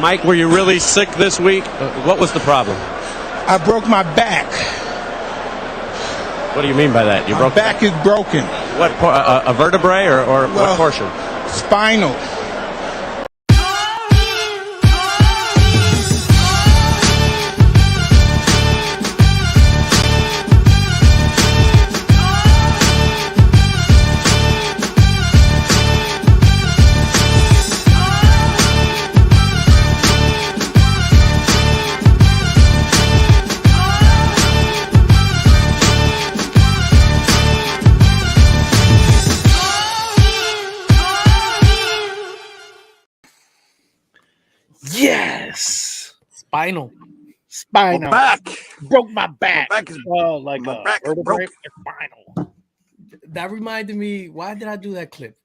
Mike, were you really sick this week? What was the problem? I broke my back. What do you mean by that? My back is broken. What, a vertebrae or what portion? Spinal. Yes, Spinal. back. Broke my back. My back is Like my a back is vertebrae. broke. Spinal. That reminded me. Why did I do that clip?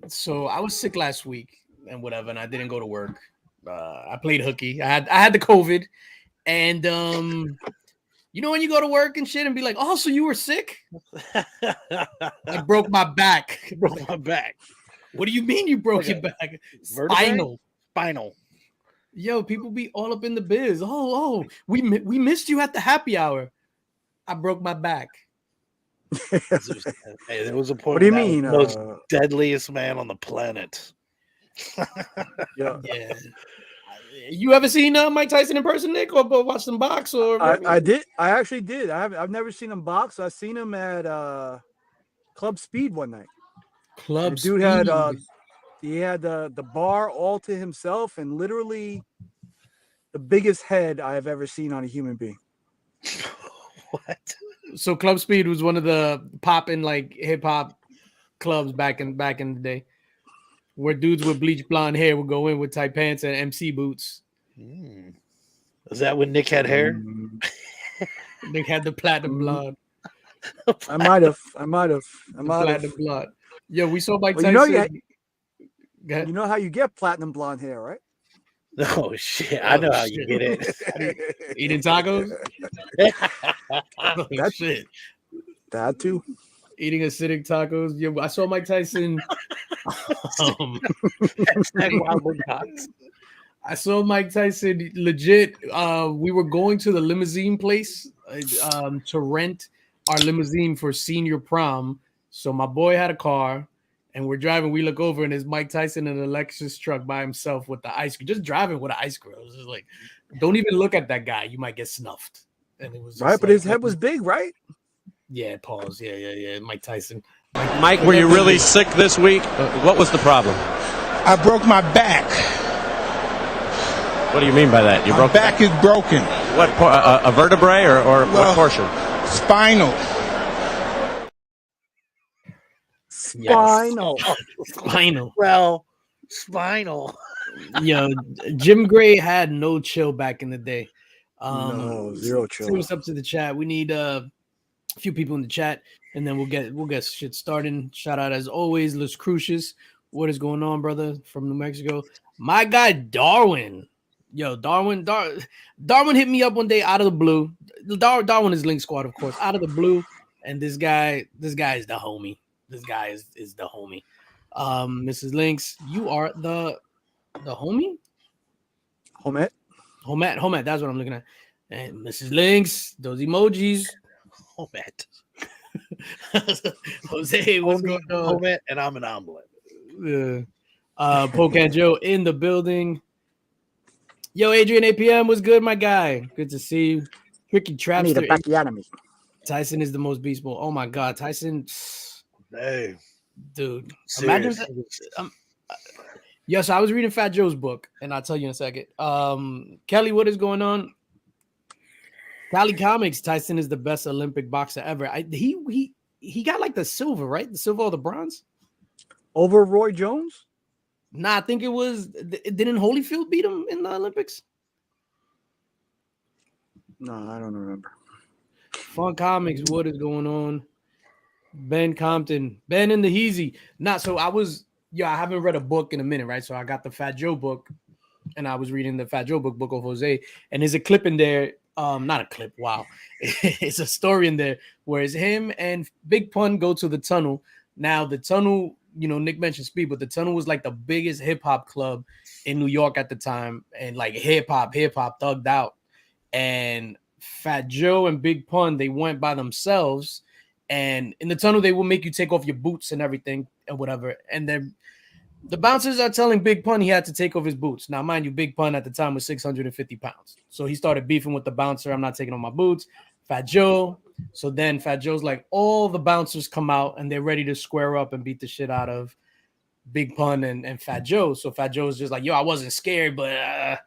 So I was sick last week and whatever, and I didn't go to work. I played hooky. I had the COVID, and you know when you go to work and shit and be like, oh, so you were sick? I broke my back. Broke my back. What do you mean you broke your back? Vertebrae? Spinal. Yo, people be all up in the biz. Oh, we missed you at the happy hour. I broke my back. Hey, there was a point. What do you when I mean? was the most deadliest man on the planet. Yeah. Yeah. You ever seen Mike Tyson in person, Nick, or watched him box? Or I did. I actually did. I've never seen him box. I seen him at Club Speed one night. Club The dude had he had the bar all to himself and literally the biggest head I have ever seen on a human being. What? So Club Speed was one of the popping like hip hop clubs back in the day, where dudes with bleach blonde hair would go in with tight pants and MC boots. Was that when Nick had hair? Nick had the platinum blonde. I might have. Platinum blonde. Yo, we saw Mike Well, Tyson. you know how you get platinum blonde hair, right? Oh shit! I know how you get it. Eating tacos. Oh, That's shit. That too. Eating acidic tacos. Yo, I saw Mike Tyson. I saw Mike Tyson legit. We were going to the limousine place to rent our limousine for senior prom. So my boy had a car, and we're driving. We look over, and it's Mike Tyson in a Lexus truck by himself with the ice cream, just driving with an ice cream. It was just like, don't even look at that guy. You might get snuffed. And it was Right, but his head was big, right? Yeah, pause. Yeah. Mike Tyson. Mike, were you really sick this week? What was the problem? I broke my back. What do you mean by that? My back is broken. What, a vertebrae or what portion? Spinal. Spinal. Spinal. Well, spinal. Yo, Jim Gray had no chill back in the day. No, zero chill. See what's up to the chat. We need a few people in the chat, and then we'll get shit started. Shout out as always, Los Crucius. What is going on, brother, from New Mexico? My guy Darwin. Yo, Darwin hit me up one day out of the blue. Darwin is Linx Squad, of course, out of the blue. And this guy is the homie. This guy is the homie. Mrs. Linx, you are the homie? Homet, that's what I'm looking at. And Mrs. Linx, those emojis. Homet. Jose, what's going on? Homet, and I'm an omelet. Pocan Joe in the building. Yo, Adrian APM was good, my guy. Good to see you. Ricky Trapster. Tyson is the most beast mode. Oh my god, Tyson. Hey, dude. serious. Imagine that. Yes, I was reading Fat Joe's book, and I'll tell you in a second. Kelly, what is going on? Cali Comics, Tyson is the best Olympic boxer ever. He got like the silver, right? The silver or the bronze? Over Roy Jones? Nah, I think it was. Didn't Holyfield beat him in the Olympics? No, I don't remember. Fun Comics, what is going on? Ben Compton, Ben in the Heezy. So I haven't read a book in a minute, right? So I got the Fat Joe book, and I was reading the Fat Joe book of Jose, and there's a clip in there. Not a clip. Wow, it's a story in there where it's him and Big Pun go to the tunnel. Now the tunnel Nick mentioned Speed, but the Tunnel was like the biggest hip hop club in New York at the time, and like hip hop thugged out. And Fat Joe and Big Pun, they went by themselves, and in the Tunnel they will make you take off your boots and everything and whatever. And then the bouncers are telling Big Pun he had to take off his boots. Now, mind you, Big Pun at the time was 650 pounds. So he started beefing with the bouncer. I'm not taking off my boots. Fat Joe. So then Fat Joe's like, all the bouncers come out and they're ready to square up and beat the shit out of Big Pun and Fat Joe. So Fat Joe's just like, yo, I wasn't scared, but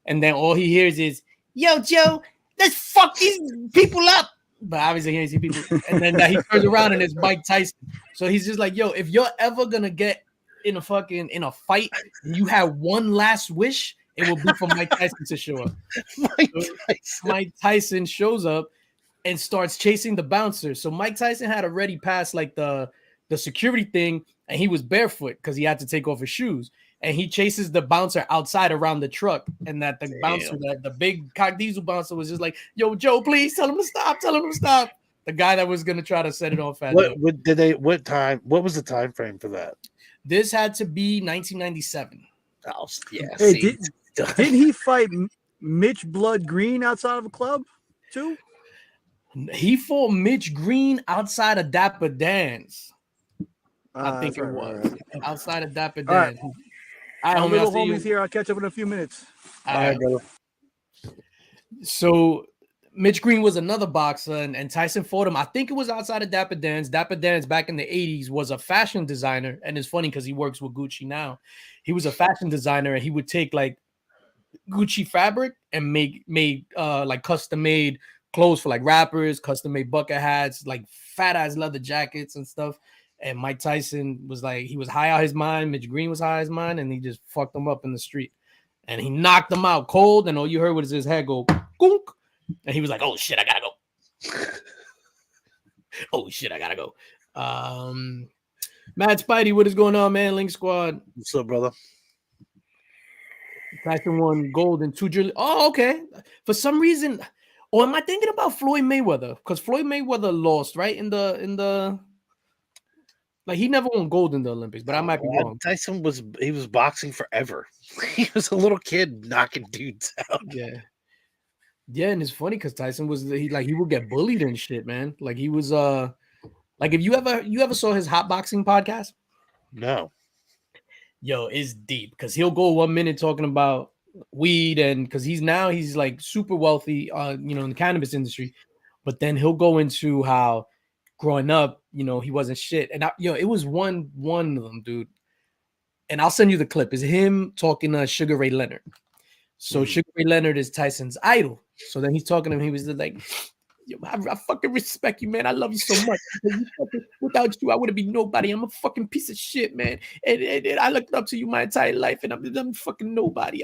and then all he hears is, yo, Joe, let's fuck these people up. But obviously he ain't see people. And then he turns around and it's Mike Tyson. So he's just like, yo, if you're ever gonna get in a fight and you have one last wish, it will be for Mike Tyson to show up. Mike Tyson shows up and starts chasing the bouncer. So Mike Tyson had already passed like the security thing, and he was barefoot because he had to take off his shoes. And he chases the bouncer outside around the truck, and that the bouncer, the big cock diesel bouncer, was just like, "Yo, Joe, please tell him to stop. Tell him to stop." The guy that was gonna try to set it on Fat Joe. What time? What was the time frame for that? This had to be 1997. Oh, yeah. Hey, didn't he fight Mitch Blood Green outside of a club too? He fought Mitch Green outside of Dapper Dan's. I think it was outside of Dapper Dan. All right, little homies here. I'll catch up in a few minutes. All right, brother. So Mitch Green was another boxer, and Tyson fought him. I think it was outside of Dapper Dan's. Dapper Dan's back in the 80s was a fashion designer, and it's funny because he works with Gucci now. He was a fashion designer, and he would take like Gucci fabric and make like custom made clothes for like rappers, custom made bucket hats, like fat ass leather jackets and stuff. And Mike Tyson was like, he was high out his mind. Mitch Green was high out his mind, and he just fucked him up in the street. And he knocked him out cold, and all you heard was his head go, goonk. And he was like, oh shit, I gotta go. Oh shit, I gotta go. Mad Spidey, what is going on, man? Linx Squad. What's up, brother? Tyson won gold in 2 drills. Oh, okay. For some reason, or am I thinking about Floyd Mayweather? Because Floyd Mayweather lost, right? In the like he never won gold in the Olympics, but I might be wrong. Tyson was boxing forever. He was a little kid knocking dudes out. Yeah, and it's funny because Tyson was he would get bullied and shit, man. Like he was like if you ever saw his hot boxing podcast? No. Yo, it's deep because he'll go 1 minute talking about weed, and because he's like super wealthy in the cannabis industry, but then he'll go into how growing up, he wasn't shit. And it was one of them, dude. And I'll send you the clip. It's him talking to Sugar Ray Leonard. So Sugar Ray Leonard is Tyson's idol. So then he's talking to him. He was just like, yo, I fucking respect you, man. I love you so much. Without you, I would have been nobody. I'm a fucking piece of shit, man. And I looked up to you my entire life, and I'm fucking nobody.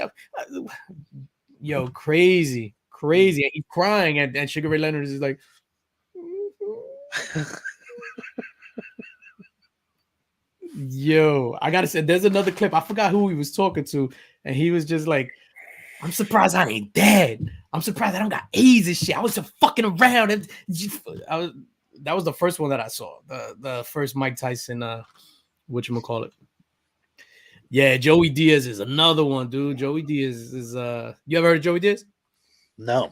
Yo, crazy. And he's crying, and Sugar Ray Leonard is like, yo, I gotta say, there's another clip. I forgot who he was talking to, and he was just like, I'm surprised I ain't dead. I'm surprised I don't got AIDS and shit. I was just fucking around. That was the first one that I saw. The first Mike Tyson, whatchamacallit. Yeah, Joey Diaz is another one, dude. Joey Diaz is you ever heard of Joey Diaz? No.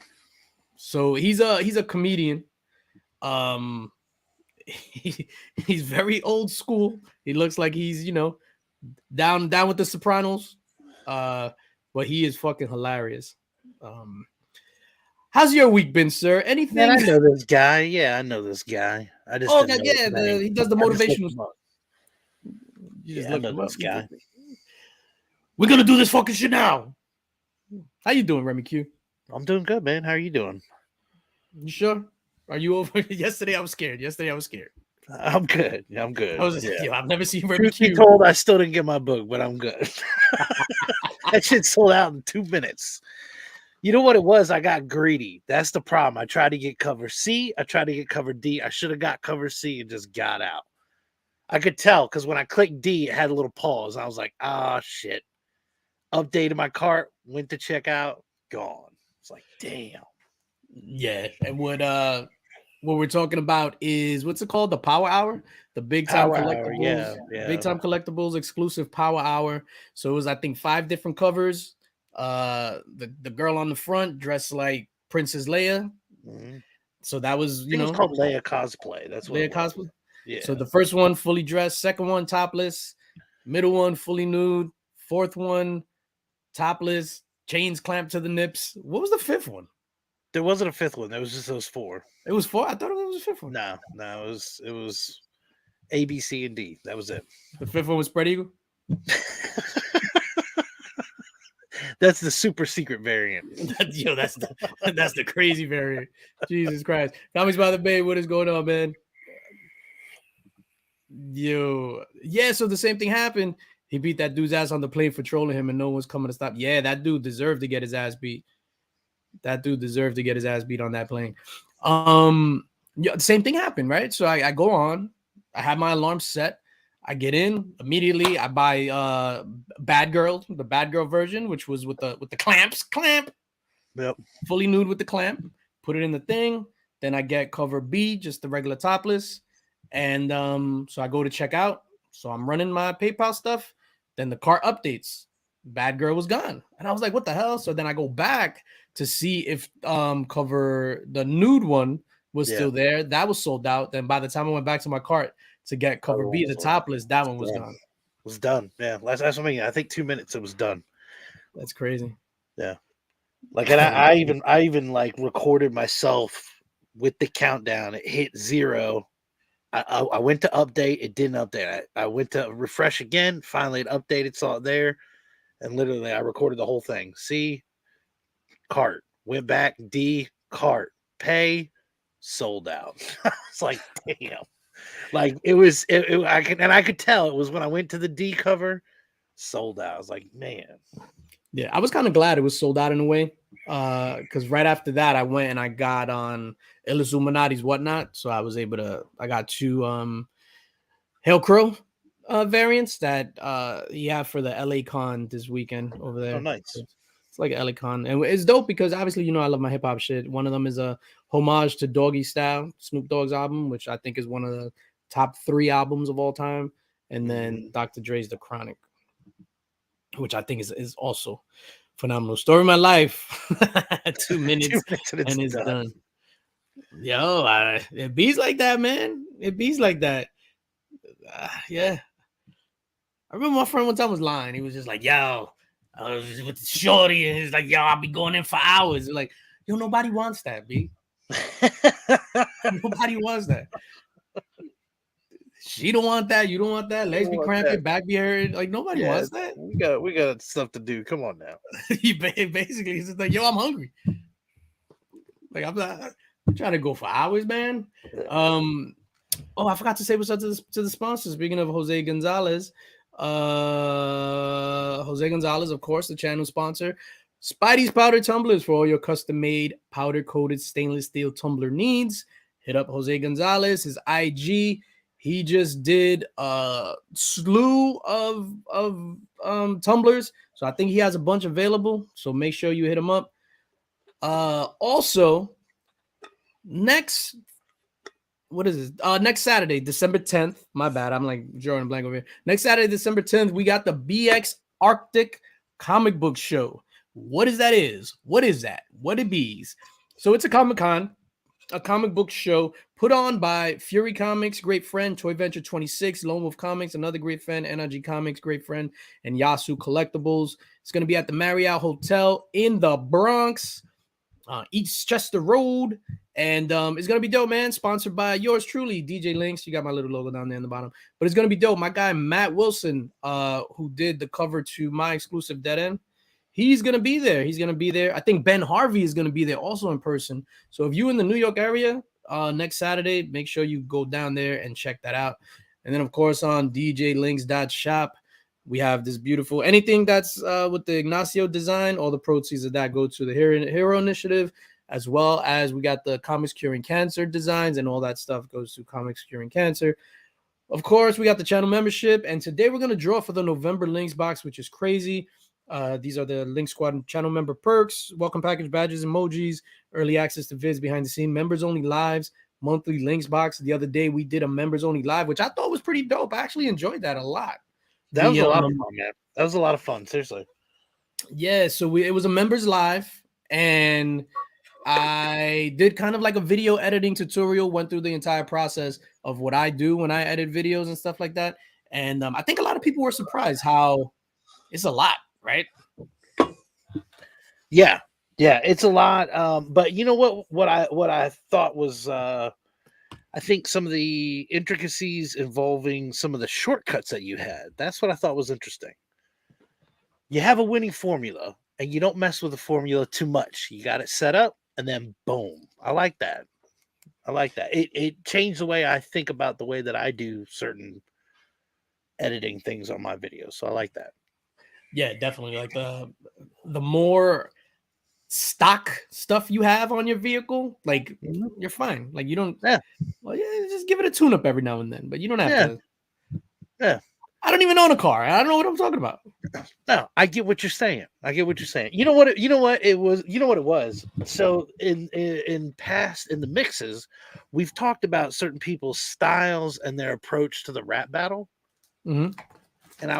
So he's a comedian. He's very old school. He looks like he's down with the Sopranos. But he is fucking hilarious. How's your week been, sir? Anything? Man, I know this guy. Yeah, I know this guy. I just he does the motivational stuff. I know this guy. We're gonna do this fucking shit now. How you doing, Remy Q? I'm doing good, man. How are you doing? You sure? Are you over? Yesterday I was scared. I'm good. I'm good. I've never seen Remy Q. You told I still didn't get my book, but I'm good. That shit sold out in 2 minutes. You know what it was? I got greedy. That's the problem. I tried to get cover C. I tried to get cover D. I should have got cover C and just got out. I could tell because when I clicked D, it had a little pause. I was like, shit. Updated my cart, went to check out, gone. It's like, damn. Yeah. And what we're talking about is what's it called? The Power Hour, the big time Power Hour, collectibles, yeah. big time collectibles exclusive Power Hour. So it was, I think, 5 different covers. The girl on the front dressed like Princess Leia. Mhm. So that was, I you think it was know, called Leia cosplay. That's what Leia it was. cosplay. Yeah. So the first one fully dressed, second one topless, middle one fully nude, fourth one topless, chains clamped to the nips. What was the fifth one? There wasn't a fifth one. There was just those 4. It was 4. I thought it was a fifth one. No, it was A, B, C, and D. That was it. The fifth one was Spread Eagle. That's the super secret variant. Yo, that's the crazy variant. Jesus Christ. Comics by the Bay, what is going on, man? Yo, yeah, so the same thing happened. He beat that dude's ass on the plane for trolling him, and no one's coming to stop. Yeah, that dude deserved to get his ass beat. That dude deserved to get his ass beat on that plane. Yeah, the same thing happened, right? So I go on, I have my alarm set. I get in immediately. I buy Bad Girl, the Bad Girl version, which was with the clamp, Yep. fully nude with the clamp. Put it in the thing. Then I get cover B, just the regular topless. And so I go to check out. So I'm running my PayPal stuff. Then the cart updates. Bad Girl was gone. And I was like, what the hell? So then I go back to see if cover the nude one was still there. That was sold out. Then by the time I went back to my cart to get cover B, the topless, that one was gone. It was done. Yeah. That's what I mean. I think 2 minutes it was done. That's crazy. Yeah. Like, and I even like recorded myself with the countdown. It hit 0. I went to update. It didn't update. I went to refresh again. Finally, it updated. Saw it there. And literally, I recorded the whole thing. C, cart. Went back. D, cart. Pay, sold out. It's like, damn. Like, it was, I could tell it was when I went to the D cover, sold out. I was like, man. Yeah, I was kind of glad it was sold out in a way. Because right after that, I went and I got on Illuminati's Whatnot. So I was able to, I got 2 Hail Crow variants that he had for the LA Con this weekend over there. Oh, nice. It's like LA Con. And it's dope because obviously, you know, I love my hip hop shit. One of them is a homage to Doggy Style, Snoop Dogg's album, which I think is one of the top 3 albums of all time. And then Dr. Dre's The Chronic, which I think is also phenomenal. Story of my life. 2 minutes and it's done. Yo, it bees like that, man. It bees like that. Yeah. I remember my friend one time was lying. He was just like, yo, I was with the shorty, and he's like, yo, I'll be going in for hours. Like, yo, nobody wants that, B. Nobody wants that. She don't want that. You don't want that. Legs be cramping, back be hurting. Like, nobody wants that. We got stuff to do. Come on now. Basically, he's just like, yo, I'm hungry. Like, I'm trying to go for hours, man. Oh, I forgot to say what's up to the sponsors. Speaking of Jose Gonzalez, of course, the channel sponsor. Spidey's Powder Tumblers for all your custom-made powder-coated stainless steel tumbler needs. Hit up Jose Gonzalez, his IG. He just did a slew of tumblers, so I think he has a bunch available. So make sure you hit him up. Also, next Saturday, December 10th. My bad, I'm like drawing a blank over here. Next Saturday, December 10th, we got the BX Arctic Comic Book Show. What is that? What it bees? So it's a Comic-Con, a comic book show put on by Fury Comics, great friend, Toy Venture 26, Lone Wolf Comics, another great friend, NRG Comics, great friend, and Yasu Collectibles. It's going to be at the Marriott Hotel in the Bronx, Eastchester Road, and it's going to be dope, man. Sponsored by yours truly, DJ Linx. You got my little logo down there in the bottom, but it's going to be dope. My guy, Matt Wilson, who did the cover to my exclusive Dead End, he's going to be there. I think Ben Harvey is going to be there also in person. So if you're in the New York area next Saturday, make sure you go down there and check that out. And then, of course, on djlinks.shop, we have this beautiful, anything that's with the Ignacio design, all the proceeds of that go to the Hero Initiative, as well as we got the Comics Curing Cancer designs, and all that stuff goes to Comics Curing Cancer. Of course, we got the channel membership, and today we're going to draw for the November Links box, which is crazy. These are the Link Squad channel member perks, welcome package badges, emojis, early access to vids, behind the scene, members only lives, monthly Linx box. The other day we did a members only live, which I thought was pretty dope. I actually enjoyed that a lot. That was a lot of fun, man. That was a lot of fun, seriously. Yeah, so it was a members live, and I did kind of like a video editing tutorial, went through the entire process of what I do when I edit videos and stuff like that. And I think a lot of people were surprised how it's a lot, right? Yeah, it's a lot. But you know what I thought was I think some of the intricacies involving some of the shortcuts that you had. That's what I thought was interesting. You have a winning formula, and you don't mess with the formula too much. You got it set up, and then boom. I like that. It changed the way I think about the way that I do certain editing things on my videos. So I like that. Yeah, definitely. Like the more stock stuff you have on your vehicle, like you're fine. Like you don't. Yeah. Well, yeah, just give it a tune up every now and then, but you don't have to. Yeah. I don't even own a car. I don't know what I'm talking about. No, I get what you're saying. You know what it was. So in the mixes, we've talked about certain people's styles and their approach to the rap battle. Mm-hmm. And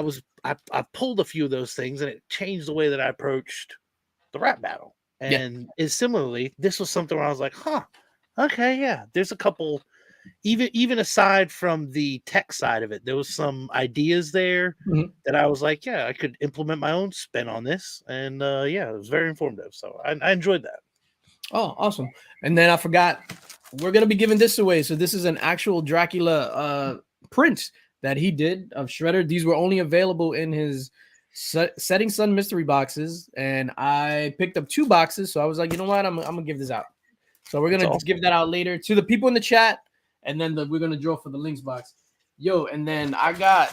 I pulled a few of those things, and it changed the way that I approached the rap battle. And similarly, this was something where I was like, okay, yeah. There's a couple, even aside from the tech side of it, there was some ideas there that I was like, yeah, I could implement my own spin on this. And it was very informative. So I enjoyed that. Oh, awesome. And then I forgot, we're going to be giving this away. So this is an actual Dracula print that he did of Shredder. These were only available in his Setting Sun mystery boxes, and I picked up 2 boxes. So I was like, you know what, I'm gonna give this out. So we're gonna give that out later to the people in the chat, and then we're gonna draw for the Linx box. Yo, and then I got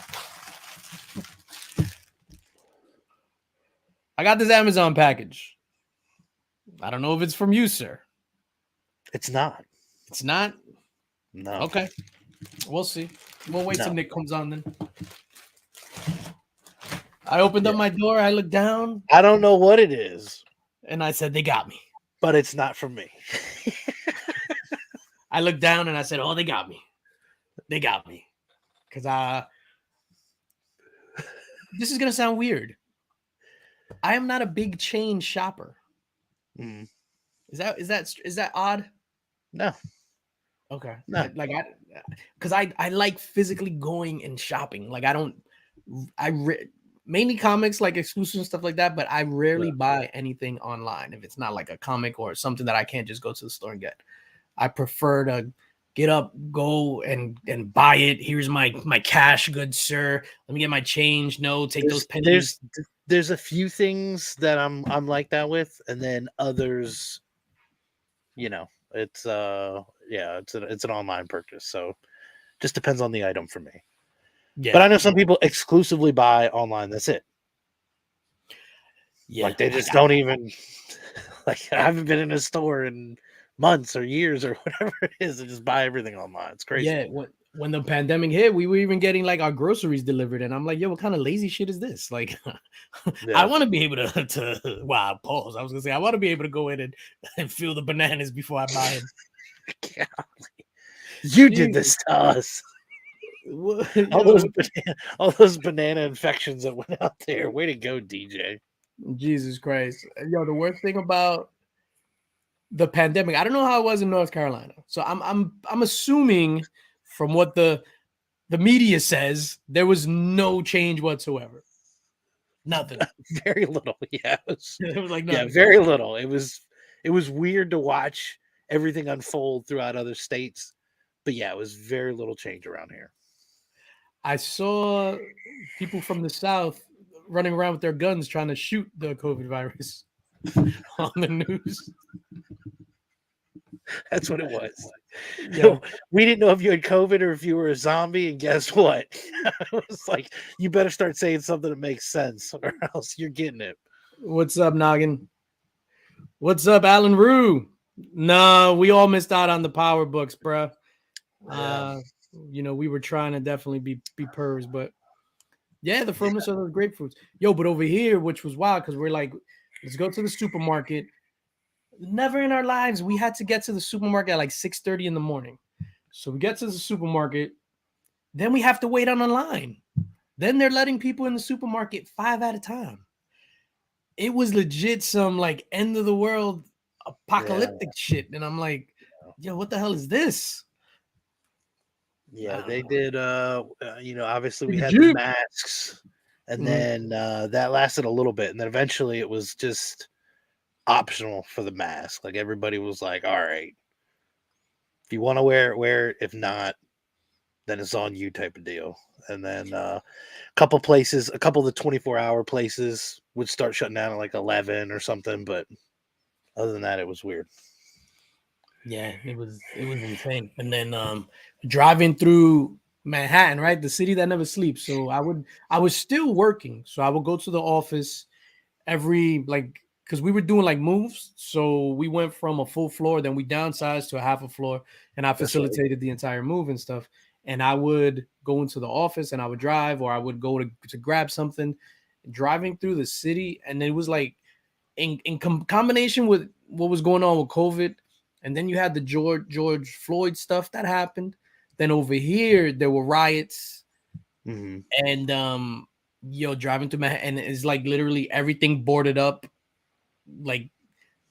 this Amazon package. I don't know if it's from you, sir. It's not. It's not. No. Okay, we'll see. We'll wait till Nick comes on then. I opened up my door. I looked down. I don't know what it is. And I said, they got me. But it's not for me. I looked down and I said, oh, they got me. They got me. Because this is going to sound weird. I am not a big chain shopper. Mm. Is that odd? No. Okay. No. Because I like physically going and shopping. Like mainly comics, like exclusive and stuff like that, but I rarely buy anything online if it's not like a comic or something that I can't just go to the store and get. I prefer to get up, go and buy it. Here's my cash, good sir. Let me get my change. No, take those pennies. There's a few things that I'm like that with, and then others, it's it's an online purchase, so just depends on the item for me. Yeah. But I know some people exclusively buy online. That's it. Yeah. Like they just don't even like I haven't been in a store in months or years or whatever it is. They just buy everything online. It's crazy. Yeah. When the pandemic hit, we were even getting like our groceries delivered. And I'm like, yo, what kind of lazy shit is this? Like I want to be able to pause. I was gonna say I want to be able to go in and feel the bananas before I buy them. You did this to us. All those banana infections that went out there. Way to go, DJ. Jesus Christ. Yo, the worst thing about the pandemic, I don't know how it was in North Carolina. So I'm assuming from what the media says, there was no change whatsoever. Nothing. Very little. Yeah. It was like nothing. Yeah, very little. It was weird to watch everything unfold throughout other states. But yeah, it was very little change around here. I saw people from the South running around with their guns trying to shoot the COVID virus on the news. That's what it was. Yeah. We didn't know if you had COVID or if you were a zombie, and guess what? It was like, you better start saying something that makes sense or else you're getting it. What's up, Noggin? What's up, Alan Rue? No, we all missed out on the power books, bro. Yeah. We were trying to definitely be pervs, but yeah, the firmness of those grapefruits. Yo, but over here, which was wild, because we're like, let's go to the supermarket. Never in our lives. We had to get to the supermarket at like 6:30 in the morning. So we get to the supermarket, then we have to wait on a line. Then they're letting people in the supermarket 5 at a time. It was legit some like end of the world apocalyptic shit. And I'm like, yo, what the hell is this? Yeah, they did. Obviously we had Legit. the masks, and then that lasted a little bit, and then eventually it was just optional for the mask. Like everybody was like, "All right, if you want to wear it, wear it. If not, then it's on you," type of deal. And then a couple of the 24-hour places would start shutting down at like 11 or something. But other than that, it was weird. Yeah, it was insane. And then driving through Manhattan, right? The city that never sleeps. So I was still working. So I would go to the office every because we were doing like moves. So we went from a full floor, then we downsized to a half a floor, and I facilitated the entire move and stuff. And I would go into the office and I would drive, or I would go to grab something, driving through the city. And it was like in combination with what was going on with COVID. And then you had the George Floyd stuff that happened. Then over here, there were riots. And driving through Manhattan, and it's like literally everything boarded up. Like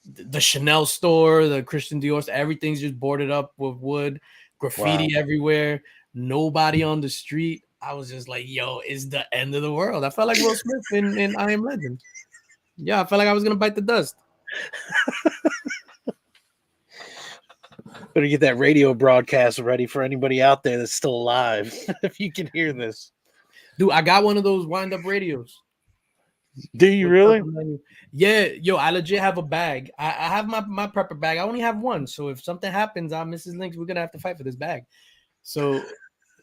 the Chanel store, the Christian Dior, everything's just boarded up with wood, graffiti everywhere, nobody on the street. I was just like, yo, it's the end of the world. I felt like Will Smith in I Am Legend. Yeah, I felt like I was gonna bite the dust. Better get that radio broadcast ready for anybody out there that's still alive. If you can hear this. Dude, I got one of those wind-up radios. Do you really? Yeah, yo, I legit have a bag. I have my prepper bag. I only have one. So if something happens, I'm Mrs. Linx. We're gonna have to fight for this bag. So,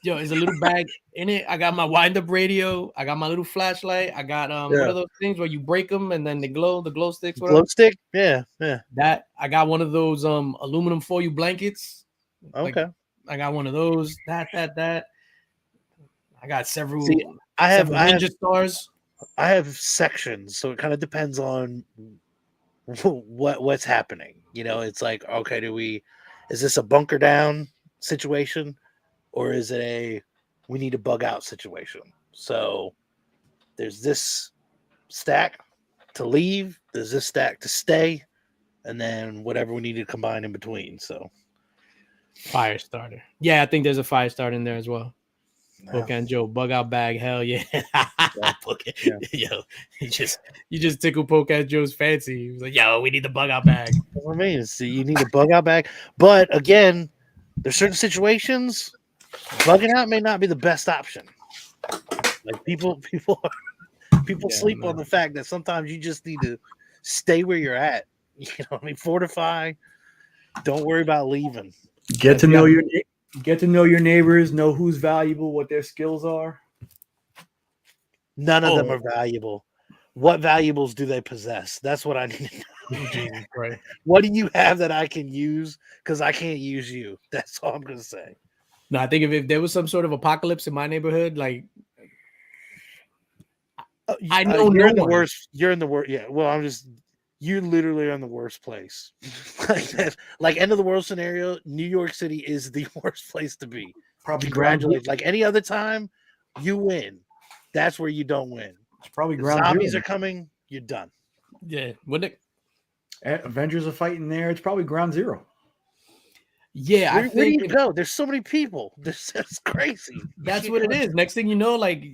yo, it's a little bag in it. I got my wind-up radio. I got my little flashlight. I got what are those things where you break them and then they glow, the glow sticks? Glow stick? Yeah. That I got one of those aluminum foil blankets. Okay. I got one of those. That. I got several. See, I have ninja stars. I have sections, so it kind of depends on what's happening. It's like, okay, is this a bunker down situation, or is it we need a bug out situation? So there's this stack to leave, there's this stack to stay, and then whatever we need to combine in between. So fire starter. Yeah, I think there's a fire starter in there as well. Poke and Joe, bug out bag, hell yeah. Yo, you just tickle Poke and Joe's fancy. He was like, yo, we need the bug out bag. That's what I mean. See, you need a bug out bag. But again, there's certain situations bugging out may not be the best option. Like people sleep on the fact that sometimes you just need to stay where you're at. Fortify. Don't worry about leaving. Get to know your neighbors, know who's valuable, what their skills are. None of them are valuable. What valuables do they possess? That's what I need to know. Jesus Christ. What do you have that I can use? Because I can't use you. That's all I'm going to say. No, I think if there was some sort of apocalypse in my neighborhood, like I know you're in no the worst. You're in the worst. Yeah. Well, you literally are in the worst place. like end of the world scenario, New York City is the worst place to be. Probably Congratulations. Like any other time, you win. That's where you don't win. It's probably ground zombies are coming, you're done. Yeah. Wouldn't it? Avengers are fighting there. It's probably ground zero. Yeah, where do you go? There's so many people. That's crazy. That's what it is. Next thing you know, like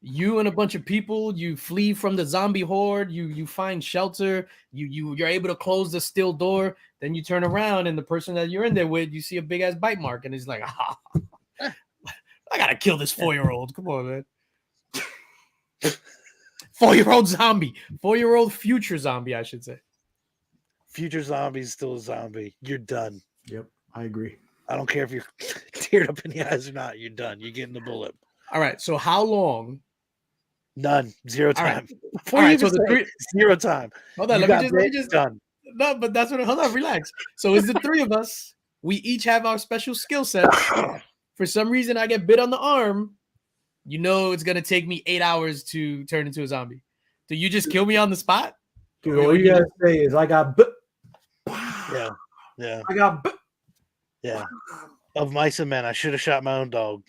you and a bunch of people, you flee from the zombie horde. You find shelter. You're able to close the steel door. Then you turn around, and the person that you're in there with, you see a big ass bite mark, and it's like, I gotta kill this 4-year-old. Come on, man. 4-year-old zombie. 4-year-old future zombie, I should say. Future zombie is still a zombie. You're done. Yep, I agree. I don't care if you're teared up in the eyes or not. You're done. You're getting the bullet. All right. So how long? None. Zero time. All right. So the 0 time. Hold on. Let me just done. No, but that's what. Hold on. Relax. So it's the 3 of us. We each have our special skill sets. For some reason, I get bit on the arm. You know it's gonna take me 8 hours to turn into a zombie. Do you just kill me on the spot? Dude, all you gotta say is I got bit. Yeah, yeah, I got. yeah. Of mice and men, I should have shot my own dog.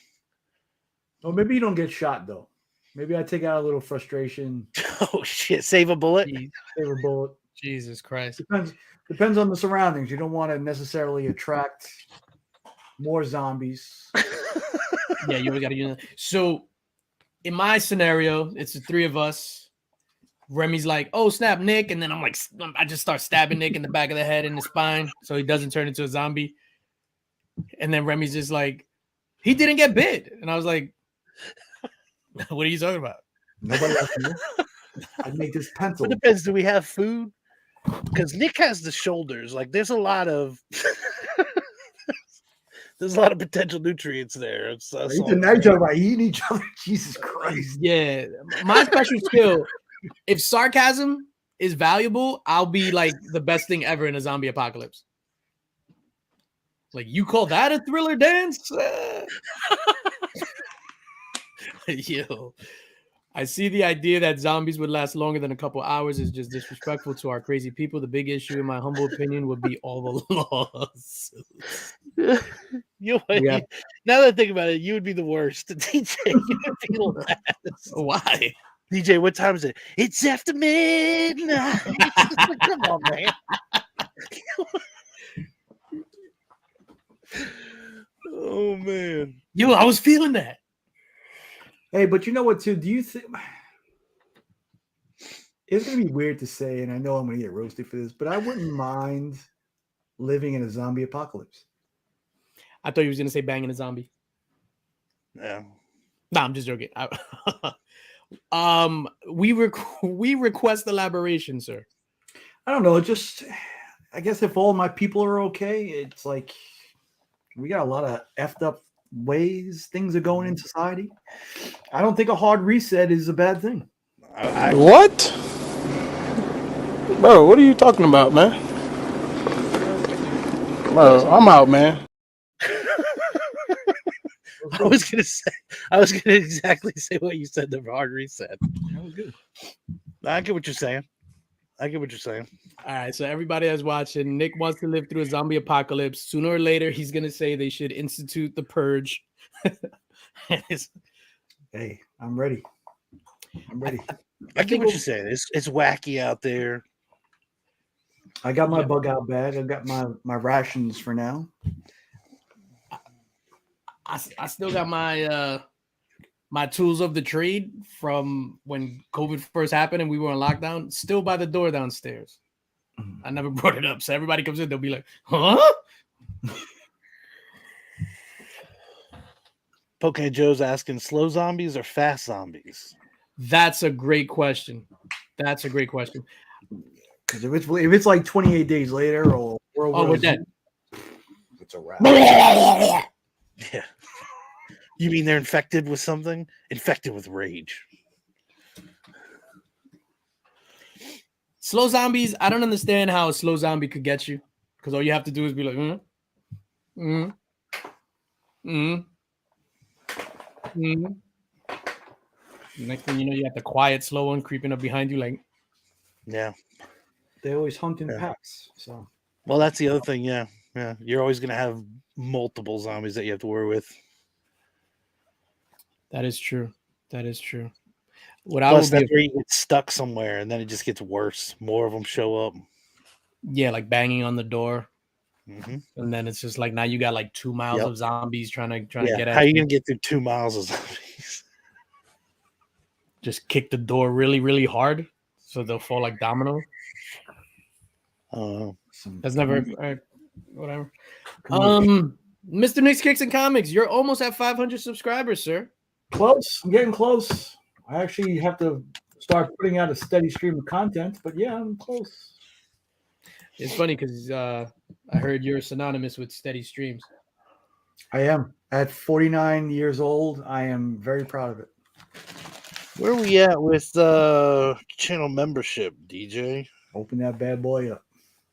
Well, maybe you don't get shot though. Maybe I take out a little frustration, Oh shit! Save a bullet. save a bullet. Jesus Christ. Depends on the surroundings. You don't want to necessarily attract more zombies. Yeah, you got to use it. So, in my scenario, it's the three of us. Remy's like, "Oh snap, Nick," and then I'm like, I just start stabbing Nick in the back of the head and the spine, so he doesn't turn into a zombie. And then Remy's just like, "He didn't get bit," and I was like, "What are you talking about?" Nobody else knew. I'd make this pencil. It depends. Do we have food? Because Nick has the shoulders. Like, there's a lot of there's a lot of potential nutrients there. Now you're talking about eating each other. Jesus Christ. Yeah, my special skill. If sarcasm is valuable, I'll be like the best thing ever in a zombie apocalypse. Like, you call that a thriller dance? Yo, I see the idea that zombies would last longer than a couple hours is just disrespectful to our crazy people. The big issue, in my humble opinion, would be all the laws. Now that I think about it, you would be the worst. DJ, you would be the last. Why? DJ, what time is it? It's after midnight. Come on, man. Oh man. Yo, I was feeling that. Hey, but you know what, too? Do you think it's gonna be weird to say, and I know I'm gonna get roasted for this, but I wouldn't mind living in a zombie apocalypse. I thought you was gonna say banging a zombie. Yeah. No, I'm just joking. We request elaboration, sir. I don't know. Just, I guess if all my people are okay, it's like we got a lot of effed up ways things are going in society. I don't think a hard reset is a bad thing. What? Bro, what are you talking about, man? Bro, I'm out, man. I was gonna exactly say what you said. The hard reset. That was good. I get what you're saying. All right, so everybody that's watching, Nick wants to live through a zombie apocalypse. Sooner or later, he's gonna say they should institute the purge. Hey, I'm ready. I get what you're saying. It's wacky out there. I got my bug out bag. I got my rations for now. I still got my my tools of the trade from when COVID first happened and we were on lockdown, still by the door downstairs. I never brought it up. So everybody comes in, they'll be like, huh? Poke Joe's asking, slow zombies or fast zombies? That's a great question. Because if it's like 28 days later or we're dead. It's a wrap. Yeah. You mean they're infected with something? Infected with rage. Slow zombies, I don't understand how a slow zombie could get you. Because all you have to do is be like, Next thing you know, you got the quiet, slow one creeping up behind you, like. Yeah. They always hunt in packs. So. Well, that's the other thing. Yeah. Yeah. You're always going to have multiple zombies that you have to worry with. That is true. Plus, that's where you get stuck somewhere, and then it just gets worse. More of them show up. Yeah, like banging on the door, and then it's just like now you got like 2 miles of zombies trying to get at. How are you gonna get through 2 miles of zombies? Just kick the door really, really hard, so they'll fall like dominoes. That's never whatever. Mr. Nick's Kicks and Comics, you're almost at 500 subscribers, sir. Close. I'm getting close. I actually have to start putting out a steady stream of content, but yeah, I'm close. It's funny because I heard you're synonymous with steady streams. I am. At 49 years old, I am very proud of it. Where are we at with channel membership, DJ? Open that bad boy up.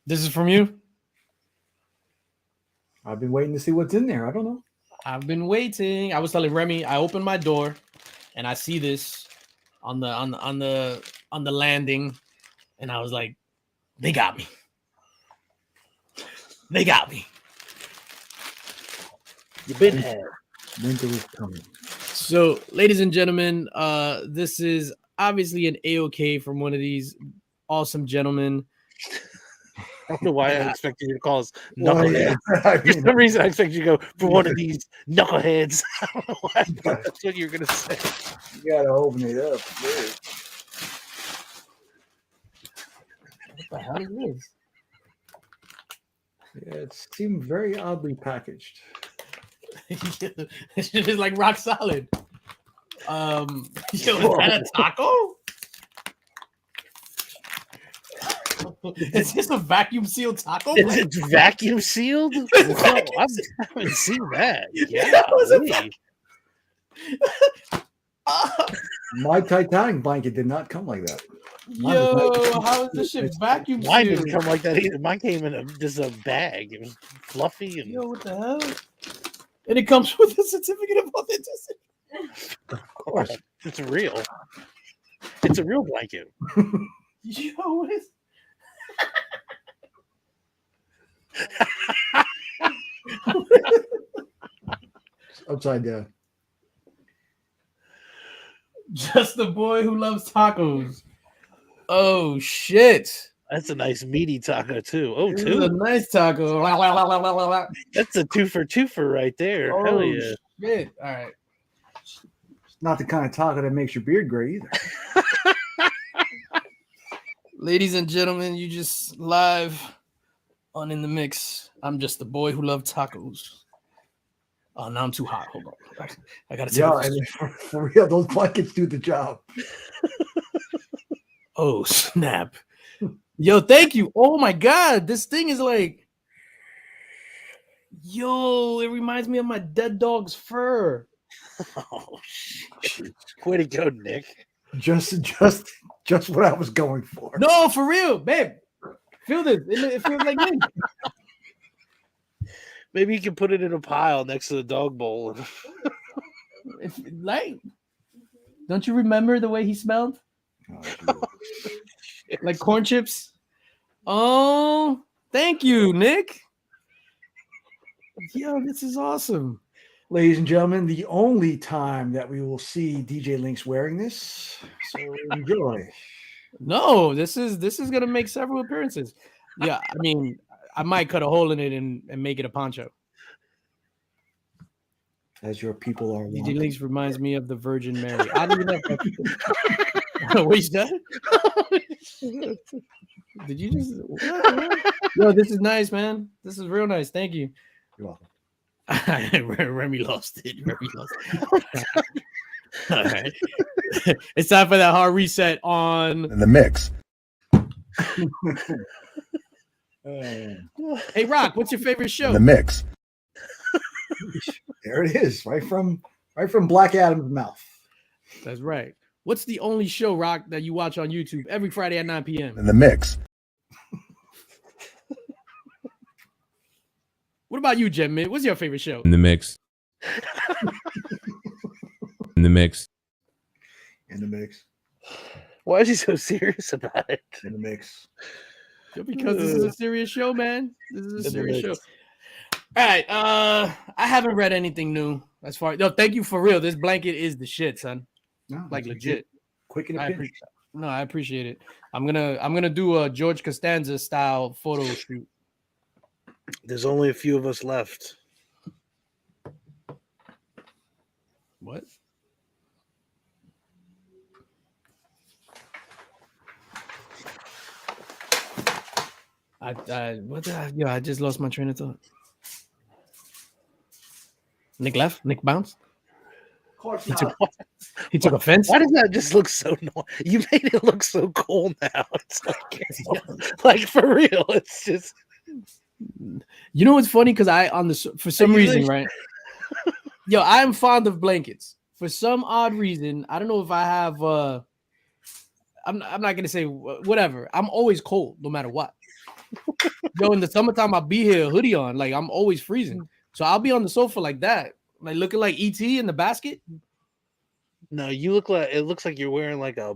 This is from you? I've been waiting to see what's in there. I don't know. I've been waiting. I was telling Remy, I opened my door and I see this on the landing, and I was like, they got me. They got me. You've been had. Winter is coming. So, ladies and gentlemen, this is obviously an A-OK from one of these awesome gentlemen. I don't know why I expected you to call us Well, knuckleheads. I For mean, some reason, I expected you to go for one of these knuckleheads. I don't know why I thought that's what you were going to say. you gotta open it up. What the hell is this? Yeah, it seemed very oddly packaged. It's just like rock solid. Yo, is that a taco? Is this a vacuum sealed taco? Is it vacuum sealed? I haven't seen that. Yeah. My Titanic blanket did not come like that. Yo, how is this shit vacuum Mine sealed? didn't come like that either. Mine came in just a bag. It was fluffy and Yo, what the hell? And it comes with a certificate of authenticity. of course it's real. It's a real blanket. Yo, what is? Upside down. Just the boy who loves tacos. Oh shit! That's a nice meaty taco too. Oh, This is a two. nice taco. That's a twofer right there. Oh Hell yeah. shit! All right. It's not the kind of taco that makes your beard gray either. Ladies and gentlemen, you just live on In the Mix. I'm just the boy who loves tacos. Oh, now I'm too hot. Hold on. I gotta take Yeah, a- and for real, those blankets do the job. Oh, snap. Yo, thank you. Oh my god. This thing is like, yo, it reminds me of my dead dog's fur. Oh shit. Way to go, Nick. Just what I was going for. No, for real, babe. Feel this. It feels like me. Maybe you can put it in a pile next to the dog bowl. If, like, don't you remember the way he smelled? Oh, Like corn chips? Oh, thank you, Nick. Yo, this is awesome. ladies and gentlemen, the only time that we will see DJ Linx wearing this. So enjoy. No, this is gonna make several appearances. Yeah, I mean, I might cut a hole in it and make it a poncho. As your people are DJ wanting. Links reminds me of the Virgin Mary. I don't even know. What you done? Did you just? What? Yo, this is nice, man. This is real nice. Thank you. You're welcome. Remy lost it. Remy lost it. All right. It's time for that hard reset on In the mix. Hey Rock, what's your favorite In show? the mix. There it is, right from Black Adam's mouth. That's right. What's the only show, Rock, that you watch on YouTube every Friday at 9 p.m.? In the mix. What about you, Jem? What's your favorite show? In the mix. In the mix. In the mix. Why is he so serious about it? In the mix. Because this is a serious show, man. This is a In the serious show. mix. All right. I haven't read anything new as far. No, thank you for real. This blanket is the shit, son. No, Like that's legit. Quick and a I pinch. appreciate. No, I appreciate it. I'm gonna do a George Costanza style photo shoot. There's only a few of us left. What? I just lost my train of thought. Nick left. Nick bounced. Of course He not. took offense. Why does that just look so? You made it look so cool now. It's like for real. It's just. You know what's funny? Because for some You reason, think- right? Yo, I'm fond of blankets. For some odd reason, I don't know if I have. I'm not gonna say whatever. I'm always cold, no matter what. Yo, in the summertime, I'll be here hoodie on. Like I'm always freezing, so I'll be on the sofa like that, like looking like ET in the basket. No, you look like it looks like you're wearing like a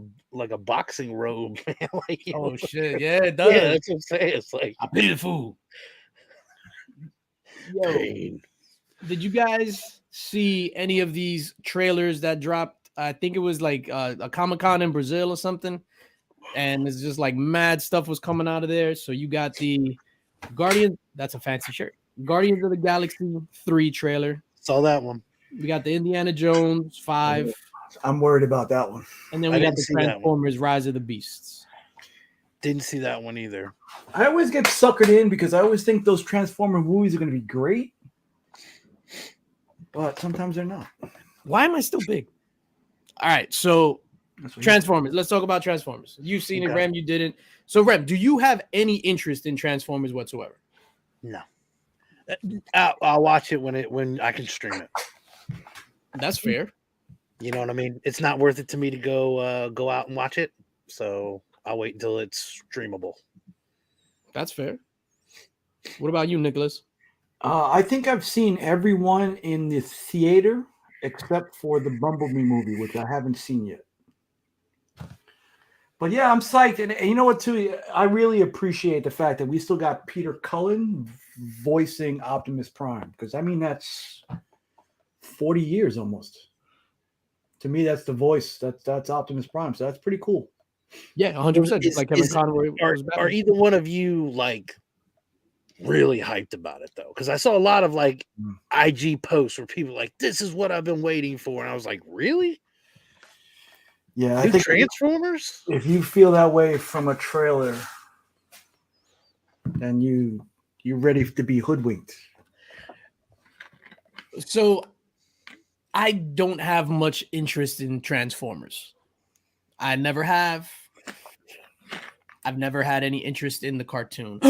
boxing robe. Man. Like, you Oh know, shit, yeah, it does. yeah, that's what I'm saying. It's like I pity the fool. Yo, did you guys see any of these trailers that dropped? I think it was like a Comic-Con in Brazil or something. And it's just like mad stuff was coming out of there. So you got the Guardian. That's a fancy shirt. Guardians of the Galaxy 3 trailer. Saw that one. We got the Indiana Jones 5. I'm worried about that one. And then we got the Transformers Rise of the Beasts. Didn't see that one either. I always get suckered in because I always think those Transformer movies are going to be great. But sometimes they're not. Why am I still big? All right, so Transformers. Let's talk about Transformers. You've seen it, Rem. You didn't. So, Rem, do you have any interest in Transformers whatsoever? No. I'll watch it when I can stream it. That's fair. You know what I mean? It's not worth it to me to go out and watch it. So I'll wait until it's streamable. That's fair. What about you, Nicholas? I think I've seen everyone in the theater except for the Bumblebee movie, which I haven't seen yet. But yeah, I'm psyched. And you know what, too? I really appreciate the fact that we still got Peter Cullen voicing Optimus Prime. Because, I mean, that's 40 years almost. To me, that's the voice. That's Optimus Prime. So that's pretty cool. Yeah, 100%. Just like Kevin Conroy. Are either one of you, like, really hyped about it, though? Because I saw a lot of, like, IG posts where people like, this is what I've been waiting for. And I was like, really? Yeah, I think Transformers? If you feel that way from a trailer, then you're ready to be hoodwinked. So I don't have much interest in Transformers. I never have. I've never had any interest in the cartoon.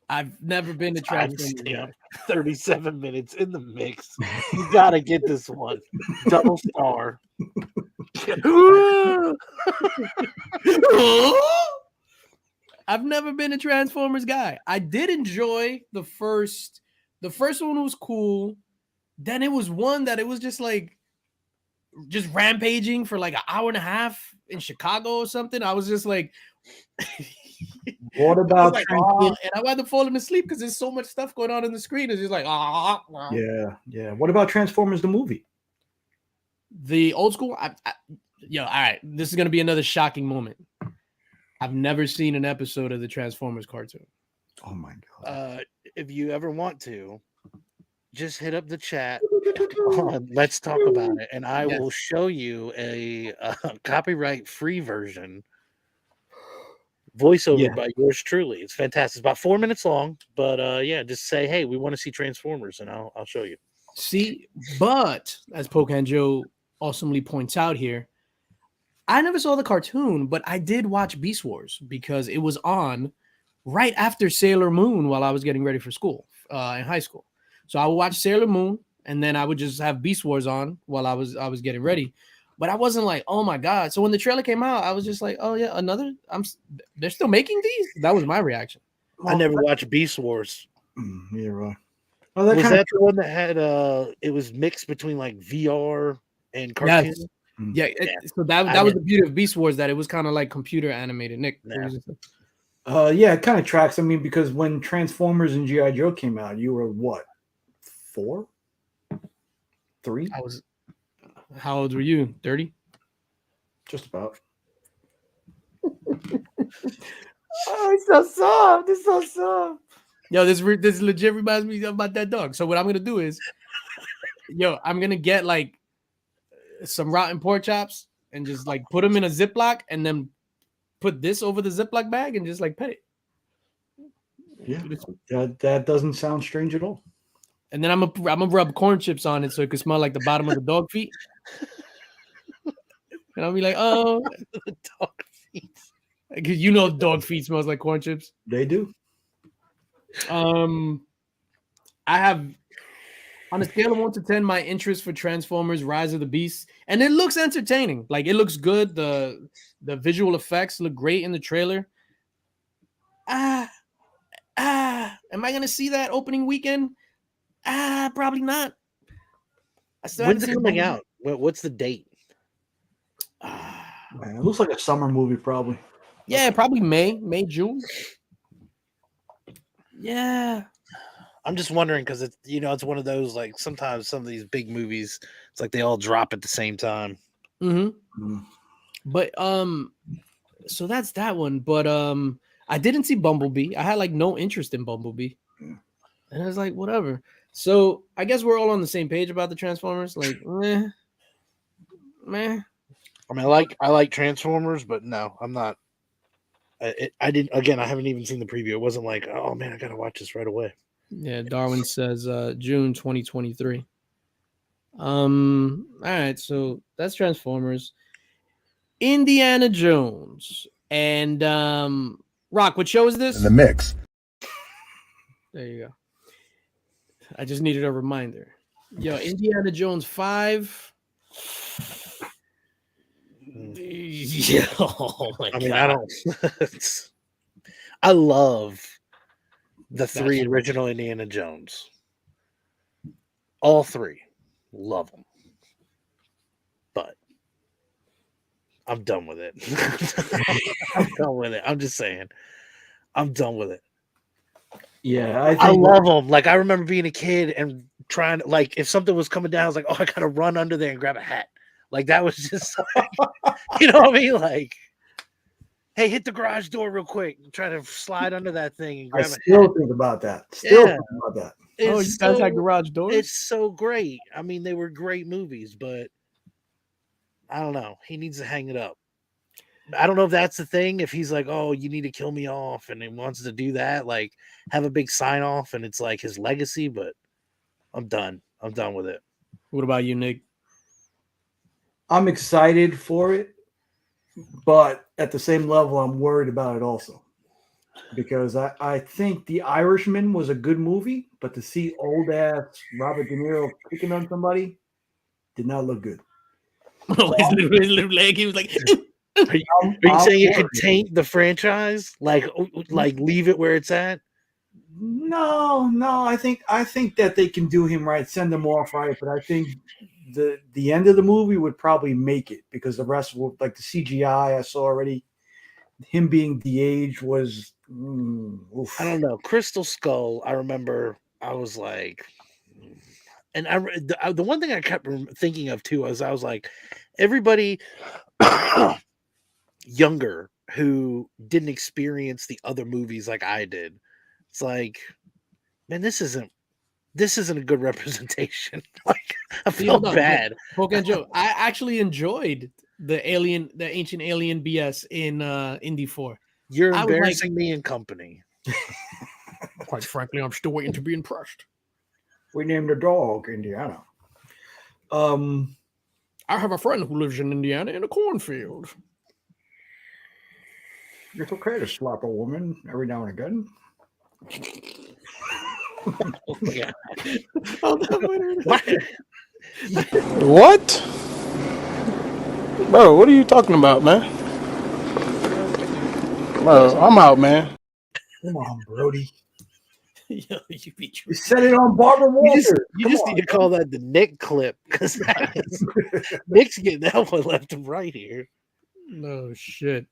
I've never been to Transformers. 37 minutes in the mix. You gotta get this one. Double star. I've never been a Transformers guy. I did enjoy the first one was cool. Then it was one that it was just like rampaging for like an hour and a half in Chicago or something. I was just like, what about and I wound up falling asleep because there's so much stuff going on in the screen. It's just like, yeah. What about Transformers the movie? The old school? All right. This is gonna be another shocking moment. I've never seen an episode of the Transformers cartoon. Oh my god! If you ever want to, just hit up the chat. Let's talk about it, and I will show you a copyright-free version. Voiceover by yours truly. It's fantastic. It's about 4 minutes long, but just say, hey, we want to see Transformers, and I'll show you. See, but as Pocan Joe awesomely points out here, I never saw the cartoon, but I did watch Beast Wars because it was on right after Sailor Moon while I was getting ready for school in high school. So I would watch Sailor Moon, and then I would just have Beast Wars on while I was getting ready. But I wasn't like, oh my god. So when the trailer came out, I was just like, oh yeah, they're still making these? That was my reaction. I never watched Beast Wars. Yeah, right. Oh, was that the one that had it was mixed between like VR and cartoon? Yes. So that was the beauty of Beast Wars, that it was kind of like computer animated. Nick. It kind of tracks. I mean, because when Transformers and G.I. Joe came out, you were what? 4? 3? How old were you? 30? Just about. It's so soft. It's so soft. Yo, this legit reminds me about that dog. So what I'm gonna do is, I'm gonna get like some rotten pork chops and just like put them in a Ziploc and then put this over the Ziploc bag and just like pet it. Yeah, that doesn't sound strange at all. And then I'm gonna rub corn chips on it so it could smell like the bottom of the dog feet. And I'll be like, oh, the dog feet. Because dog feet smells like corn chips. They do. I have, on a scale of 1 to 10, my interest for Transformers Rise of the Beasts, and it looks entertaining. Like, it looks good. The visual effects look great in the trailer. Am I gonna see that opening weekend? Probably not. When's it coming out? What's the date? Man, it looks like a summer movie, probably. Yeah, probably May, June. Yeah. I'm just wondering because it's it's one of those like sometimes some of these big movies it's like they all drop at the same time. Mm-hmm. Mm. But so that's that one. But I didn't see Bumblebee. I had like no interest in Bumblebee. Yeah. And I was like, whatever. So I guess we're all on the same page about the Transformers. Like, meh. I mean, I like Transformers, but no, I'm not. I didn't. Again, I haven't even seen the preview. It wasn't like, oh man, I gotta watch this right away. Yeah, Darwin says June 2023. All right, so that's Transformers. Indiana Jones. And Rock, what show is this? In the mix. There you go. I just needed a reminder. Yo, Indiana Jones 5. Yeah, oh my I mean, God. I don't. I love the three That's- original Indiana Jones. All three, love them. But I'm done with it. I'm done with it. I'm just saying, I'm done with it. Yeah, I love them. Like I remember being a kid and trying to like if something was coming down, I was like, oh, I gotta run under there and grab a hat. Like that was just like, you know what I mean? Like, hey, hit the garage door real quick. Try to slide under that thing and I grab a still hat. think about that. Still Yeah. think about that. Oh, you guys had garage doors? It's so great. I mean, they were great movies, but I don't know. He needs to hang it up. I don't know if that's the thing. If he's like, oh, you need to kill me off, and he wants to do that, like have a big sign off, and it's like his legacy. But I'm done. I'm done with it. What about you, Nick? I'm excited for it, but at the same level, I'm worried about it also. Because I think The Irishman was a good movie, but to see old ass Robert De Niro picking on somebody did not look good. His little leg, he was like, Are you saying it could worried. taint the franchise? Like leave it where it's at? No. I think that they can do him right, send him off right, but I think the end of the movie would probably make it because the rest will like the CGI I saw already. Him being de-aged was oof. I don't know. Crystal Skull, I remember I was like, and the one thing I kept thinking of too was I was like, everybody younger who didn't experience the other movies like I did. It's like, man, this isn't a good representation. Like I feel bad. Pokemon Joe, I actually enjoyed the ancient alien BS in Indy 4. You're I was like- embarrassing me in company. Quite frankly, I'm still waiting to be impressed. We named a dog Indiana. I have a friend who lives in Indiana in a cornfield. It's okay to slap a woman every now and again. Yeah. What? Bro, what are you talking about, man? Bro, I'm out, man. Come on, Brody. Yo, you be true. You said it on Barbara Walters. You just need to call that the Nick clip because Nick's getting that one left and right here. No shit.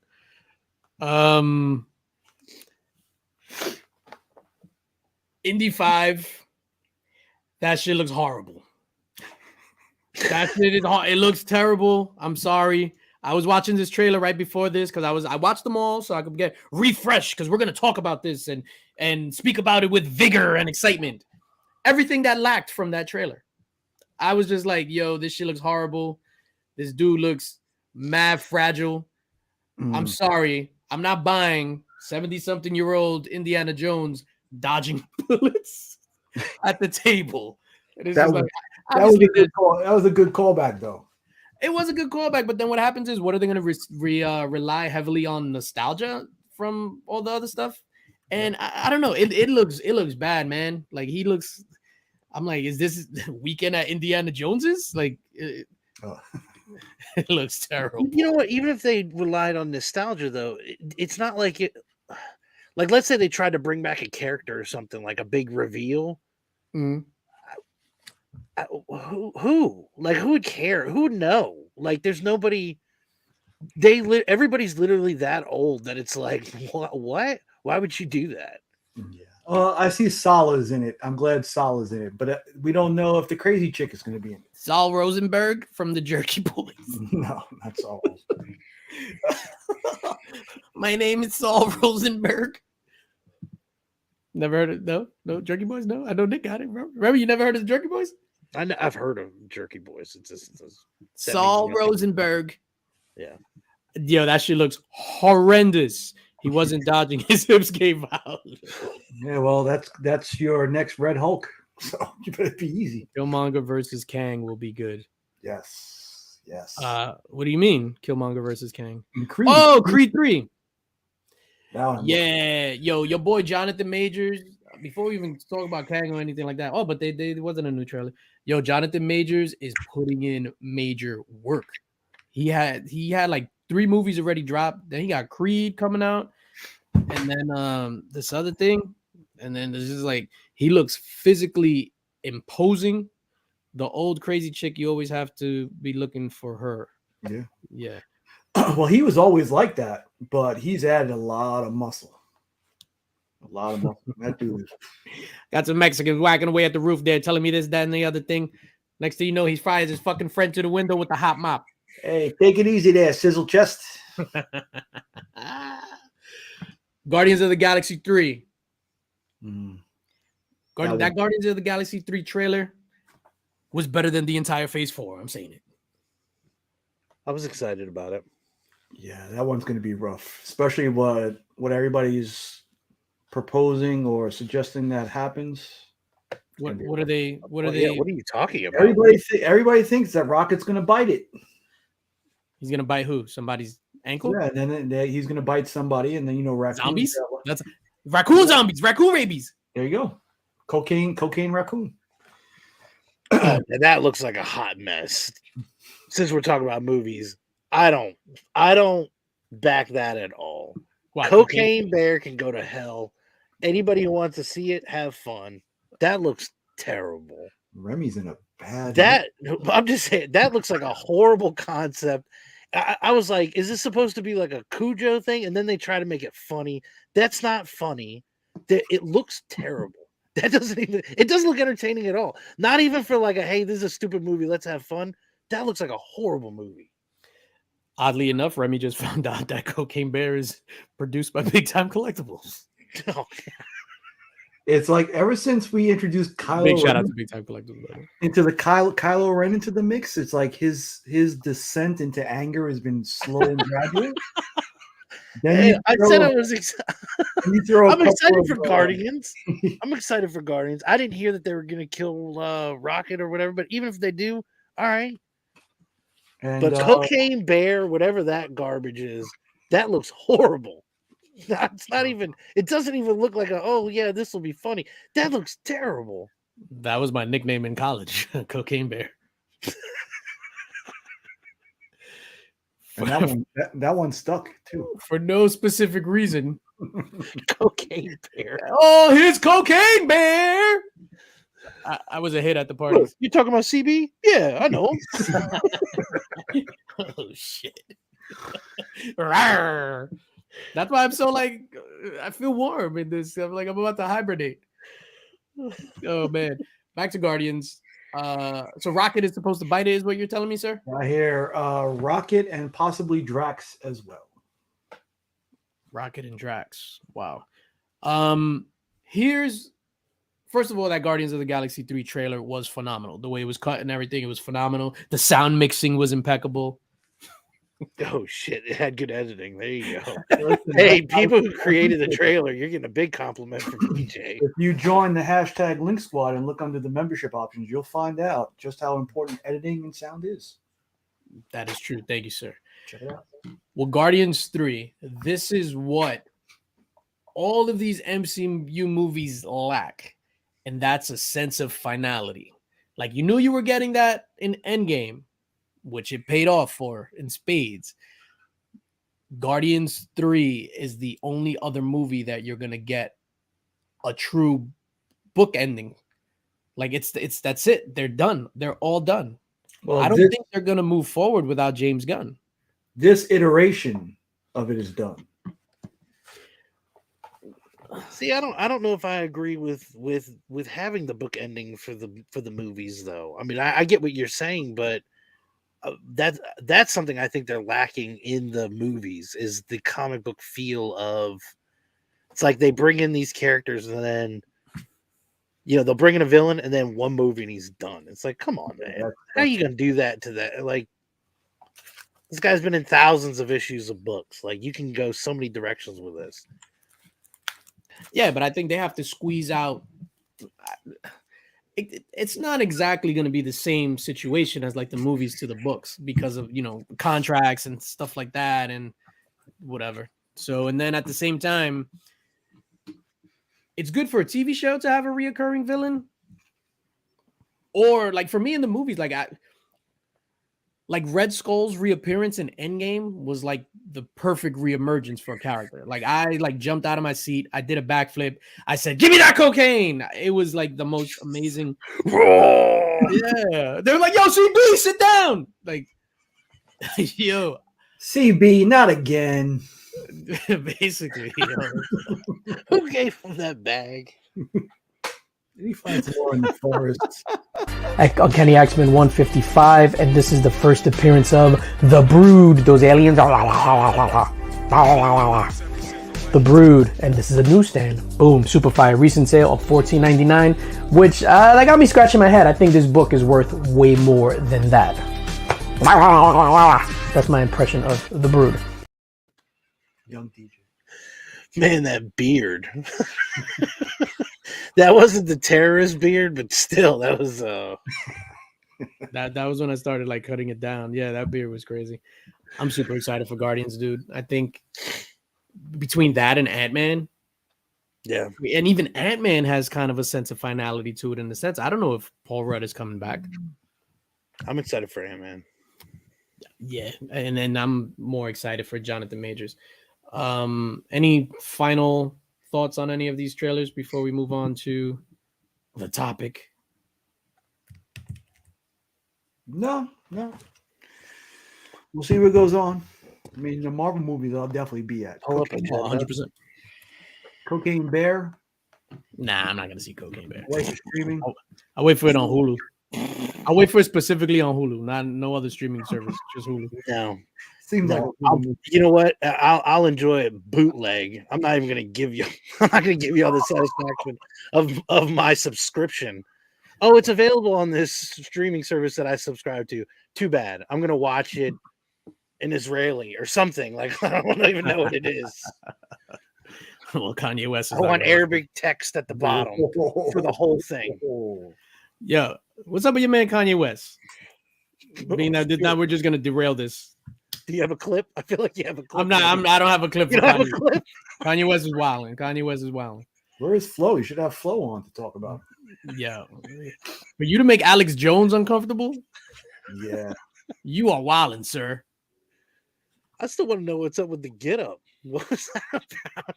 Indy 5. That shit looks horrible. That shit is hard. It looks terrible. I'm sorry. I was watching this trailer right before this because I watched them all so I could get refreshed because we're gonna talk about this and speak about it with vigor and excitement. Everything that lacked from that trailer. I was just like, yo, this shit looks horrible. This dude looks mad fragile. I'm sorry. I'm not buying 70-something-year-old Indiana Jones dodging bullets at the table. That was a good call. That was a good callback, though. It was a good callback, but then what happens is, what are they going to rely heavily on nostalgia from all the other stuff? And I don't know. It looks bad, man. Like he looks. I'm like, is this Weekend at Indiana Jones's? Like, it looks terrible. You know what? Even if they relied on nostalgia, though, it's not like it. Like, let's say they tried to bring back a character or something, like a big reveal. Mhm. Who? Like, who would care? Who would know? Like, there's nobody. everybody's literally that old that it's like, what? Why would you do that? Yeah. Well, I see Salah's in it. I'm glad Salah's in it, but we don't know if the crazy chick is going to be in it. Saul Rosenberg from the Jerky Boys. No, not Saul. My name is Saul Rosenberg. Never heard of no Jerky Boys. No, I know Nick got it. Remember, you never heard of the Jerky Boys? I've heard of Jerky Boys. It's just Saul Rosenberg. Yeah. Yo, that shit looks horrendous. He wasn't dodging. His hips came out. Yeah, well, that's your next Red Hulk. So you better be easy. Killmonger versus Kang will be good. Yes. What do you mean, Killmonger versus Kang? Creed. Oh, Creed 3. Yeah, your boy Jonathan Majors. Before we even talk about Kang or anything like that. Oh, but they wasn't a new trailer. Yo, Jonathan Majors is putting in major work. He had like 3 movies already dropped. Then he got Creed coming out, and then this other thing, and then this is like he looks physically imposing. The old crazy chick, you always have to be looking for her. Yeah. Well, he was always like that, but he's added a lot of muscle. That dude. Got some Mexicans whacking away at the roof there, telling me this, that, and the other thing. Next thing you know, he fires his fucking friend to the window with the hot mop. Hey, take it easy there, sizzle chest. Guardians of the Galaxy 3. That That Guardians of the Galaxy 3 trailer was better than the entire Phase 4. I'm saying it. I was excited about it. Yeah, that one's going to be rough, especially what everybody's proposing or suggesting that happens. What are they? What are Yeah, they? what are you talking about? Everybody thinks that Rocket's going to bite it. He's gonna bite who? Somebody's ankle? Yeah, and then he's going to bite somebody, and then raccoons. Zombies? That's raccoon zombies. Raccoon rabies. There you go. Cocaine raccoon. That looks like a hot mess. Since we're talking about movies, I don't back that at all. What, Cocaine Bear can go to hell. Anybody who wants to see it, have fun. That looks terrible. Remy's in a bad. I'm just saying that looks like a horrible concept. I was like, is this supposed to be like a Cujo thing? And then they try to make it funny. That's not funny. It looks terrible. It doesn't look entertaining at all. Not even for like hey, this is a stupid movie. Let's have fun. That looks like a horrible movie. Oddly enough, Remy just found out that Cocaine Bear is produced by Big Time Collectibles. Oh, it's like ever since we introduced Kylo Big shout Ren out to Big Time Collectibles. into the Kylo Ren into the mix, it's like his descent into anger has been slow and gradual. Hey, I said I was excited. I'm excited for Guardians. I'm excited for Guardians. I didn't hear that they were going to kill Rocket or whatever, but even if they do, all right. But Cocaine Bear, whatever that garbage is, that looks horrible. It's not even. It doesn't even look like this will be funny. That looks terrible. That was my nickname in college, Cocaine Bear. And that one stuck too. For no specific reason. Cocaine Bear. Oh, here's Cocaine Bear. I was a hit at the parties. You talking about CB? Yeah, I know. Oh shit. That's why I'm so like I feel warm in this. I'm like I'm about to hibernate. Oh man. Back to Guardians. So Rocket is supposed to bite it, is what you're telling me, sir? I hear Rocket and possibly Drax as well. Rocket and Drax. Wow. Here's first of all, that Guardians of the Galaxy 3 trailer was phenomenal. The way it was cut and everything, it was phenomenal. The sound mixing was impeccable. Oh shit! It had good editing. There you go. Hey, people who created the trailer, you're getting a big compliment from DJ. If you join the hashtag Linx Squad and look under the membership options, you'll find out just how important editing and sound is. That is true. Thank you, sir. Check it out. Well, Guardians 3, this is what all of these MCU movies lack, and that's a sense of finality. Like you knew you were getting that in Endgame, which it paid off for in spades. Guardians 3 is the only other movie that you're gonna get a true book ending. Like it's that's it. They're done. They're all done. Well, I don't think they're gonna move forward without James Gunn. this iteration of it is done. See, I don't know if I agree with having the book ending for the movies though. I mean, I get what you're saying, but that's something I think they're lacking in the movies is the comic book feel of. It's like they bring in these characters and then they'll bring in a villain and then one movie and he's done. It's like, come on, man, how are you gonna do that to that? Like, this guy's been in thousands of issues of books. Like, you can go so many directions with this. Yeah, but I think they have to squeeze out. It's not exactly going to be the same situation as like the movies to the books because of contracts and stuff like that and whatever. So, and then at the same time, it's good for a TV show to have a reoccurring villain. Or like for me in the movies, like Red Skull's reappearance in Endgame was like the perfect reemergence for a character. Like I jumped out of my seat. I did a backflip. I said, "Give me that cocaine." It was like the most amazing. Yeah. They were like, "Yo, CB, sit down." Like, yo. CB, not again. Basically. Who gave him that bag? He finds more in the forest. Uncanny X-Men 155, and this is the first appearance of the Brood. Those aliens are the Brood, and this is a newsstand. Boom, Superfire recent sale of $14.99, which that got me scratching my head. I think this book is worth way more than that. That's my impression of the Brood. Young DJ. Man, that beard. That wasn't the terrorist beard, but still, that was that was when I started like cutting it down. Yeah, that beard was crazy. I'm super excited for Guardians, dude. I think between that and Ant-Man, yeah, and even Ant-Man has kind of a sense of finality to it in the sense. I don't know if Paul Rudd is coming back. I'm excited for Ant-Man. Yeah, and then I'm more excited for Jonathan Majors. Any final thoughts on any of these trailers before we move on to the topic? No. We'll see what goes on. I mean, the Marvel movies I'll definitely be at. 100%. Cocaine Bear. Nah, I'm not gonna see Cocaine Bear. Wait for streaming. I'll wait for it on Hulu. I'll wait for it specifically on Hulu, no other streaming service, just Hulu. No. Seems like you know what? I'll enjoy it bootleg. I'm not even gonna give you. I'm not gonna give you all the satisfaction of my subscription. Oh, it's available on this streaming service that I subscribe to. Too bad. I'm gonna watch it in Israeli or something. Like I don't even know what it is. Well, Kanye West. I want Arabic text at the bottom for the whole thing. Yo, what's up with your man Kanye West? Being that now we're just gonna derail this. Do you have a clip? I feel like you have a clip. I don't have a clip. You don't have a clip? Kanye West is wilding. Kanye West is wilding. Where is Flo? You should have Flo on to talk about. Yeah. For you to make Alex Jones uncomfortable? Yeah. You are wilding, sir. I still want to know what's up with the get up. What was that about?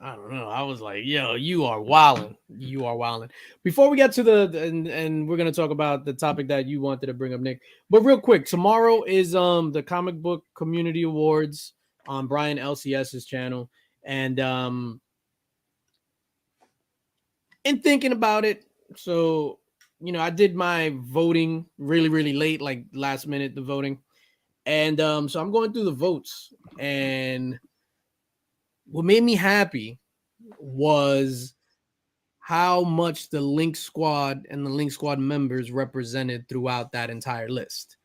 I don't know. I was like, yo, you are wilding. You are wilding. Before we get to and we're going to talk about the topic that you wanted to bring up, Nick. But real quick, tomorrow is the Comic Book Community Awards on Brian LCS's channel. And in thinking about it, so, I did my voting really, really late, like last minute, the voting. And so I'm going through the votes. And what made me happy was how much the Linx squad and the Linx squad members represented throughout that entire list.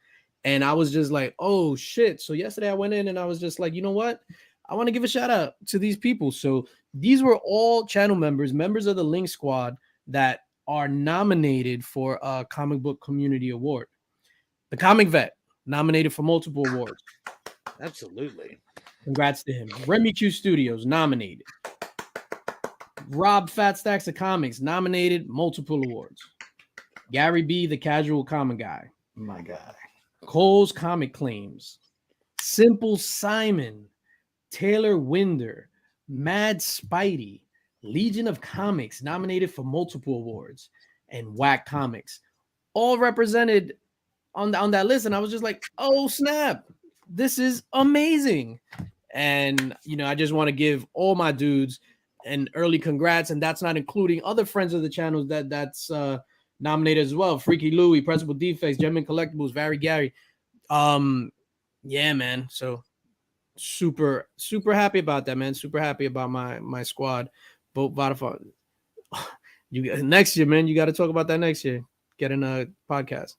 And I was just like, oh shit. So yesterday I went in and I was just like, you know what? I want to give a shout out to these people. So these were all channel members of the Linx squad that are nominated for a Comic Book Community Award. The Comic Vet, nominated for multiple awards. Absolutely. Congrats to him. Remy Q Studios, nominated. Rob Fat Stacks of Comics, nominated, multiple awards. Gary B, the Casual Comic Guy. My guy. Cole's Comic Claims. Simple Simon. Taylor Winder. Mad Spidey. Legion of Comics, nominated for multiple awards. And Whack Comics. All represented on that list, and I was just like, oh snap, this is amazing. And I just want to give all my dudes an early congrats, and that's not including other friends of the channel that's nominated as well. Freaky Louie, Principal Defects, Gemin Collectibles, Very Gary. Yeah, man. So super happy about that, man. Super happy about my squad. Vote Vodafone. Next year, man. You got to talk about that next year. Get in a podcast.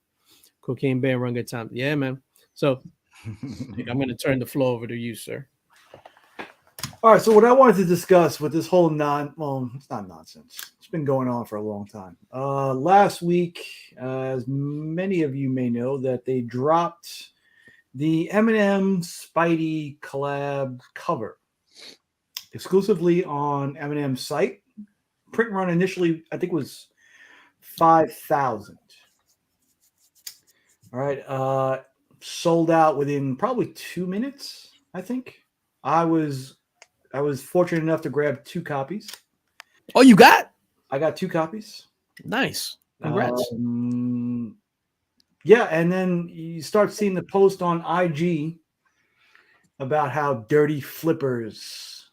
Cocaine Band, Run Good Time. Yeah, man. So I'm going to turn the floor over to you, sir. All right, so what I wanted to discuss with this whole it's not nonsense. It's been going on for a long time. Last week, as many of you may know, that they dropped the Eminem Spidey collab cover exclusively on Eminem's site. Print run initially, I think, was 5,000. All right, sold out within probably 2 minutes. I think I was fortunate enough to grab 2 copies. Oh, you got? I got 2 copies. Nice. Congrats. Yeah, and then you start seeing the post on IG about how dirty flippers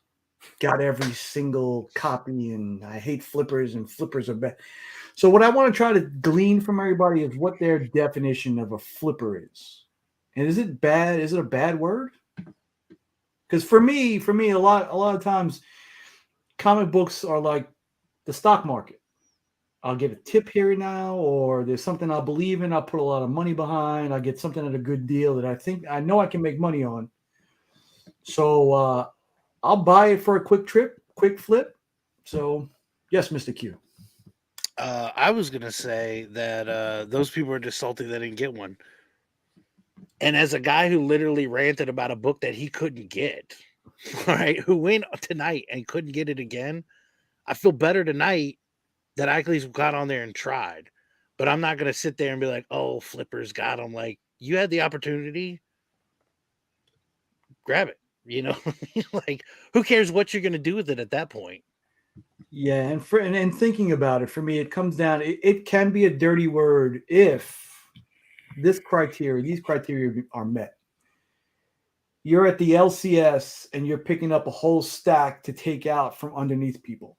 got every single copy, and I hate flippers, and flippers are bad. So what I want to try to glean from everybody is what their definition of a flipper is. And is it bad? Is it a bad word? Because for me, a lot of times, comic books are like the stock market. I'll get a tip here and now, or there's something I believe in. I'll put a lot of money behind. I get something at a good deal that I know I can make money on. So I'll buy it for a quick flip. So yes, Mr. Q. I was gonna say that those people are just salty they didn't get one. And as a guy who literally ranted about a book that he couldn't get, right, who went tonight and couldn't get it again, I feel better tonight that I at least got on there and tried. But I'm not going to sit there and be like, oh, flippers got them. Like, you had the opportunity, grab it. Like, who cares what you're going to do with it at that point? Yeah, and thinking about it, for me, it comes down, it can be a dirty word if these criteria are met. You're at the LCS and you're picking up a whole stack to take out from underneath people.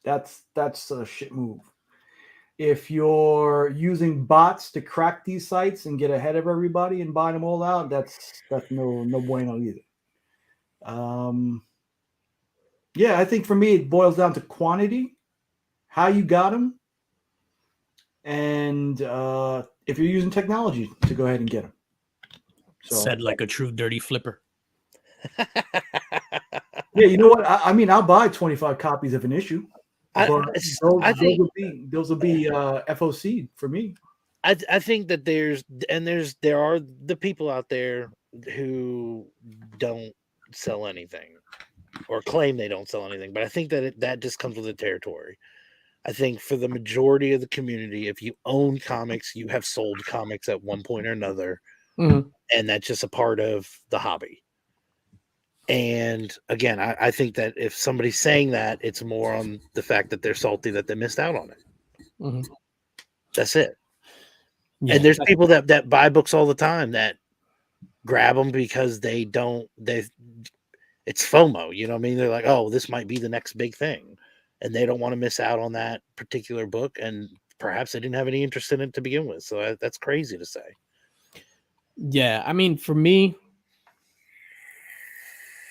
That's a shit move. If you're using bots to crack these sites and get ahead of everybody and buy them all out, that's no bueno either. Yeah, I think for me it boils down to quantity, how you got them, and if you're using technology to go ahead and get them. So, said like a true dirty flipper. Yeah, you know what? I mean, I'll buy 25 copies of an issue. Those will be FOC for me. I think that there are the people out there who don't sell anything or claim they don't sell anything, but I think that that just comes with the territory. I think for the majority of the community, if you own comics, you have sold comics at one point or another, and that's just a part of the hobby. And again, I think that if somebody's saying that, it's more on the fact that they're salty that they missed out on it. That's it. Yeah. And there's people that buy books all the time that grab them because it's FOMO. You know what I mean? They're like, oh, this might be the next big thing. And they don't want to miss out on that particular book. And perhaps they didn't have any interest in it to begin with. So that's crazy to say. Yeah. I mean, for me,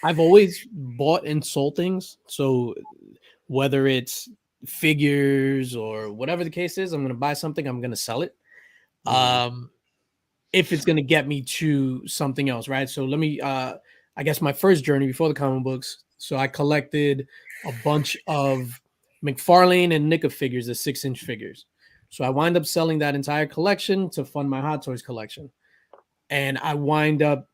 I've always bought and sold things. So whether it's figures or whatever the case is, I'm going to buy something, I'm going to sell it. If it's going to get me to something else, right? So let me, I guess my first journey before the comic books. So I collected a bunch of McFarlane and Nicka figures, the 6-inch figures. So I wind up selling that entire collection to fund my Hot Toys collection. And I wind up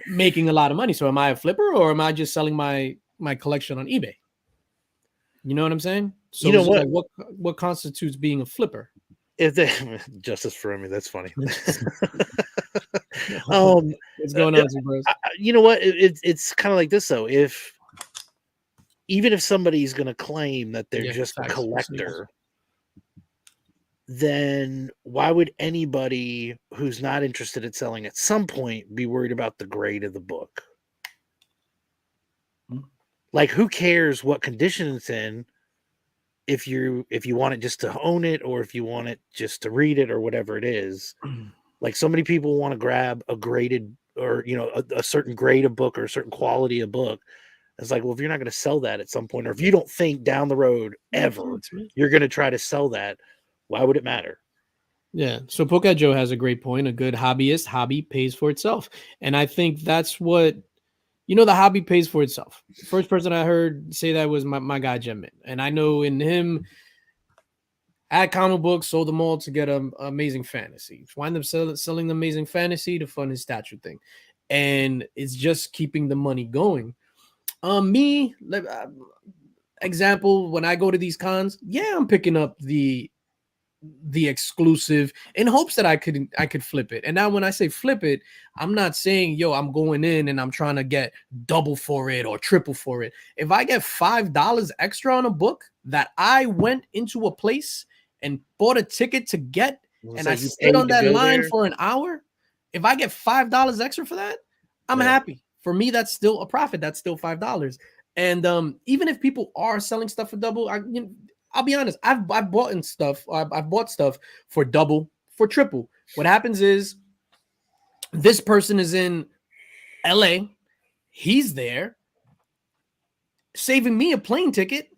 making a lot of money. So am I a flipper or am I just selling my collection on eBay? You know what I'm saying? So you know what? Like what constitutes being a flipper? If they justice for me, that's funny. What's going on, bros? You know what? It's kind of like this though. Even if somebody's going to claim that they're just a collector, then why would anybody who's not interested in selling at some point be worried about the grade of the book? Like, who cares what condition it's in if you want it just to own it, or if you want it just to read it, or whatever it is. Like, so many people want to grab a graded, or a certain grade of book or a certain quality of book. It's like, well, if you're not going to sell that at some point, or if you don't think down the road ever you're going to try to sell that, why would it matter? Yeah. So Pokehead Joe has a great point. A good hobby pays for itself. And I think that's what, the hobby pays for itself. First person I heard say that was my guy, Jim. And I know in him, had comic books, sold them all to get Amazing Fantasy. Wind up selling the Amazing Fantasy to fund his statue thing. And it's just keeping the money going. Example, when I go to these cons, I'm picking up the exclusive in hopes that I could flip it. And now when I say flip it, I'm not saying, I'm going in and I'm trying to get double for it or triple for it. If I get $5 extra on a book that I went into a place and bought a ticket to get, and I stayed on that line for an hour, if I get $5 extra for that, I'm happy. For me, that's still a profit. That's still $5. And even if people are selling stuff for double, I'll be honest, I've bought stuff for double, for triple. What happens is this person is in LA, he's there, saving me a plane ticket.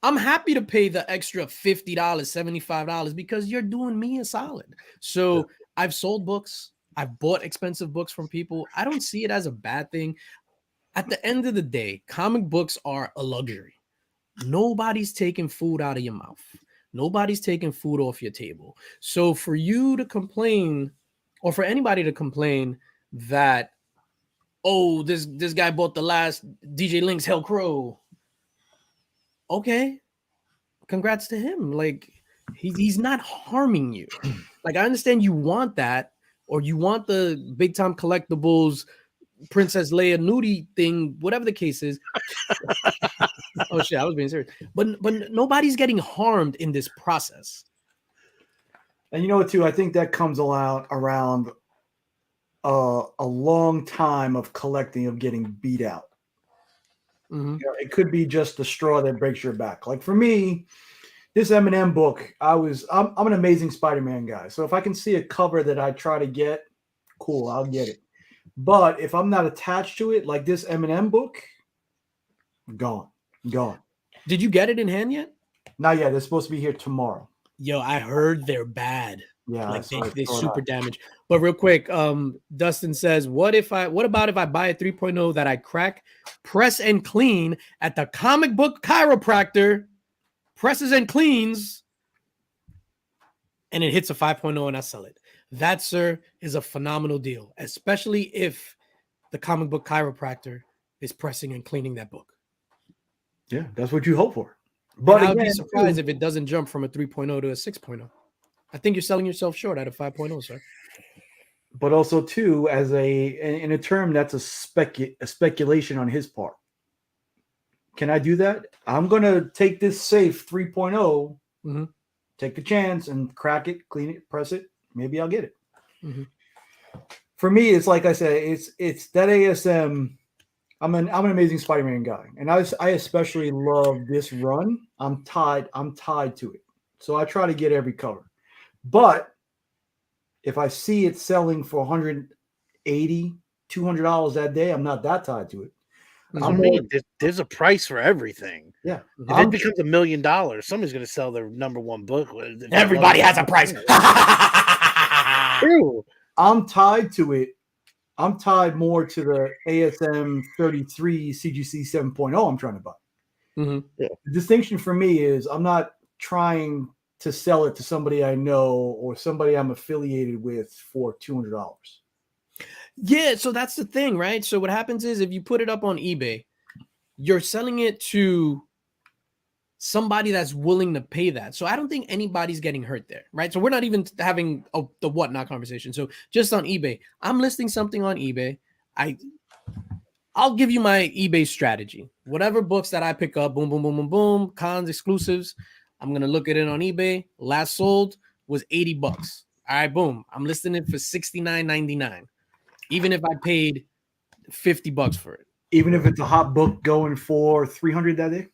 I'm happy to pay the extra $50, $75 because you're doing me a solid. So I've sold books. I've bought expensive books from people. I don't see it as a bad thing. At the end of the day, comic books are a luxury. Nobody's taking food out of your mouth. Nobody's taking food off your table. So for you to complain, or for anybody to complain that, this guy bought the last DJ Linx Hell Crow. Okay, congrats to him. Like, he's not harming you. Like, I understand you want that, or you want the big time collectibles Princess Leia nudie thing, whatever the case is. Oh shit, I was being serious. But nobody's getting harmed in this process. And you know what, too? I think that comes around a long time of collecting, of getting beat out. Mm-hmm. It could be just the straw that breaks your back. Like for me, this Eminem book, I'm an Amazing Spider-Man guy. So if I can see a cover that I try to get, cool, I'll get it. But if I'm not attached to it, like this Eminem book, gone. Did you get it in hand yet? Not yet. They're supposed to be here tomorrow. Yo, I heard they're bad. Yeah, like they super damage. But real quick, Dustin says, what about if I buy a 3.0 that I crack, press and clean at the comic book chiropractor, presses and cleans, and it hits a 5.0 and I sell it? That, sir, is a phenomenal deal, especially if the comic book chiropractor is pressing and cleaning that book. Yeah, that's what you hope for. But I would be surprised if it doesn't jump from a 3.0 to a 6.0. I think you're selling yourself short at a 5.0, sir. But also, too, in a term, that's a speculation on his part. Can I do that? I'm going to take this safe 3.0, take the chance and crack it, clean it, press it. Maybe I'll get it. Mm-hmm. For me, it's like I said, it's that ASM. I'm an Amazing Spider-Man guy, and I especially love this run. I'm tied to it, so I try to get every cover. But if I see it selling for $180, $200 that day, I'm not that tied to it. There's a price for everything. Yeah. If it becomes $1 million, somebody's going to sell their number one book. Everybody has a price. True. I'm tied to it. I'm tied more to the ASM 33 CGC 7.0 I'm trying to buy. Mm-hmm. Yeah. The distinction for me is I'm not trying to sell it to somebody I know or somebody I'm affiliated with for $200. Yeah, so that's the thing, right? So what happens is if you put it up on eBay, you're selling it to somebody that's willing to pay that. So I don't think anybody's getting hurt there, right? So we're not even having the whatnot conversation. So just on eBay, I'm listing something on eBay. I'll give you my eBay strategy. Whatever books that I pick up, boom, boom, boom, boom, boom, cons, exclusives, I'm going to look at it on eBay. Last sold, was $80. All right, boom. I'm listing it for $69.99. Even if I paid $50 for it. Even if it's a hot book going for 300 that day.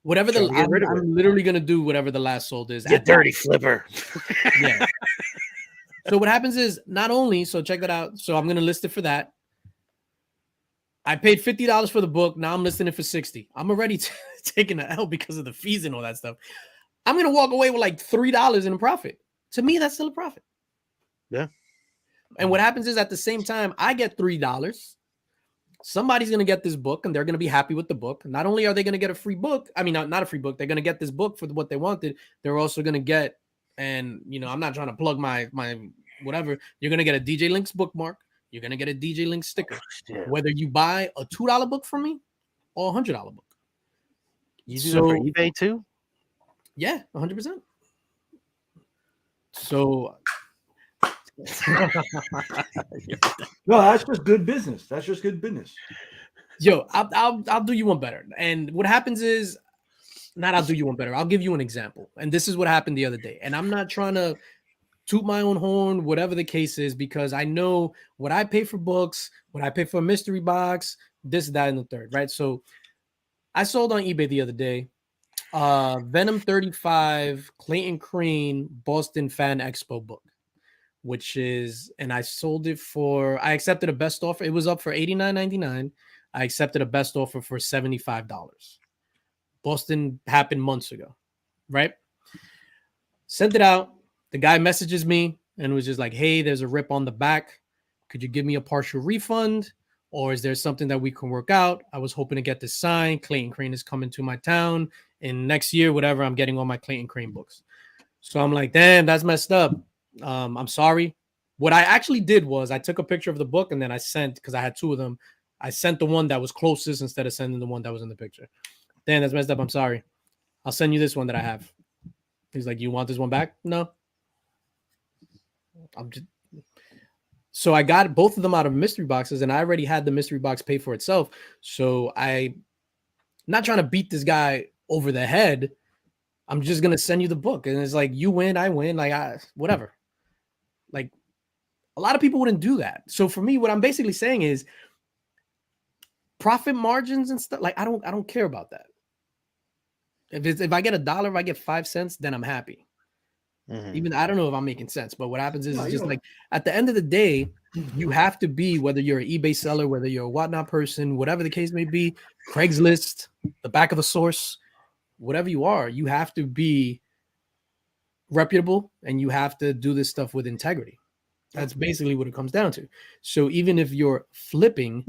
Whatever Trying to get rid of it. I'm literally gonna do whatever the last sold is. You dirty flipper. Yeah. So what happens is not only, so check that out. So I'm gonna list it for that. I paid $50 for the book. Now I'm listing it for $60. I'm already taking the L because of the fees and all that stuff. I'm gonna walk away with like $3 in a profit. To me, that's still a profit. Yeah. And what happens is at the same time, I get $3. Somebody's going to get this book and they're going to be happy with the book. Not only are they going to get a free book, I mean, not a free book, they're going to get this book for what they wanted. They're also going to get, and you know, I'm not trying to plug my whatever. You're going to get a DJ Linx bookmark. You're going to get a DJ Linx sticker. Whether you buy a $2 book from me or a $100 book. You do that for eBay too? Yeah, 100%. So No, that's just good business. That's just good business. Yo, I'll do you one better. And what happens is, not I'll do you one better. I'll give you an example. And this is what happened the other day. And I'm not trying to toot my own horn, whatever the case is, because I know what I pay for books, what I pay for a mystery box, this, that, and the third, right? So I sold on eBay the other day, Venom 35 Clayton Crane Boston Fan Expo book, which is, and I sold it for, I accepted a best offer. It was up for $89.99. I accepted a best offer for $75. Boston happened months ago, right? Sent it out. The guy messages me and was just like, hey, there's a rip on the back. Could you give me a partial refund? Or is there something that we can work out? I was hoping to get this signed. Clayton Crane is coming to my town. And next year, whatever, I'm getting all my Clayton Crane books. So I'm like, damn, that's messed up. I'm sorry. What I actually did was I took a picture of the book and then I sent, because I had two of them, I sent the one that was closest instead of sending the one that was in the picture. Damn, that's messed up. I'm sorry. I'll send you this one that I have. He's like, you want this one back? No. So I got both of them out of mystery boxes and I already had the mystery box pay for itself. So I'm not trying to beat this guy over the head. I'm just going to send you the book. And it's like, you win, I win. Like, whatever. Like, a lot of people wouldn't do that. So for me, what I'm basically saying is profit margins and stuff. Like, I don't care about that. If I get $1, if I get 5 cents, then I'm happy. Mm-hmm. Even I don't know if I'm making sense, but what happens is just like at the end of the day, you have to be, whether you're an eBay seller, whether you're a whatnot person, whatever the case may be, Craigslist, the back of a source, whatever you are, you have to be reputable and you have to do this stuff with integrity. That's basically what it comes down to. So even if you're flipping,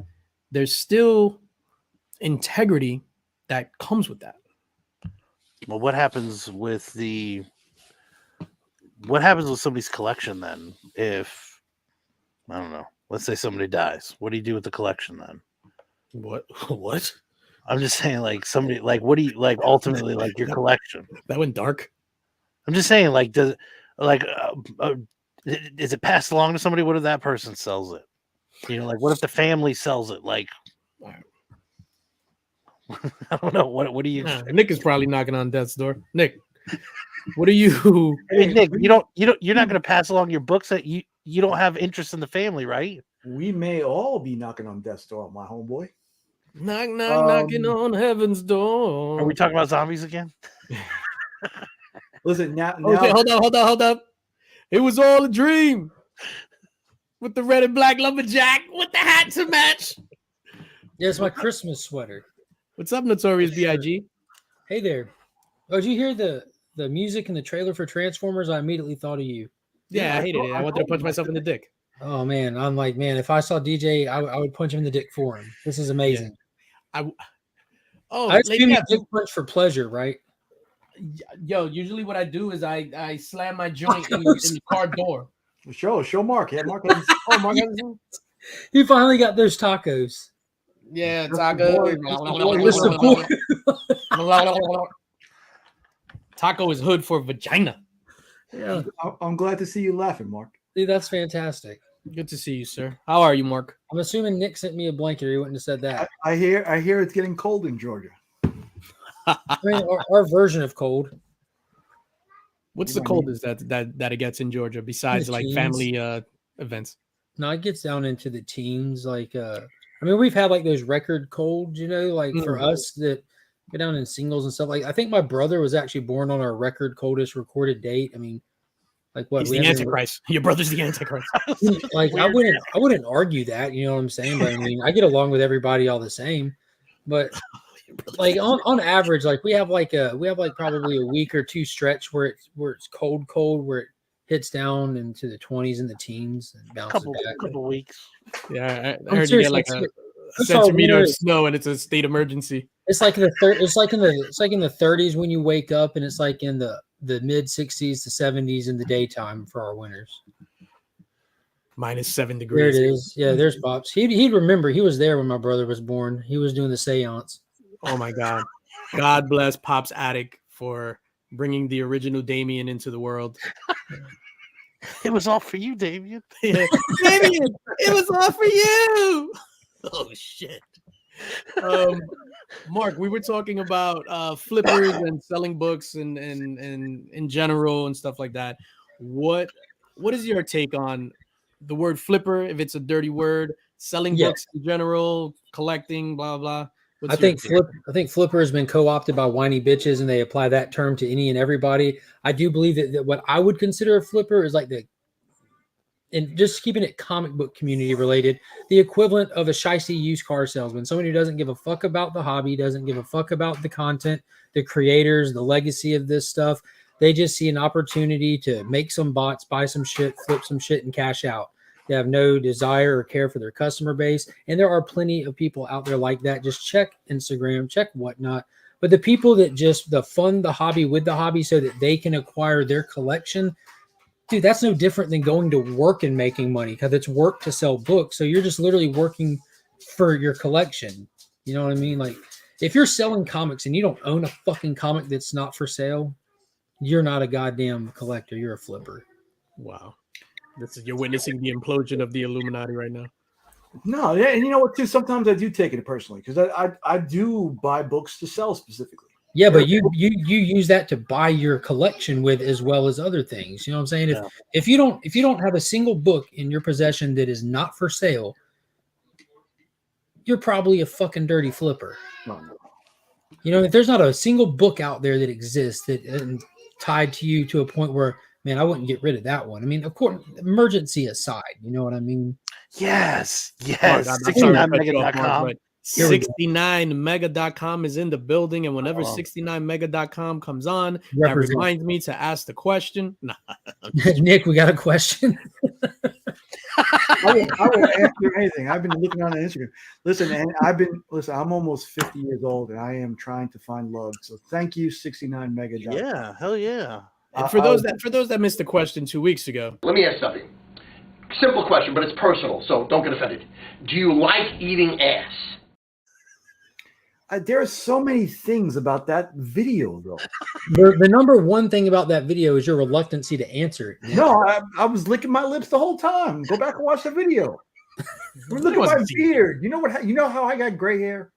there's still integrity that comes with that. Well, what happens with somebody's collection then? If, I don't know, let's say somebody dies, what do you do with the collection then? What? I'm just saying, like, somebody, like, what do you, like, ultimately, like, your collection? That went dark. I'm just saying, like, is it passed along to somebody? What if that person sells it? You know, like, what if the family sells it? Like, I don't know. What do you? Nick is probably knocking on death's door. Nick, what are you? Hey, Nick, you're not going to pass along your books that you don't have interest in the family, right? We may all be knocking on death's door, my homeboy. Knock, knocking on heaven's door. Are we talking about zombies again? Listen, now okay, hold up. It was all a dream. With the red and black lumberjack, with the hat to match. Yeah, it's my Christmas sweater. What's up, Notorious B.I.G.? Hey there. Oh, did you hear the music in the trailer for Transformers? I immediately thought of you. Yeah, I hated it. I wanted to punch myself in the dick. Oh, man. I'm like, man, if I saw DJ, I would punch him in the dick for him. This is amazing. Yeah. I just give me a dick punch for pleasure, right? Yo, usually what I do is I slam my joint in the car door. Show Mark. Yeah, Mark. Mark. You finally got those tacos. Yeah, taco. Taco is hood for vagina. Yeah, I'm glad to see you laughing, Mark. Dude, that's fantastic. Good to see you, sir. How are you, Mark? I'm assuming Nick sent me a blanket, or he wouldn't have said that. I hear it's getting cold in Georgia. I mean, our version of cold. What's the coldest that it gets in Georgia besides like teens. family events? No, it gets down into the teens. Like, I mean, we've had like those record colds, you know, like for us that get down in singles and stuff. Like, I think my brother was actually born on our record coldest recorded date. I mean, like what? He's the Antichrist. Your brother's the Antichrist. Like, I wouldn't argue that. You know what I'm saying? But I mean, I get along with everybody all the same. But like on average, like we have like probably a week or two stretch where it's cold, where it hits down into the 20s and the teens and bounces back. Couple weeks. Yeah, I heard you get like a centimeter of snow and it's a state emergency. It's like in the 30s when you wake up, and it's like in the mid 60s to 70s in the daytime for our winters. -7 degrees. There it is. Yeah, there's Pops. He'd remember. He was there when my brother was born. He was doing the seance. Oh my God. God bless Pop's Attic for bringing the original Damien into the world. It was all for you, Damien. Yeah. Damien, it was all for you. Oh shit. Mark, we were talking about flippers and selling books and in general and stuff like that. What is your take on the word flipper? If it's a dirty word, selling books in general, collecting, blah blah. I think flipper has been co-opted by whiny bitches, and they apply that term to any and everybody. I do believe that what I would consider a flipper is like and just keeping it comic book community related, the equivalent of a shicey used car salesman, someone who doesn't give a fuck about the hobby, doesn't give a fuck about the content, the creators, the legacy of this stuff. They just see an opportunity to make some bots, buy some shit, flip some shit, and cash out. They have no desire or care for their customer base. And there are plenty of people out there like that. Just check Instagram, check whatnot. But the people that just fund the hobby with the hobby so that they can acquire their collection, dude, that's no different than going to work and making money, because it's work to sell books. So you're just literally working for your collection. You know what I mean? Like, if you're selling comics and you don't own a fucking comic that's not for sale, you're not a goddamn collector. You're a flipper. Wow. You're witnessing the implosion of the Illuminati right now. No, yeah, and you know what, too? Sometimes I do take it personally because I do buy books to sell specifically. Yeah, but you use that to buy your collection with, as well as other things. You know what I'm saying? Yeah. If you don't have a single book in your possession that is not for sale, you're probably a fucking dirty flipper. No. You know, if there's not a single book out there that exists that tied to you to a point where, man, I wouldn't get rid of that one. I mean, of course, emergency aside, you know what I mean? Yes. Mark, 69mega.com. 69mega.com is in the building, and whenever 69mega.com comes on, that reminds me to ask the question. Nah, Nick, we got a question. I will answer anything. I've been looking on Instagram. Listen, and I'm almost 50 years old, and I am trying to find love. So thank you, 69mega. Yeah, hell yeah. And for those that missed the question 2 weeks ago, let me ask something. Simple question, but it's personal, so don't get offended. Do you like eating ass? There are so many things about that video, though. The number one thing about that video is your reluctancy to answer it. Nick. No, I was licking my lips the whole time. Go back and watch the video. Look at my beard. You know how I got gray hair?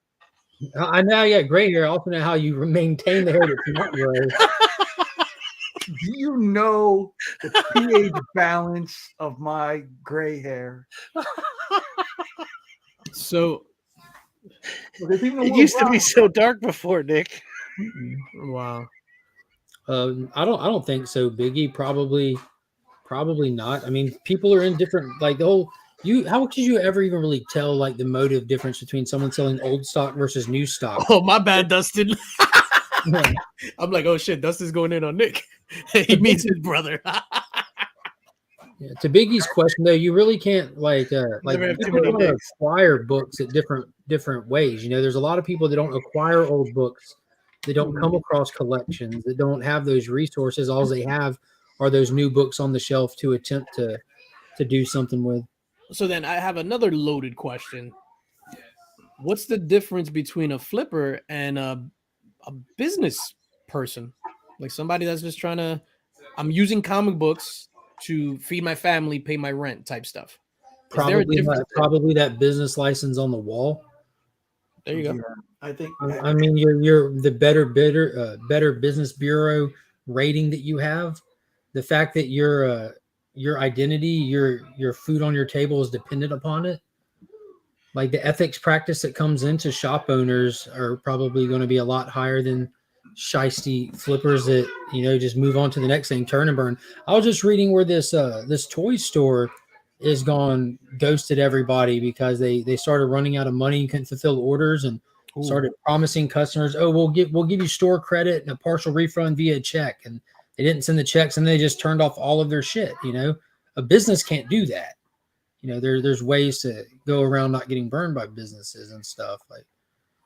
I know you got gray hair. I also know how you maintain the hair that's not gray. Do you know the pH balance of my gray hair? So it used to be so dark before, Nick. Wow. I don't think so, Biggie. Probably not. I mean, people are in different, like the whole. How could you ever even really tell like the motive difference between someone selling old stock versus new stock? Oh, my bad, Dustin. I'm like, oh shit, Dustin's going in on Nick. He means his brother. Yeah, to Biggie's question though, you really can't people acquire books at different ways. You know, there's a lot of people that don't acquire old books, they don't come across collections, that don't have those resources. All they have are those new books on the shelf to attempt to do something with. So then I have another loaded question. What's the difference between a flipper and a business person? Like somebody that's just I'm using comic books to feed my family, pay my rent type stuff. Probably that business license on the wall. There you go. Yeah, I think. I mean, you're the better Business Bureau rating that you have. the fact that your identity, your food on your table is dependent upon it. Like the ethics practice that comes into shop owners are probably going to be a lot higher than shisty flippers that, you know, just move on to the next thing, turn and burn. I was just reading where this toy store is gone ghosted everybody because they started running out of money and couldn't fulfill orders and started promising customers, oh, we'll give you store credit and a partial refund via check, and they didn't send the checks and they just turned off all of their shit. You know, a business can't do that. You know, there's ways to go around not getting burned by businesses and stuff. Like,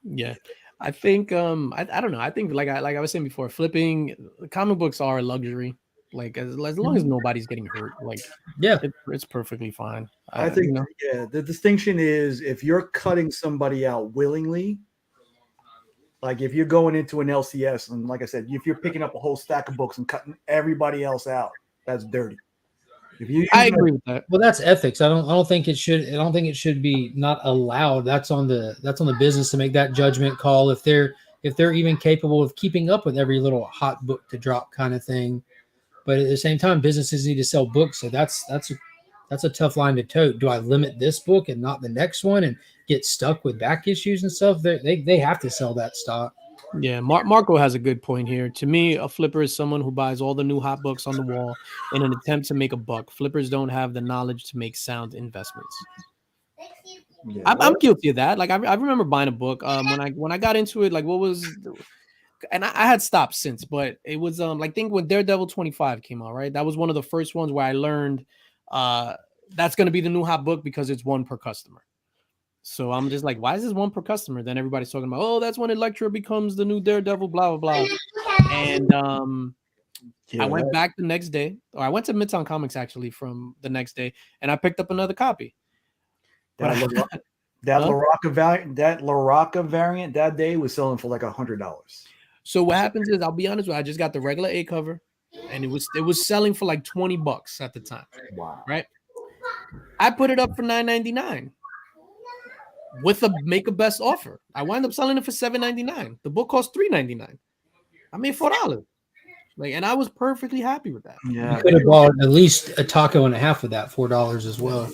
yeah, I think I don't know. I think like I was saying before, flipping comic books are a luxury. Like as long as nobody's getting hurt, like yeah, it's perfectly fine. I think you know? yeah, the distinction is if you're cutting somebody out willingly, like if you're going into an LCS and like I said, if you're picking up a whole stack of books and cutting everybody else out, that's dirty. If you I agree with that. Well, that's ethics. I don't think it should be not allowed. That's on the business to make that judgment call if they're even capable of keeping up with every little hot book to drop kind of thing. But at the same time, businesses need to sell books, so that's a tough line to tote. Do I limit this book and not the next one and get stuck with back issues and stuff? They have to sell that stock. Yeah, Marco has a good point here. To me, a flipper is someone who buys all the new hot books on the wall in an attempt to make a buck. Flippers don't have the knowledge to make sound investments. Yeah. I'm guilty of that. Like I remember buying a book when I got into it. Like what was, and I had stopped since, but it was like I think when Daredevil 25 came out, right? That was one of the first ones where I learned that's going to be the new hot book because it's one per customer. So I'm just like, why is this one per customer? Then everybody's talking about, oh, that's when Elektra becomes the new Daredevil, blah, blah, blah. And I went back the next day, or I went to Midtown Comics actually from the next day, and I picked up another copy. That LaRocca variant that day was selling for like $100. So what happens is, I'll be honest with you, I just got the regular A cover, and it was selling for like $20 at the time. Wow. Right? I put it up for $9.99. With a make a best offer. I wound up selling it for $7.99. The book cost $3.99. I made $4. Like, and I was perfectly happy with that. Yeah. You could have bought at least a taco and a half with that $4 as well.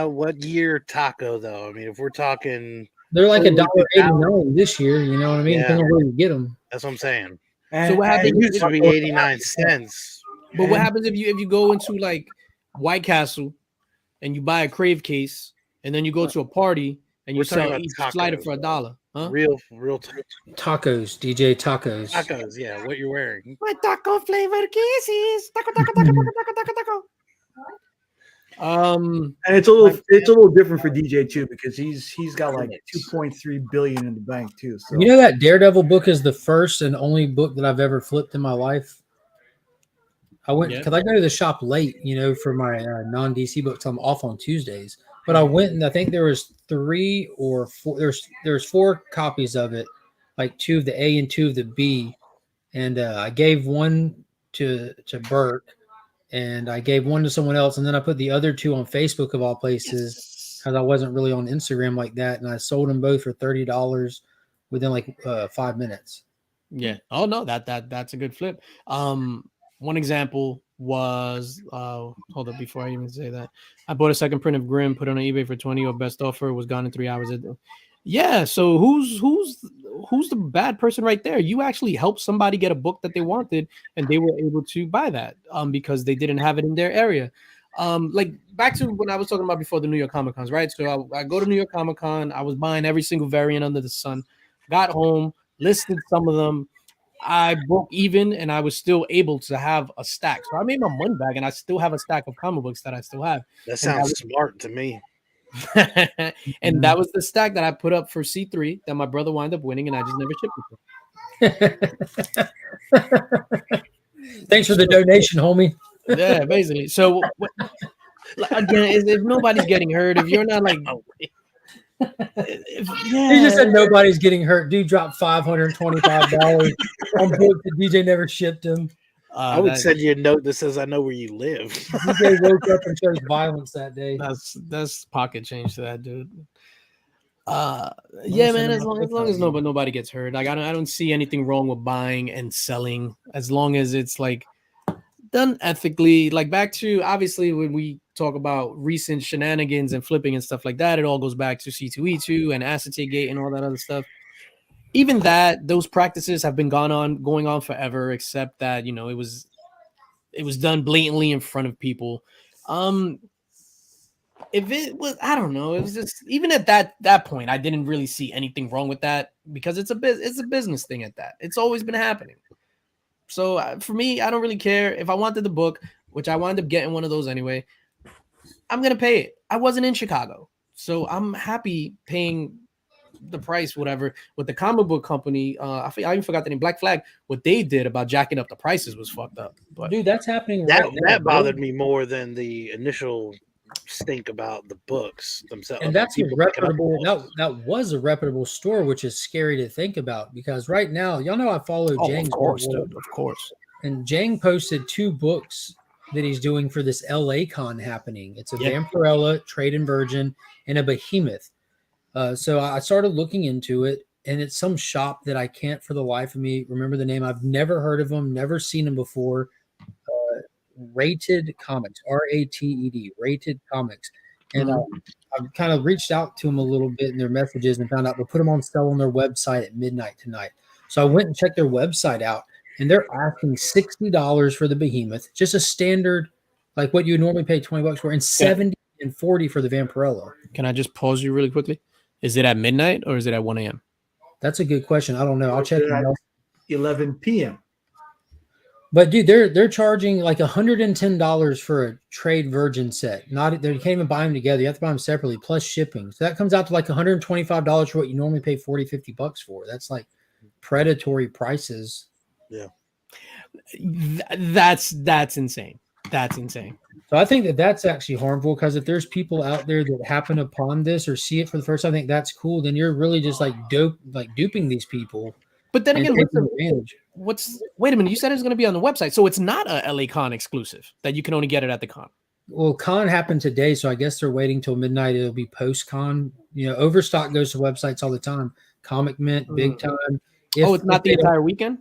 What year taco though? I mean, if we're talking, They're like $1.89 this year. You know what I mean? Yeah. Depending on where you get them. that's what I'm saying. And, So what It happens? used to be 89 cents. But what happens if you go into like White Castle and you buy a Crave case and then you go to a party and you We're talking sell about each tacos. slider for $1? Huh? Real Tacos, DJ Tacos. tacos. Yeah, what you're wearing. My taco flavored kisses. Taco, taco, taco, taco, taco, taco, taco. and it's a little different for DJ too because he's got like 2.3 billion in the bank too. So You know that Daredevil book is the first and only book that I've ever flipped in my life. I went because I go to the shop late, you know, for my non-DC books. I'm off on Tuesdays, but I went and I think there was 3 or 4. There's 4 copies of it, like 2 of the A and 2 of the B, and I gave one to Burke, and I gave one to someone else, and then I put the other 2 on Facebook of all places because I wasn't really on Instagram like that, and I sold them both for $30 within like 5 minutes. Yeah. Oh no, that's a good flip. One example was hold up before I even say that. I bought a second print of Grimm, put it on eBay for 20 or best offer, was gone in 3 hours. Yeah, so who's the bad person right there? You actually helped somebody get a book that they wanted and they were able to buy that because they didn't have it in their area. Like back to when I was talking about before the New York Comic Cons, right? So I go to New York Comic Con, I was buying every single variant under the sun, got home, listed some of them. I broke even and I was still able to have a stack. So I made my money back and I still have a stack of comic books that I still have. That sounds smart to me. And that was the stack that I put up for C3 that my brother wound up winning and I just never shipped it to him. Thanks for the donation, homie. Yeah, basically. So again, if nobody's getting hurt, if you're not like He just said nobody's getting hurt. Dude dropped $525 on books that DJ never shipped him. I would send you a note that says I know where you live. DJ woke up and chose violence that day. That's pocket change to that dude. Yeah, man. As long as nobody gets hurt, like I don't see anything wrong with buying and selling as long as it's like done ethically. Like back to obviously when we talk about recent shenanigans and flipping and stuff like that, it all goes back to C2E2 and acetate gate and all that other stuff. Even that, those practices have been going on forever, except that it was done blatantly in front of people. If it was, I don't know, it was just even at that point, I didn't really see anything wrong with that because it's a business thing at that. It's always been happening. So for me, I don't really care if I wanted the book, which I wound up getting one of those anyway. I'm gonna pay it. I wasn't in Chicago, so I'm happy paying the price, whatever. With the comic book company, I even forgot the name, Black Flag. What they did about jacking up the prices was fucked up. But Dude, that's happening That right now, that bro. bothered me more than the initial stink about the books themselves. And that's a people picking up reputable. books. That was a reputable store, which is scary to think about because right now, y'all know I follow Jang's of course, artwork, dude, of course. and Jang posted 2 books that he's doing for this LA con happening. It's a Vampirella, Trade and Virgin, and a Behemoth. So I started looking into it, and it's some shop that I can't for the life of me remember the name. I've never heard of them, never seen them before. Rated Comics, Rated, Rated Comics. And I've kind of reached out to them a little bit in their messages and found out they'll put them on sale on their website at midnight tonight. So I went and checked their website out, and they're asking $60 for the Behemoth, just a standard, like what you would normally pay $20 for, and $70 and $40 for the Vampirella. can I just pause you really quickly? Is it at midnight or is it at 1 a.m.? That's a good question. I don't know. I'll check it out. 11 p.m. But dude, they're charging like $110 for a trade virgin set. Not they can't even buy them together. You have to buy them separately plus shipping. So that comes out to like $125 for what you normally pay $40-$50 for. That's like predatory prices. Yeah. That's insane. That's insane. So I think that's actually harmful because if there's people out there that happen upon this or see it for the first time, I think that's cool. Then you're really just like duping these people. But then again, advantage. Wait a minute, you said it's going to be on the website, so it's not a LA Con exclusive that you can only get it at the con. Well, con happened today, so I guess they're waiting till midnight. It'll be post con. Overstock goes to websites all the time. Comic Mint, Big Time. It's not the entire weekend.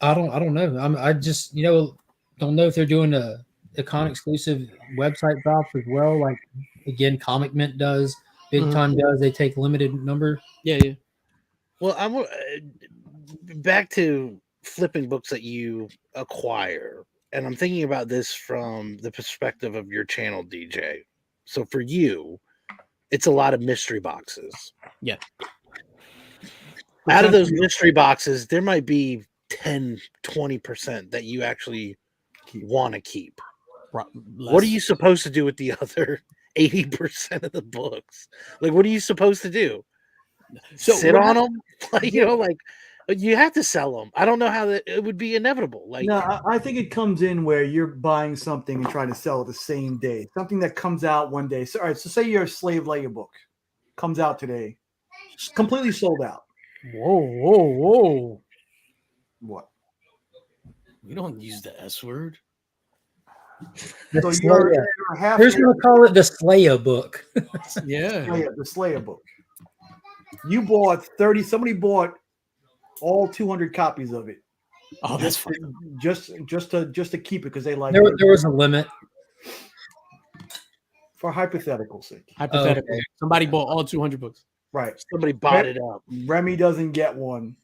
I don't know. I just don't know if they're doing a con exclusive website drops as well. Like again, Comic Mint does, Big Time does. They take limited number. Yeah. Well, I'm back to flipping books that you acquire, and I'm thinking about this from the perspective of your channel, DJ. So for you, it's a lot of mystery boxes. Yeah. Out of those mystery boxes, there might be 10-20% that you actually want to keep. What are you supposed to do with the other 80% of the books? Like, what are you supposed to do? Sit on them? Like, you have to sell them. I don't know how it would be inevitable. Like, no, I think it comes in where you're buying something and trying to sell it the same day. Something that comes out one day. So, all right, so say your Slave Leia book comes out today, it's completely sold out. Whoa. What? We don't use the S word. So you're half. Who's going to call it the Slayer book? Yeah. The Slayer book. You bought 30. Somebody bought all 200 copies of it. Oh, that's fine. Just to keep it because they like. There was a limit. For hypothetical sake. Hypothetically, okay. Somebody bought all 200 books. Right. somebody bought it up. Remy doesn't get one.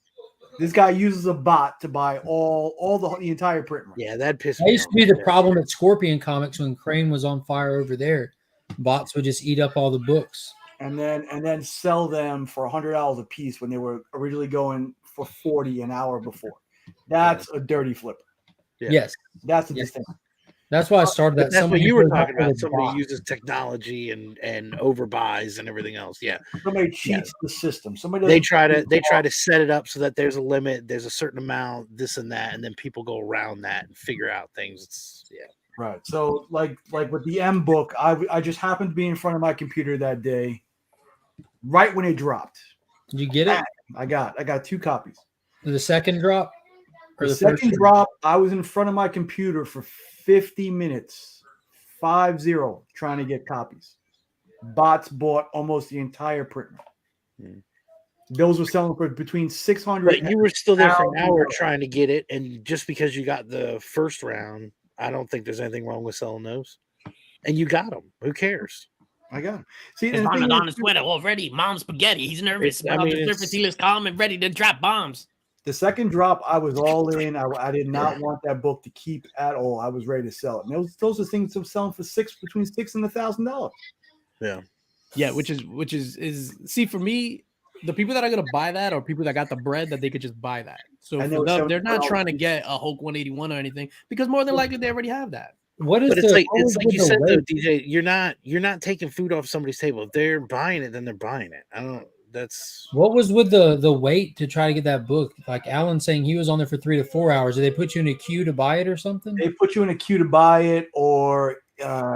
This guy uses a bot to buy all the entire print run. Yeah, that pissed That me used off. to be the problem at Scorpion Comics when Crane was on fire over there. Bots would just eat up all the books. And then sell them for $100 a piece when they were originally going for $40 an hour before. That's a dirty flipper. Yeah. Yes. That's a Yes. distinction. That's why I started that. But that's what Somebody you were goes talking after about. the Somebody bot. uses technology and overbuys and everything else. Yeah, Somebody cheats the system. Somebody they doesn't try to set it up so that there's a limit, there's a certain amount, this and that, and then people go around that and figure out things. Right. So like with the M book, I just happened to be in front of my computer that day, right when it dropped. Did you get it? I got 2 copies. The second drop? Or The first second drop, I was in front of my computer for 50 minutes, 50, trying to get copies. Bots bought almost the entire print run. Those were selling for between 600. But you were still there for an hour $1,000. trying to get it, and just because you got the first round, I don't think there's anything wrong with selling those. And you got them. Who cares? I got him. See, His and the mom thing on is, his sweater already. Mom spaghetti. He's nervous I about mean, the surface. He looks calm and ready to drop bombs. the second drop, I was all in. I did not want that book to keep at all. I was ready to sell it. And those are things I'm selling for between $6,000 and $1,000. Yeah, which is see, for me, the people that are gonna buy that are people that got the bread that they could just buy that. So I for know them, they're not $75. trying to get a Hulk 181 or anything because more than likely they already have that. What is But it's the? like what was with you the said though, weight? DJ. You're not taking food off somebody's table. If they're buying it, then they're buying it. I don't. That's What was with the wait to try to get that book? Like Alan saying he was on there for 3 to 4 hours. Did they put you in a queue to buy it or something? They put you in a queue to buy it, or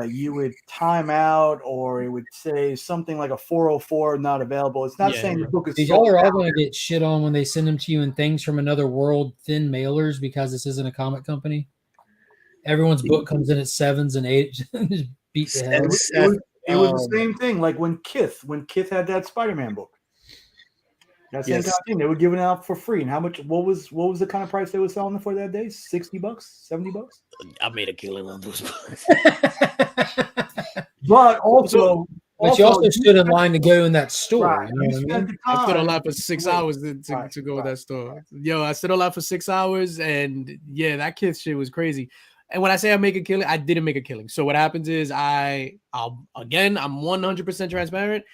you would time out, or it would say something like a 404 not available. It's not saying the book is These sold y'all are all out. going to get shit on when they send them to you in things from another world, thin mailers, because this isn't a comic company. Everyone's book comes in at 7s and 8s. Just beat the hell. It was the same thing. Like when Kith had that Spider-Man book. That same kind of thing. They were giving it out for free. And how much? What was the kind of price they were selling it for that day? $60, $70. I made a killing on those books. But also, But you also stood in line to go in that store. Right. You know what I mean? I stood on line for 6 hours to go to that store. Yo, I stood on line for 6 hours, and yeah, that kid shit was crazy. And when I say I make a killing, I didn't make a killing. So what happens is I'm 100% transparent.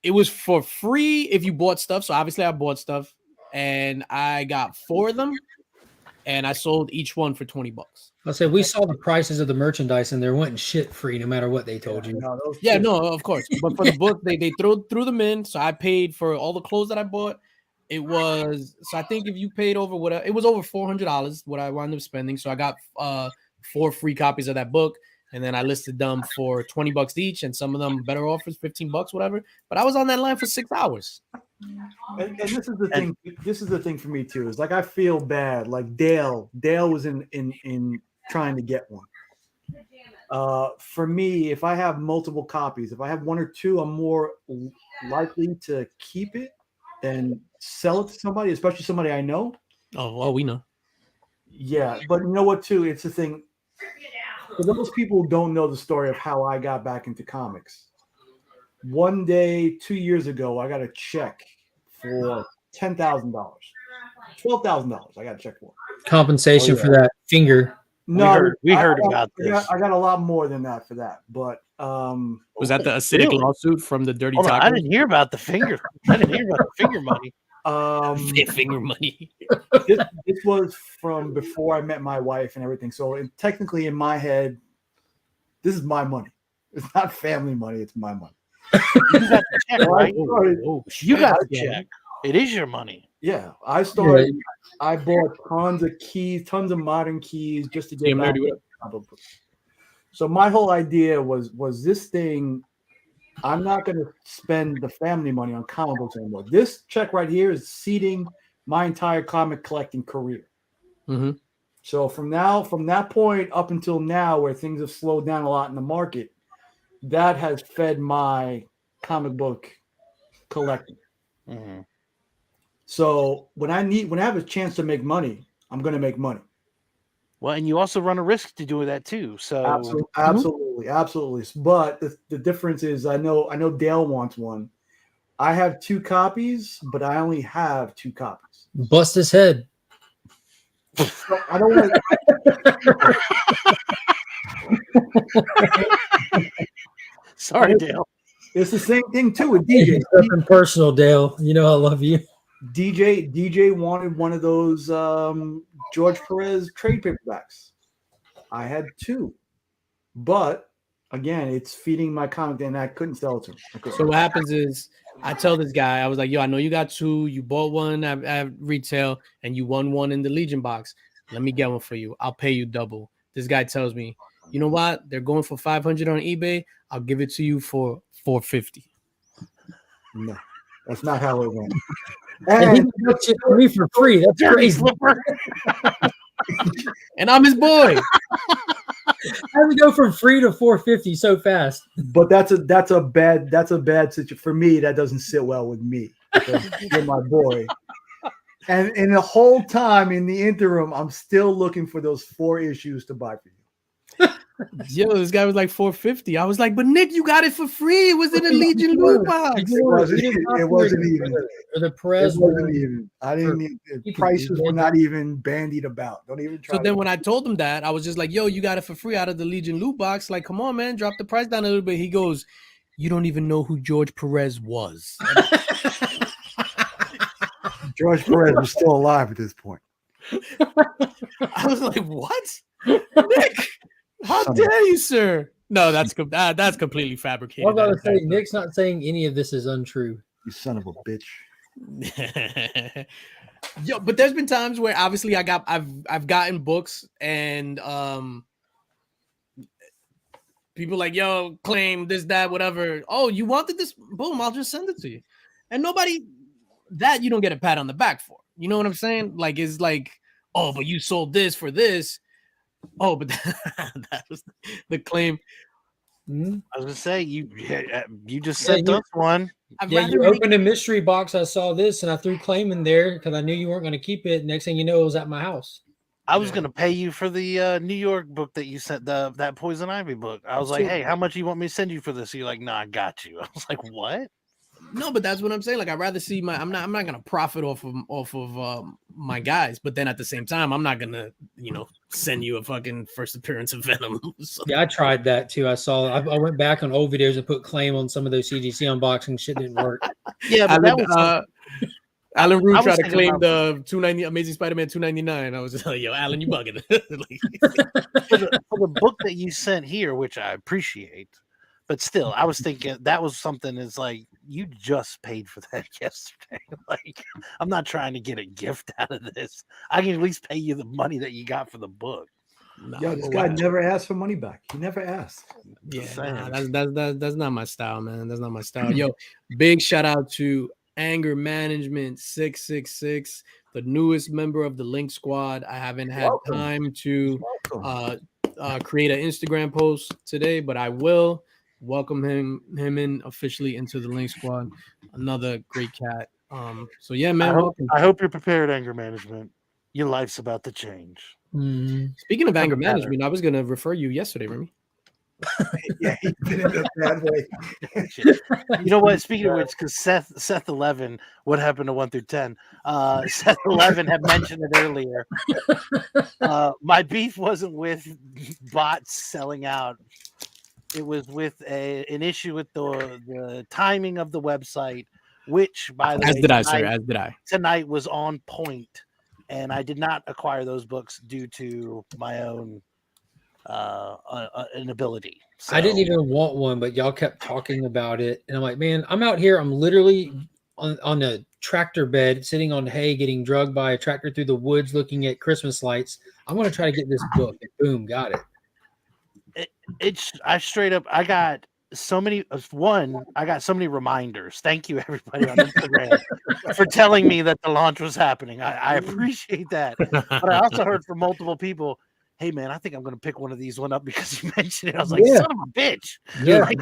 It was for free if you bought stuff. So obviously I bought stuff, and I got 4 of them, and I sold each one for $20. I said we saw the prices of the merchandise, and there wasn't shit free, no matter what they told you. No, of course. But for the book, they threw them in. So I paid for all the clothes that I bought. It was I think if you paid over whatever, it was over $400 what I wound up spending. So I got 4 free copies of that book, and then I listed them for $20 each, and some of them better offers, $15, whatever. But I was on that line for 6 hours. And this is the thing. This is the thing for me too. Is like I feel bad. Like Dale was in trying to get one. For me, if I have multiple copies, if I have 1 or 2, I'm more likely to keep it than sell it to somebody, especially somebody I know. Oh, well, we know. Yeah, but you know what? Too, it's the thing. For those people who don't know the story of how I got back into comics. One day, 2 years ago, I got a check for $10,000, $12,000. I got a check for Compensation for that finger. No, we heard about this. I got a lot more than that for that, but Was that the acidic lawsuit from the Dirty Hold on, Tacos? I didn't hear about the finger. I didn't hear about the finger money. Finger money. this was from before I met my wife and everything. So technically, in my head, this is my money. It's not family money. It's my money. You got the check, right? You got the Yeah. check. It is your money. Yeah, I started. I bought tons of keys, tons of modern keys, just to get back. So my whole idea was this thing. I'm not going to spend the family money on comic books anymore. This check right here is seeding my entire comic collecting career. Mm-hmm. So from that point up until now, where things have slowed down a lot in the market, that has fed my comic book collecting. Mm-hmm. So when I have a chance to make money, I'm going to make money. Well, and you also run a risk to do that too. So absolutely. But the difference is, I know Dale wants one. I have 2 copies, but I only have 2 copies. Bust his head. So I don't want to. Sorry, Dale. It's the same thing too with DJ. Nothing personal, Dale. You know I love you. DJ wanted one of those George Perez trade paperbacks. I had 2, but again, it's feeding my comic, and I couldn't sell it to him. So what happens is I tell this guy, I was like, yo, I know you got 2. You bought one at retail, and you won one in the Legion box. Let me get one for you. I'll pay you double. This guy tells me, you know what? They're going for $500 on eBay. I'll give it to you for $450. No, that's not how it went. And he got shit for me for free. That's crazy. And I'm his boy. How do we go from free to 450 so fast? But that's a bad situation for me. That doesn't sit well with me because you're my boy. And in the whole time, in the interim, I'm still looking for those 4 issues to buy for you. Yo, this guy was like $4.50. I was like, but Nick, you got it for free. It was in a Legion loot box. It wasn't even. Or the Perez It wasn't one. even. I didn't. For- Prices were not even bandied about. Don't even try. So then when I told him that, I was just like, yo, you got it for free out of the Legion loot box. Like, come on, man, drop the price down a little bit. He goes, you don't even know who George Perez was. George Perez was still alive at this point. I was like, what? Nick, how dare you, sir? No, that's completely fabricated. I was about to say, Nick's not saying any of this is untrue. You son of a bitch. Yo, but there's been times where obviously I've gotten books and people like, yo, claim this, that, whatever. Oh, you wanted this? Boom, I'll just send it to you. And nobody that you don't get a pat on the back for. You know what I'm saying? Like, it's like, oh, but you sold this for this. Oh, but that was the claim. I was gonna say you just sent us one. You opened a mystery box. I saw this and I threw claim in there because I knew you weren't going to keep it. Next thing you know, it was at my house. I was gonna pay you for the New York book that you sent, that Poison Ivy book. I was like, hey, how much do you want me to send you for this? You're like, no, I got you. I was like, what? No, but that's what I'm saying. Like, I'd rather see I'm not gonna profit off of my guys, but then at the same time, I'm not gonna, send you a fucking first appearance of Venom. So. Yeah, I tried that too. I went back on old videos and put claim on some of those CGC unboxing. Shit didn't work. Yeah, but that was Alan Rue tried to claim the $290 Amazing Spider-Man $299. I was just like, yo, Alan, you bugging. for the book that you sent here, which I appreciate. But still, I was thinking that was something that's like, you just paid for that yesterday. Like, I'm not trying to get a gift out of this. I can at least pay you the money that you got for the book. Yo, this guy never asked for money back. He never asked. Yeah, that's not my style, man. That's not my style. Yo, big shout out to Anger Management 666, the newest member of the Linx squad. I haven't had time to create an Instagram post today, but I will. Welcome him in officially into the Linx squad. Another great cat. So yeah, man. I hope you're prepared, Anger Management. Your life's about to change. Mm-hmm. Speaking of anger management, I was gonna refer you yesterday, Remy. Yeah, he did it a bad way. You know what? Speaking of which, because Seth 11, what happened to 1 through 10? Seth 11 had mentioned it earlier. My beef wasn't with bots selling out. It was with an issue with the timing of the website, which, by the way, as did I. Tonight was on point, and I did not acquire those books due to my own inability. So, I didn't even want one, but y'all kept talking about it, and I'm like, man, I'm out here. I'm literally on a tractor bed, sitting on hay, getting drugged by a tractor through the woods, looking at Christmas lights. I'm going to try to get this book. And boom, got it. I got so many reminders. Thank you, everybody on Instagram, for telling me that the launch was happening. I appreciate that. But I also heard from multiple people, hey man, I think I'm gonna pick one of these up because you mentioned it. I was like, son of a bitch. Yeah. Like,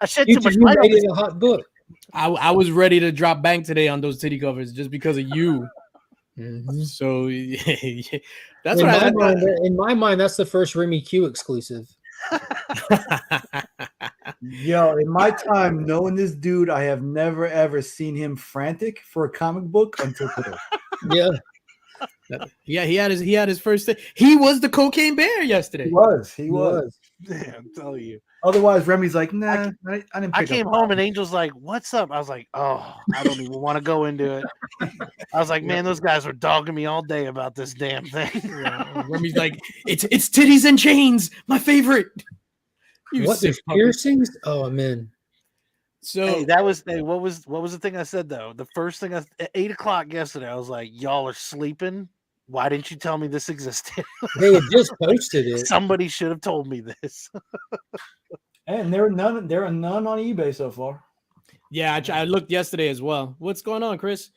I shed too much light on this. A hot book. I was ready to drop bank today on those titty covers just because of you. Mm-hmm. So yeah, that's in what in my mind, that's the first Remy Q exclusive. Yo, in my time knowing this dude, I have never ever seen him frantic for a comic book until today. Yeah, he had his first thing. He was the cocaine bear yesterday. He was. Damn, I'm telling you. Otherwise, Remy's like, nah, I didn't. I came home and Angel's like, "What's up?" I was like, "Oh, I don't even want to go into it." I was like, "Man, those guys were dogging me all day about this damn thing." Remy's like, "It's titties and chains, my favorite." What the piercings? Oh, I'm in. So hey, what was the thing I said though? The first thing at 8 o'clock yesterday, I was like, "Y'all are sleeping. Why didn't you tell me this existed?" They had just posted it. Somebody should have told me this. And there are none on eBay so far. Yeah, I looked yesterday as well. What's going on, Chris?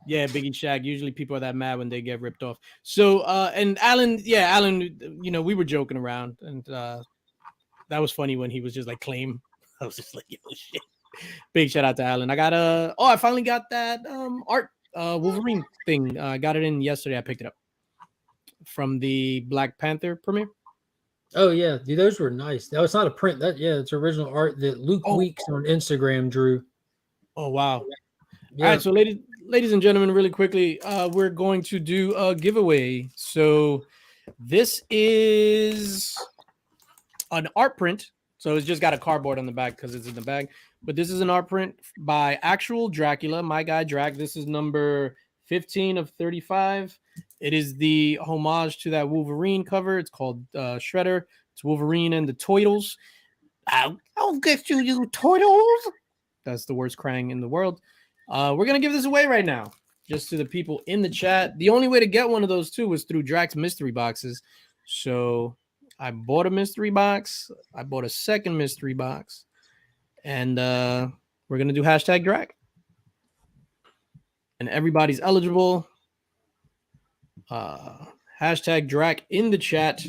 Yeah, Biggie Shaq. Usually people are that mad when they get ripped off. So and Alan, we were joking around, and that was funny when he was just like claim. I was just like, yo, shit. Big shout out to Alan. I got I finally got that art Wolverine thing. I got it in yesterday. I picked it up from the Black Panther premiere. Oh yeah, dude, those were nice. That was not a print. It's original art that Luke Weeks on Instagram drew. Oh wow! Yeah. All right, so ladies and gentlemen, really quickly, we're going to do a giveaway. So this is an art print. So it's just got a cardboard on the back because it's in the bag. But this is an art print by actual Dracula, my guy Drac. This is number 15 of 35. It is the homage to that Wolverine cover. It's called Shredder. It's Wolverine and the Toidles. I'll get you, you Toidles. That's the worst crying in the world. We're going to give this away right now, just to the people in the chat. The only way to get one of those two was through Drac's mystery boxes. So I bought a mystery box. I bought a second mystery box. And we're going to do hashtag Drac. And everybody's eligible. Hashtag Drac in the chat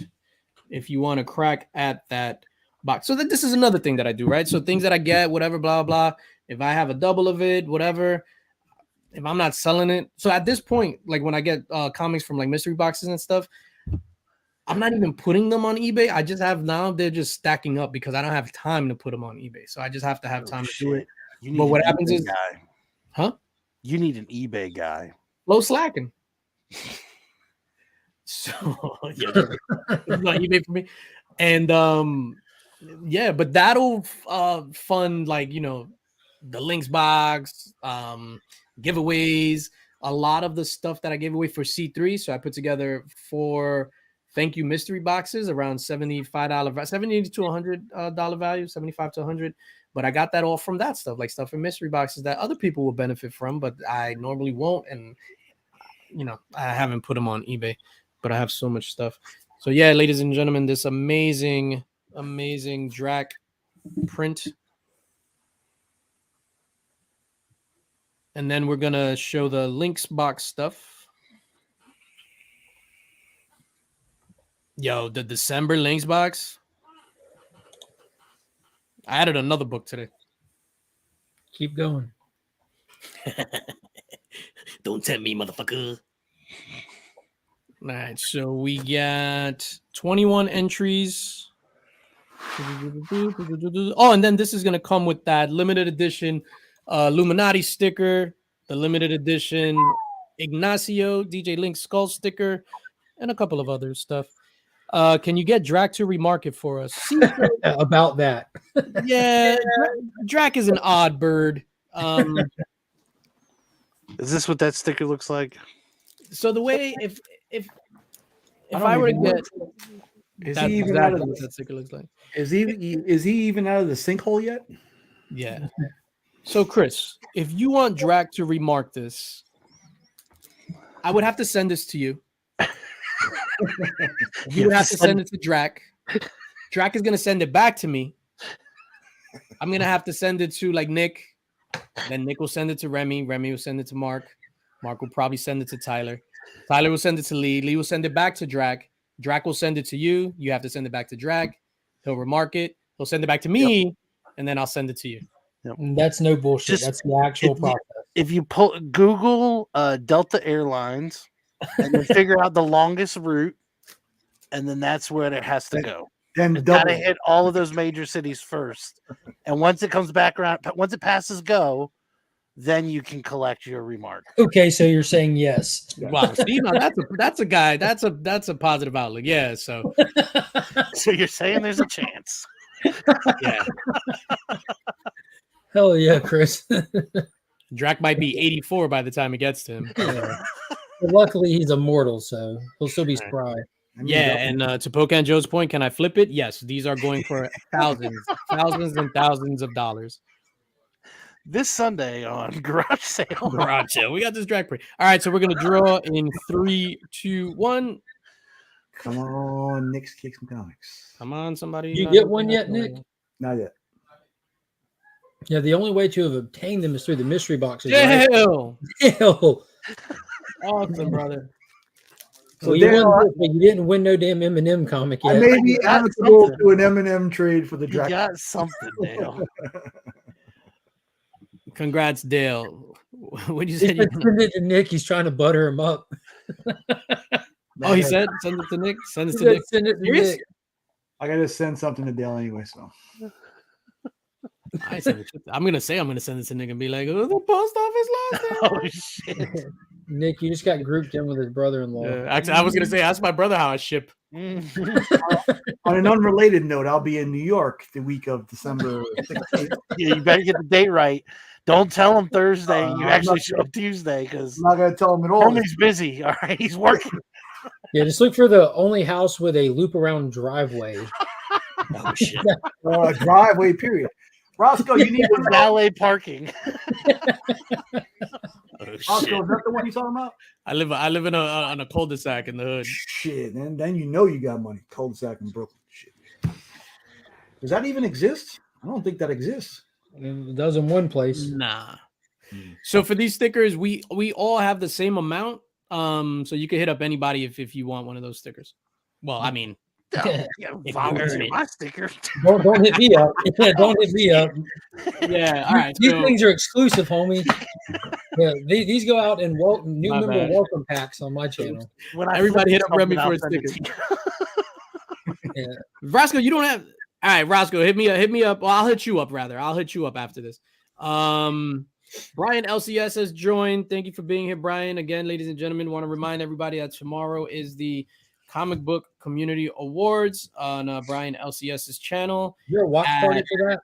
if you want to crack at that box. So this is another thing that I do, right? So things that I get, whatever, blah, blah. If I have a double of it, whatever. If I'm not selling it. So at this point, like when I get comics from like mystery boxes and stuff, I'm not even putting them on eBay. I just have now they're just stacking up because I don't have time to put them on eBay. So I just have to have time to do it. But what happens is, huh? You need an eBay guy. Low slacking. So yeah, it's not eBay for me. And yeah, but that'll fund like the Linx box, giveaways, a lot of the stuff that I gave away for C3. So I put together 4 thank you mystery boxes around $75, $70 to $100 value, 75 to 100. But I got that all from that stuff, like stuff in mystery boxes that other people will benefit from, but I normally won't. And I haven't put them on eBay, but I have so much stuff. So yeah, ladies and gentlemen, this amazing Drac print. And then we're gonna show the Linx box stuff. Yo, the December Linx box. I added another book today. Keep going. Don't tempt me, motherfucker. All right, so we got 21 entries. Oh, and then this is gonna come with that limited edition Illuminati sticker, the limited edition Ignacio DJ Linx skull sticker, and a couple of other stuff. Can you get Drac to remark it for us? About that. Yeah, Drac is an odd bird. Is this what that sticker looks like? So the way if I were to get, is that's he even exactly out of what the, that sticker looks like. is he even out of the sinkhole yet? Yeah. So Chris, if you want Drac to remark this, I would have to send this to you. You would have to send it to Drac. Drac is gonna send it back to me. I'm gonna have to send it to like Nick. Then Nick will send it to Remy. Remy will send it to Mark. Mark will probably send it to Tyler. Tyler will send it to Lee. Lee will send it back to Drac. Drac will send it to you. You have to send it back to Drac. He'll remark it. He'll send it back to me, and then I'll send it to you. That's no bullshit. That's the actual process. If you Google Delta Airlines and then figure out the longest route, and then that's where it has to go. Then It's got to hit all of those major cities first, and once it comes back around, once it passes go, then you can collect your remark. Okay, so you're saying yes. Wow, see, now that's a guy. That's a positive outlook. Yeah. So you're saying there's a chance. Yeah. Hell yeah, Chris. Drac might be 84 by the time it gets to him. Yeah. But luckily, he's immortal, so he'll still be spry. Yeah, and to Pocan Joe's point, can I flip it? Yes, these are going for thousands and thousands of dollars. This Sunday on Garage Sale. Garage Sale. We got this Drac print. All right, so we're gonna draw in 3, 2, 1. Come on, Nick's Kicks and Comics. Come on, somebody. You get one yet, Nick? Not yet. Yeah, the only way to have obtained them is through the mystery boxes. Hell. Right? Hell. Awesome, brother. So you won this, but you didn't win no damn Eminem comic yet. I may be amicable to an Eminem trade for the You Drac. got something, Dale. Congrats, Dale. What you He said? said send it to Nick. He's trying to butter him up. Oh, he said send it to Nick. Send it He to said, Nick. send it to Serious? Nick. I gotta send something to Dale anyway. So I send it to, I'm gonna send it to Nick and be like, "Oh, the post office lost it." Oh shit! Nick, you just got grouped in with his brother-in-law. Yeah, actually, I was gonna say, ask my brother how I ship. on an unrelated note, I'll be in New York the week of December 16th. Yeah, you better get the date right. Don't tell him Thursday. You I'm actually not- show up Tuesday because I'm not gonna tell him at all. homie's busy. All right, he's working. Yeah, just look for the only house with a loop around driveway. Oh shit! Driveway, period. Roscoe, you need to Valet parking. Oh, Roscoe, shit. is that the one you talking about? I live in on a cul-de-sac in the hood. Shit, then you know you got money. Cul-de-sac in Brooklyn. Shit. Does that even exist? I don't think that exists. It does in one place. Nah. So for these stickers, we all have the same amount. So you can hit up anybody if you want one of those stickers. Well, I mean, Yeah, you volunteer earn it. my sticker. Don't hit me up. Yeah, don't hit me up. yeah. All right. These So, things are exclusive, homie. Yeah, these go out in new My member bad. welcome packs on my channel. When I Everybody flip hit up Remy something, for I'll a send it sticker. to you. Yeah. Roscoe, you don't have. All right, Roscoe, hit me up. Well, I'll hit you up rather. I'll hit you up after this. Brian LCS has joined. Thank you for being here, Brian. Again, ladies and gentlemen, want to remind everybody that tomorrow is the Comic Book Community Awards on Brian LCS's channel. Is there a watch party for that?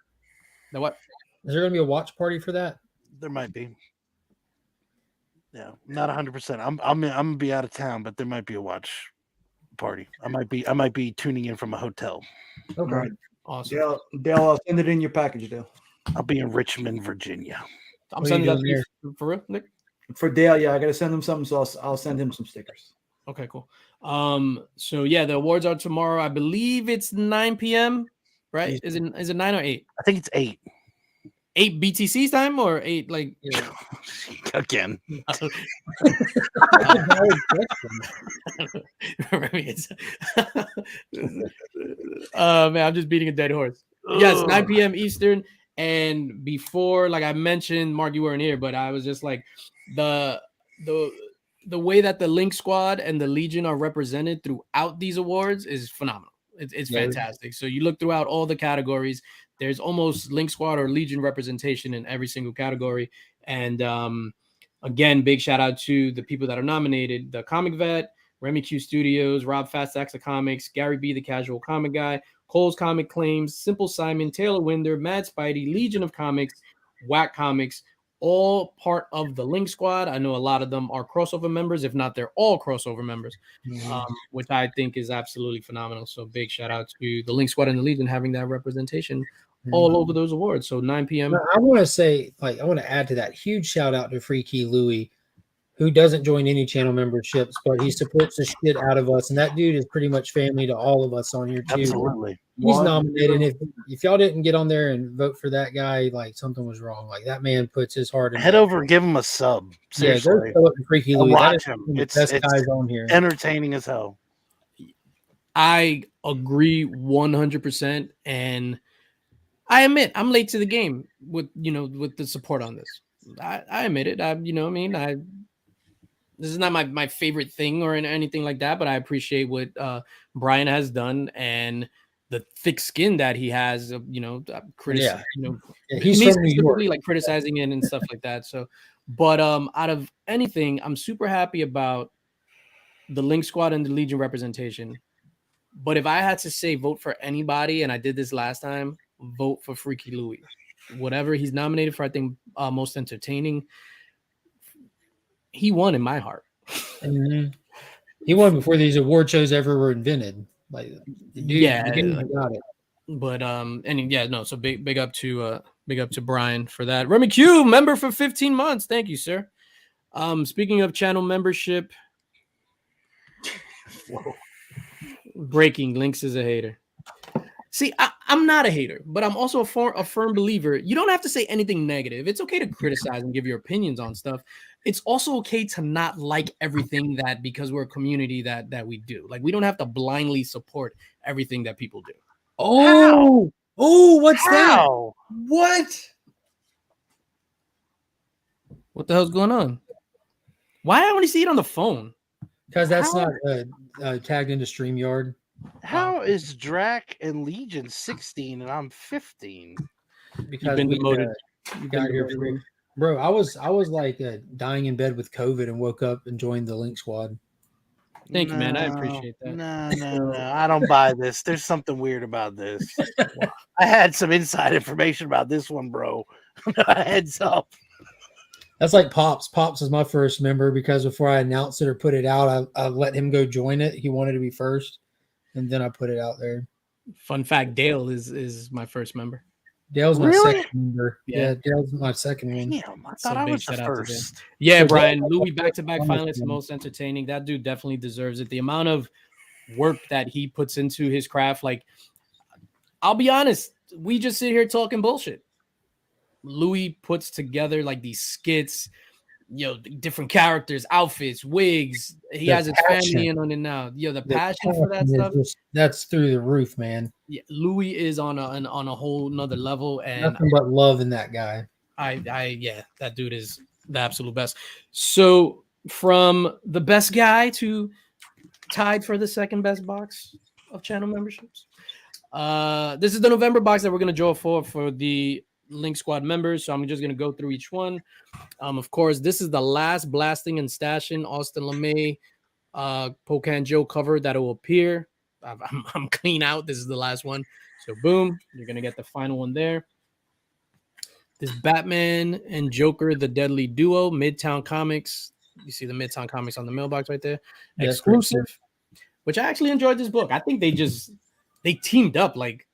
The what? Is there going to be a watch party for that? There might be. Yeah, not 100%. I'm gonna be out of town, but there might be a watch party. I might be tuning in from a hotel. Okay. All right. Awesome. Dale, I'll send it in your package, Dale. I'll be in Richmond, Virginia. I'm What are sending you that to doing you for real, Nick. For Dale, yeah, I gotta send him something, so I'll send him some stickers. Okay, cool. So yeah, the awards are tomorrow. I believe it's 9 p.m. Right? Is it 9 or 8? I think it's 8. 8 BTC's time or 8 like Again. Man, I'm just beating a dead horse. Yes, 9 p.m. Eastern. And before, like I mentioned, Mark, you weren't here, but I was just like the way that the Linx Squad and the Legion are represented throughout these awards is phenomenal. It's fantastic. So you look throughout all the categories, there's almost Linx Squad or Legion representation in every single category. And again, big shout out to the people that are nominated: the Comic Vet, Remy Q Studios, Rob Fast Axe of Comics, Gary B, the Casual Comic Guy, Cole's Comic Claims, Simple Simon, Taylor Winder, Mad Spidey, Legion of Comics, Whack Comics, all part of the Linx Squad. I know a lot of them are crossover members, if not, they're all crossover members, which I think is absolutely phenomenal. So big shout out to the Linx Squad and the Legion having that representation all over those awards. So 9 p.m. I want to say, I want to add to that, huge shout out to Freaky Louie, who doesn't join any channel memberships, but he supports the shit out of us. And that dude is pretty much family to all of us on here too. Absolutely. He's nominated. If y'all didn't get on there and vote for that guy, like something was wrong. Like that man puts his heart in. Head over and give him a sub. Seriously. Yeah, go to Freaky Louie. Watch him. The It's best guys on here. Entertaining as hell. I agree 100%. And I admit I'm late to the game with the support on this. I admit it. This is not my favorite thing or anything like that, but I appreciate what Brian has done and the thick skin that he has, he's me from New York, like criticizing it and stuff like that. So, but out of anything, I'm super happy about the Linx Squad and the Legion representation. But if I had to say vote for anybody, and I did this last time, vote for Freaky Louie. Whatever he's nominated for, I think most entertaining. He won in my heart. Mm-hmm. He won before these award shows ever were invented. Like, dude, I got it. But so big up to Brian for that. Remy Q, member for 15 months. Thank you, sir. Speaking of channel membership, breaking, Linx is a hater. See, I'm not a hater, but I'm also a firm believer. You don't have to say anything negative. It's okay to criticize and give your opinions on stuff. It's also okay to not like everything that, because we're a community that we do. Like, we don't have to blindly support everything that people do. Oh, what's How? that? What? What the hell's going on? Why I only see it on the phone? Because that's How- not tagged into StreamYard. How is Drac and Legion 16 and I'm 15? Because been we demoted. got here pretty. Bro, I was like dying in bed with COVID and woke up and joined the Link Squad. Thank you, man. I appreciate that. No. I don't buy this. There's something weird about this. I had some inside information about this one, bro. Heads up. That's like Pops. Pops is my first member because before I announced it or put it out, I let him go join it. He wanted to be first, and then I put it out there. Fun fact: Dale is my first member. Dale's my Really? second member. Yeah. Yeah, Dale's my second one. Damn, I So thought I big was the shout out to them. first. Yeah, So Brian Dale- Louis back-to-back Wonderful. finalists, most entertaining. That dude definitely deserves it. The amount of work that he puts into his craft, like, I'll be honest, we just sit here talking bullshit. Louis puts together like these skits, different characters, outfits, wigs. He The has his passion. family in on it now. The The passion for that passion is stuff. that's through the roof, man. Yeah, Louis is on a whole nother level, and Nothing but love in that guy. that dude is the absolute best. So from the best guy to tied for the second best box of channel memberships. This is the November box that we're gonna draw for the Link Squad members. So I'm just gonna go through each one. Of course, this is the last blasting and stashing Austin LeMay Pocan Joe cover that will appear. I'm clean out. This is the last one. So boom, you're gonna get the final one there. This Batman and Joker, the Deadly Duo, Midtown Comics. You see the Midtown Comics on the mailbox right there. Yeah, Exclusive, which I actually enjoyed this book. I think they teamed up like,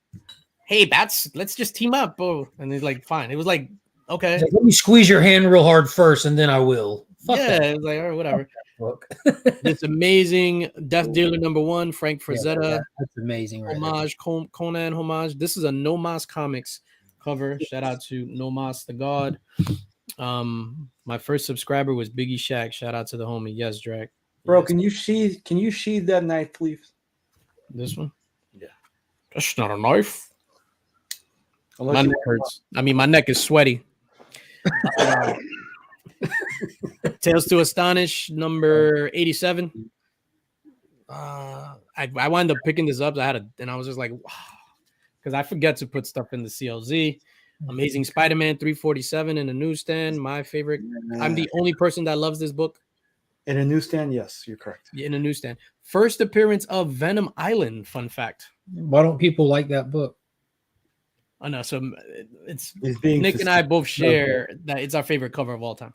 hey, Bats, let's just team up. Oh, and it's like, fine. It was like, okay. He's like, let me squeeze your hand real hard first, and then I will. Fuck Yeah, that it was like, all right, whatever. book. This amazing Death Dealer #1, Frank Yeah, Frazetta, that's amazing. Right there. homage, Conan homage. This is a No Mas Comics cover. Shout out to No Mas the God. My first subscriber was Biggie Shaq. Shout out to the homie. Yes, Drake. Bro, Yes. can you sheathe that knife, please? This one? Yeah. That's not a knife. Unless My you- neck hurts. I mean, my neck is sweaty. Tales to Astonish number 87. I wound up picking this up. And I was just like, wow, because I forget to put stuff in the CLZ. Amazing Spider-Man 347 in a newsstand. My favorite. I'm the only person that loves this book In a newsstand, yes, you're correct. in a newsstand. First appearance of Venom Island. Fun fact. Why don't people like that book? I know. So it's He's being Nick and I both share that it's our favorite cover of all time.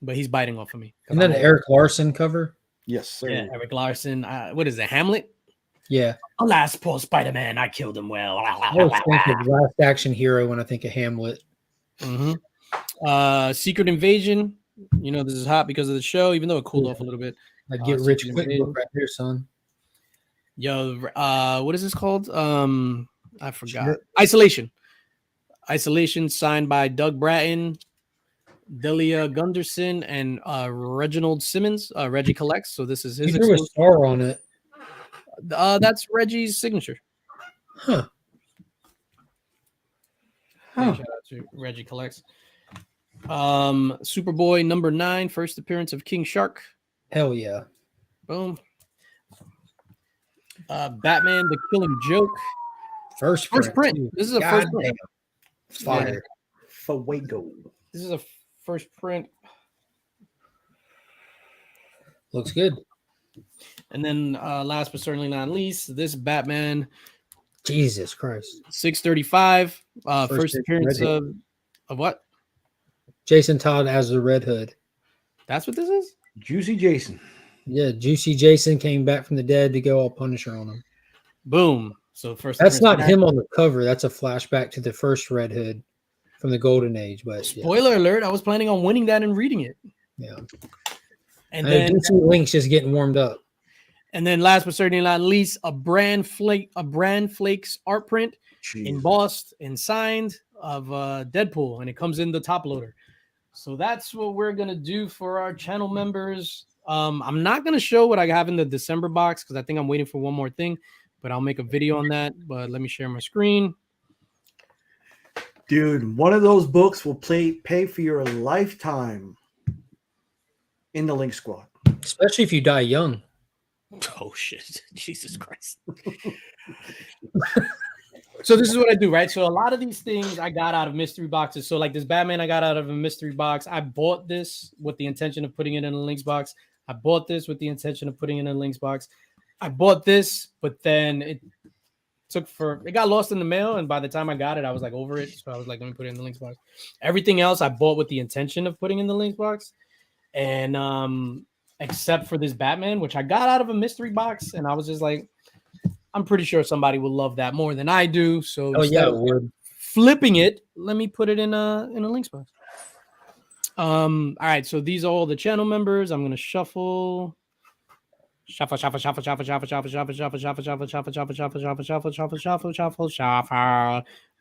But he's biting off of me. And then the Eric Larson cover. Yes, sir. Yeah, Eric Larson. What is it? Hamlet? Yeah, Alas, poor Spider-Man, I killed him well. I always think of Last Action Hero when I think of Hamlet. Secret Invasion. You know, this is hot because of the show, even though it cooled off a little bit. Like Get Rich Secret Quick Invasion. book right here, son. Yo, what is this called? I forgot. Isolation, signed by Doug Bratton, Delia Gunderson, and Reginald Simmons. Reggie collects, so this is He his. threw a exclusive. star on it. That's Reggie's signature. Huh. Shout out to Reggie collects. Superboy number 9, first appearance of King Shark. Hell yeah. Boom. Batman: The Killing Joke. First Print. too. This is a God first print. damn. Fire. Fuego. This is a first print. Looks good. And then last but certainly not least, this Batman Jesus Christ. 635. First First appearance Red of what? Jason Todd as the Red Hood. That's what this is? Juicy Jason. Yeah, Juicy Jason came back from the dead to go all Punisher on him. Boom. So first That's appearance not of him on the cover. That's a flashback to the first Red Hood from the Golden Age. But yeah. Spoiler alert, I was planning on winning that and reading it. Yeah. And I then do see Linx just getting warmed up. And then last but certainly not least, a brand flakes art print embossed and signed of Deadpool, and it comes in the top loader. So that's what we're gonna do for our channel members. I'm not gonna show what I have in the December box because I think I'm waiting for one more thing, but I'll make a video on that. But let me share my screen. Dude, one of those books will pay for your lifetime in the Link Squad. Especially if you die young. Oh shit! Jesus Christ! So this is what I do, right? So a lot of these things I got out of mystery boxes. So like this Batman, I got out of a mystery box. I bought this with the intention of putting it in a Links box. I bought this with the intention of putting it in a Links box. I bought this, but then it got lost in the mail, and by the time I got it, I was like over it. So I was like, let me put it in the Links box. Everything else I bought with the intention of putting in the Links box, and except for this Batman, which I got out of a mystery box, and I was just like, I'm pretty sure somebody will love that more than I do. So it would. Flipping it, let me put it in a Links box. All right, so these are all the channel members. I'm gonna shuffle. Shuffle.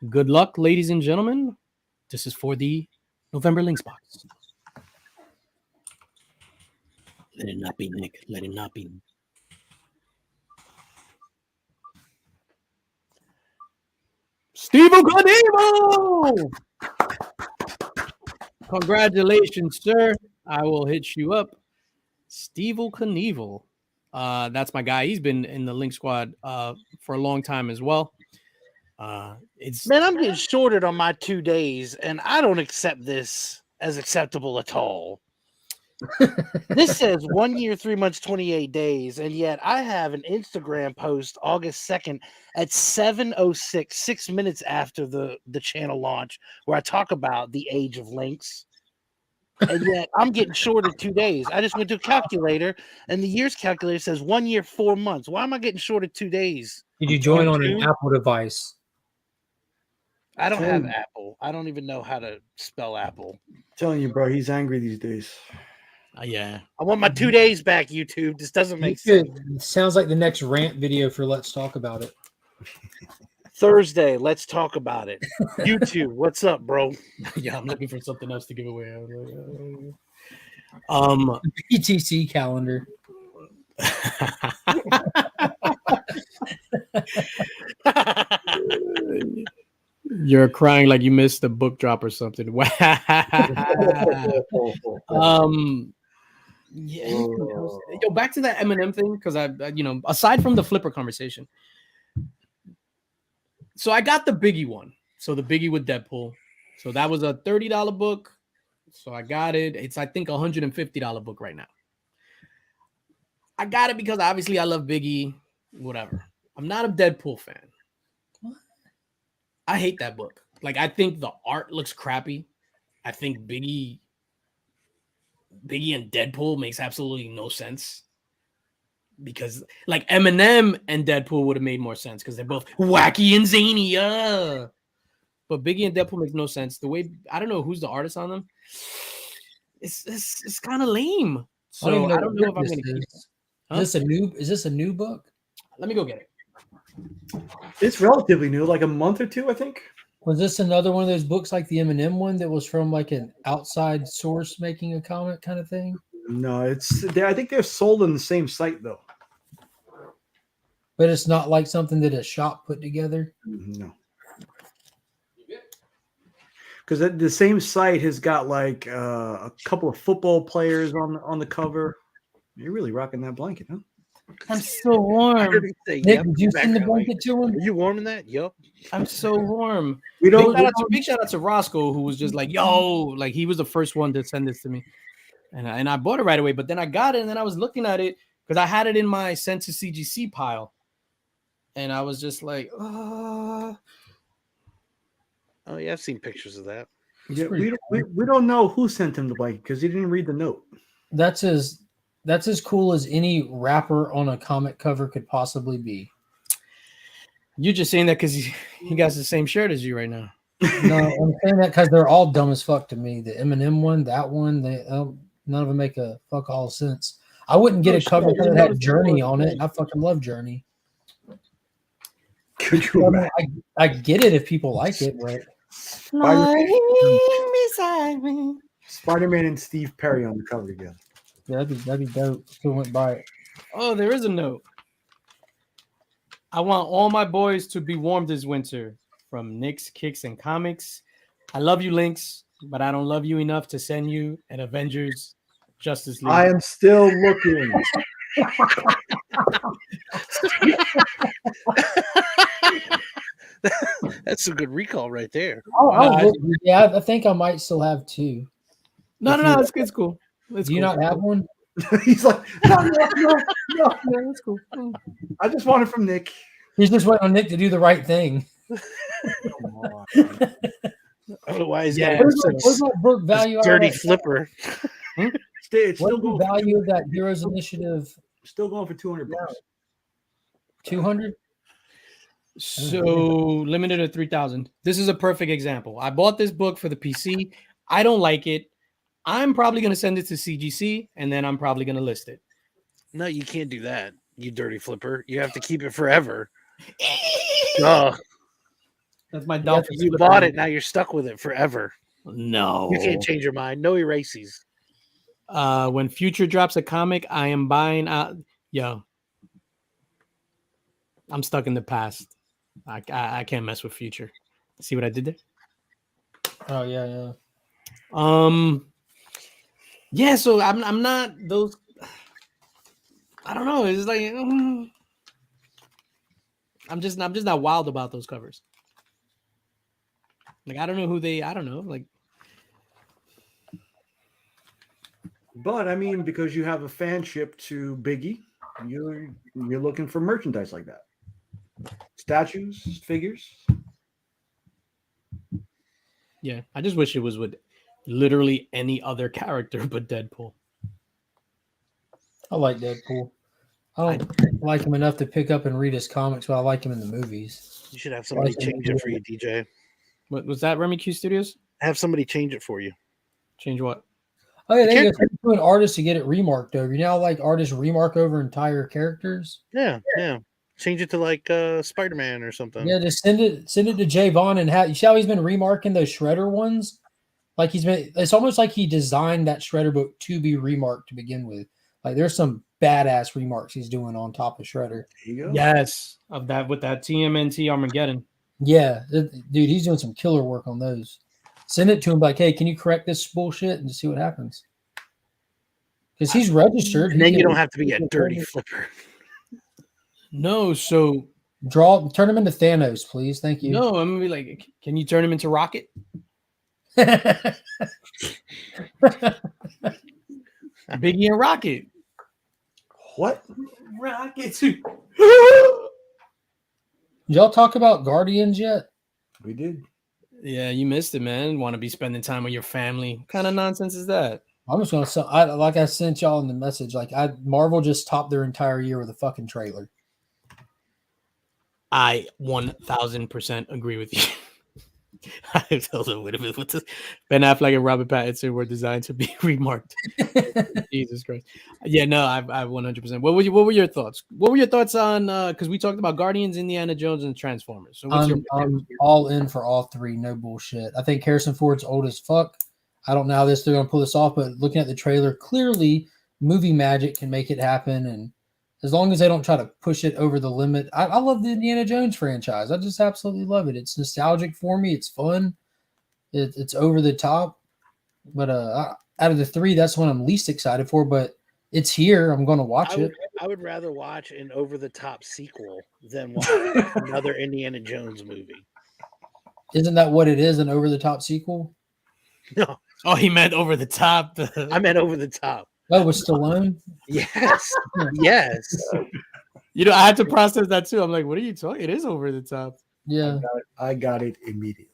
Good luck, ladies and gentlemen. This is for the November Links box. Let it not be Nick. Let it not be. Steve O'Connell! Congratulations, sir. I will hit you up. Steve Knievel. That's my guy. He's been in the Link Squad for a long time as well. Man, I'm getting shorted on my 2 days, and I don't accept this as acceptable at all. This says 1 year, 3 months, 28 days, and yet I have an Instagram post August 2nd at 7:06, 6 minutes after the channel launch, where I talk about the age of Links. And yet I'm getting shorted 2 days. I just went to a calculator, and the years calculator says 1 year, 4 months. Why am I getting shorted 2 days? Did you join on an Apple device? I don't have Apple. I don't even know how to spell Apple. I'm telling you, bro, he's angry these days. Yeah. I want my 2 days back, YouTube. This doesn't make sense. It sounds like the next rant video for Let's Talk About It. Thursday, let's talk about it. YouTube, what's up, bro? Yeah, I'm looking for something else to give away. PTC calendar. You're crying like you missed a book drop or something. Yeah. Yo, back to that Eminem thing, because aside from the flipper conversation, so I got the Biggie one. So the Biggie with Deadpool. So that was a $30 book. So I got it. It's, I think, $150 book right now. I got it because obviously I love Biggie. Whatever. I'm not a Deadpool fan. What? I hate that book. Like, I think the art looks crappy. I think Biggie and Deadpool makes absolutely no sense. Because like Eminem and Deadpool would have made more sense because they're both wacky and zany. But Biggie and Deadpool makes no sense. The way, I don't know who's the artist on them. It's kind of lame. So I don't know if I'm gonna keep it. Huh? Is this a new book? Let me go get it. It's relatively new, like a month or two, I think. Was this another one of those books like the Eminem one that was from like an outside source making a comment kind of thing? No, I think they're sold on the same site though. But it's not like something that a shop put together? No. Because the same site has got like a couple of football players on the cover. You're really rocking that blanket, huh? I'm so warm. Nick, did you send the blanket to him? Are you warm in that? Yup. I'm so warm. Big shout out to Roscoe, who was just like, yo, like he was the first one to send this to me. And I bought it right away, but then I got it and then I was looking at it because I had it in my sent to CGC pile. And I was just like, Oh yeah, I've seen pictures of that. Yeah, we don't know who sent him the blanket because he didn't read the note. That's as cool as any rapper on a comic cover could possibly be. You're just saying that because he got the same shirt as you right now. No, I'm saying that because they're all dumb as fuck to me. The Eminem one, that one, none of them make a fuck all sense. I wouldn't get a cover that had Journey on it. I fucking love Journey. I get it if people like it, but Spider-Man and Steve Perry on the cover together. Yeah, that'd be dope. Who went by it? Oh, there is a note. I want all my boys to be warm this winter. From Knicks, Kicks, and Comics. I love you, Links, but I don't love you enough to send you an Avengers Justice League. I am still looking. That's a good recall right there. Yeah, I think I might still have 2. No, it's cool. It's Do you cool. not have one? He's like, no. Yeah, it's cool. I just want it from Nick. He's just waiting on Nick to do the right thing. Come on. I don't know why he's Yeah, got What's that book value? out of dirty that? flipper. It's What's still the going. value of that Heroes Initiative? Still going for $200. 200. So limited to 3,000. This is a perfect example. I bought this book for the PC. I don't like it. I'm probably going to send it to CGC, and then I'm probably going to list it. No, you can't do that, you dirty flipper. You have to keep it forever. Oh, That's my dolphin. you bought it. Now you're stuck with it forever. No. You can't change your mind. No erases. When Future drops a comic, I am buying out. Yo, I'm stuck in the past. I can't mess with Future. See what I did there? Oh yeah. Yeah. So I'm not those. I don't know. It's like I'm just not wild about those covers. Like I don't know who they. I don't know. Like. But I mean, because you have a fanship to Biggie, you're looking for merchandise like that. Statues, figures. Yeah, I just wish it was with literally any other character but Deadpool. I like Deadpool. I don't like him enough to pick up and read his comics, but I like him in the movies. You should have somebody change it for you, DJ. What was that? Remy Q Studios? Have somebody change it for you. Change what? Oh yeah, they go to an artist to get it remarked over. You know, like artists remark over entire characters. Yeah. Change it to like Spider-Man or something. Yeah, just send it to Jay Vaughn and you see how he's been remarking those Shredder ones? Like it's almost like he designed that Shredder book to be remarked to begin with. Like there's some badass remarks he's doing on top of Shredder. There you go. Yes, of that with that TMNT Armageddon. Yeah, dude, he's doing some killer work on those. Send it to him like, hey, can you correct this bullshit and just see what happens? Because he's registered. And then you don't have to be a dirty flipper. No, so turn him into Thanos, please. Thank you. no, I'm gonna be like, can you turn him into Rocket? Biggie and Rocket. What? Rocket. Did y'all talk about Guardians yet? We did. Yeah, you missed it, man. Want to be spending time with your family? What kind of nonsense is that? I'm just gonna say, like I sent y'all in the message. Like Marvel just topped their entire year with a fucking trailer. I 1,000% agree with you. I told him with this. Ben Affleck and Robert Pattinson were designed to be remarked. Jesus Christ. Yeah, no, I 100%. What were your thoughts? What were your thoughts on because we talked about Guardians, Indiana Jones, and Transformers. So I'm all in for all three, no bullshit. I think Harrison Ford's old as fuck. I don't know how they're gonna pull this off, but looking at the trailer, clearly movie magic can make it happen, and as long as they don't try to push it over the limit. I love the Indiana Jones franchise. I just absolutely love it. It's nostalgic for me. It's fun. It's over the top. But out of the three, that's one I'm least excited for. But it's here. I'm going to watch it. I would rather watch an over-the-top sequel than watch another Indiana Jones movie. Isn't that what it is, an over-the-top sequel? No. Oh, he meant over the top. I meant over the top. Oh, with Stallone? Yes. Yes. You know, I had to process that too. I'm like, what are you talking? It is over the top. Yeah. I got it immediately.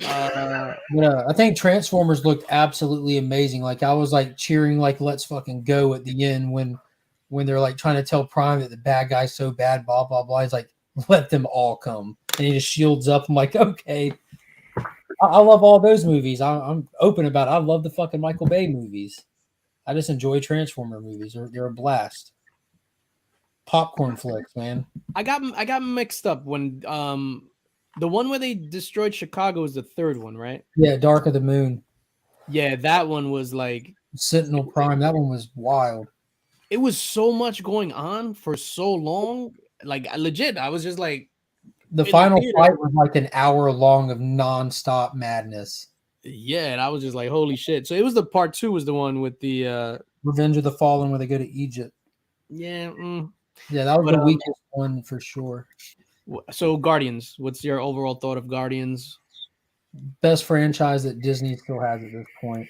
I think Transformers looked absolutely amazing. Like I was like cheering, like let's fucking go at the end when they're like trying to tell Prime that the bad guy's so bad, blah blah blah. He's like, let them all come, and he just shields up. I'm like, okay. I love all those movies. I'm open about it. I love the fucking Michael Bay movies. I just enjoy Transformer movies. They're a blast. Popcorn flicks, man. I got mixed up when the one where they destroyed Chicago was the third one, right? Yeah, Dark of the Moon. Yeah, that one was like Sentinel Prime. That one was wild. It was so much going on for so long. Like legit, I was just like the final fight was like an hour long of nonstop madness. Yeah, and I was just like, holy shit. So it was the part 2 was the one with the Revenge of the Fallen, where they go to Egypt. yeah. Yeah, that was But, the weakest one for sure. So Guardians, what's your overall thought of Guardians? Best franchise that Disney still has at this point.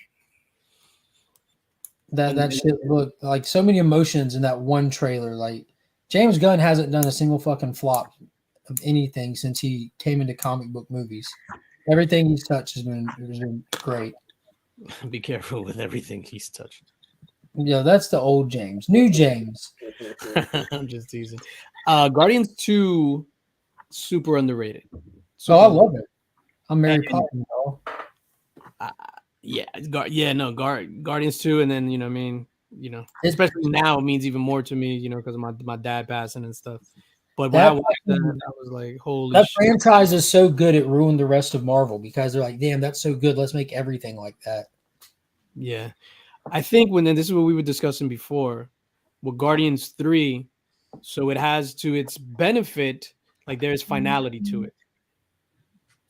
That shit looked like so many emotions in that one trailer. Like James Gunn hasn't done a single fucking flop of anything since he came into comic book movies. Everything he's touched has been great. Be careful with everything he's touched. Yeah, that's the old James. New James. I'm just teasing. Guardians 2, super underrated. So I love it. I'm Mary Poppins, y'all. Guardians 2, and then especially now it means even more to me, because of my dad passing and stuff. But when I watched that, I was like, holy that shit. franchise is so good it ruined the rest of Marvel because they're like, damn, that's so good. Let's make everything like that. Yeah. I think this is what we were discussing before with Guardians 3, so it has to its benefit, like there's finality to it.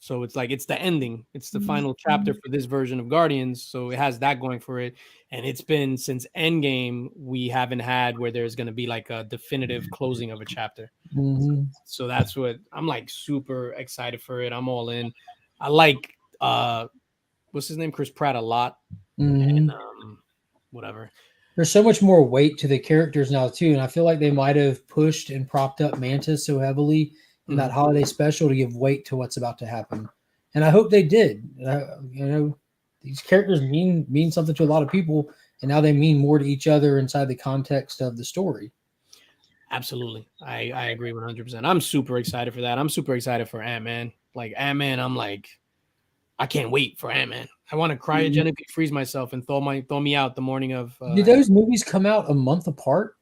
So it's like it's the ending. It's the final chapter for this version of Guardians. So it has that going for it. And it's been since Endgame, we haven't had where there's going to be like a definitive closing of a chapter. Mm-hmm. So that's what I'm like super excited for it. I'm all in. I like what's his name? Chris Pratt a lot. Mm-hmm. And whatever. There's so much more weight to the characters now too. And I feel like they might have pushed and propped up Mantis so heavily in that holiday special to give weight to what's about to happen. And I hope they did. These characters mean something to a lot of people, and now they mean more to each other inside the context of the story. Absolutely. I agree 100%. I'm super excited for that. I'm super excited for Ant-Man. Like Ant-Man, I'm like, I can't wait for Ant-Man. I want to cryogenically freeze myself and throw me out the morning of Did those movies come out a month apart?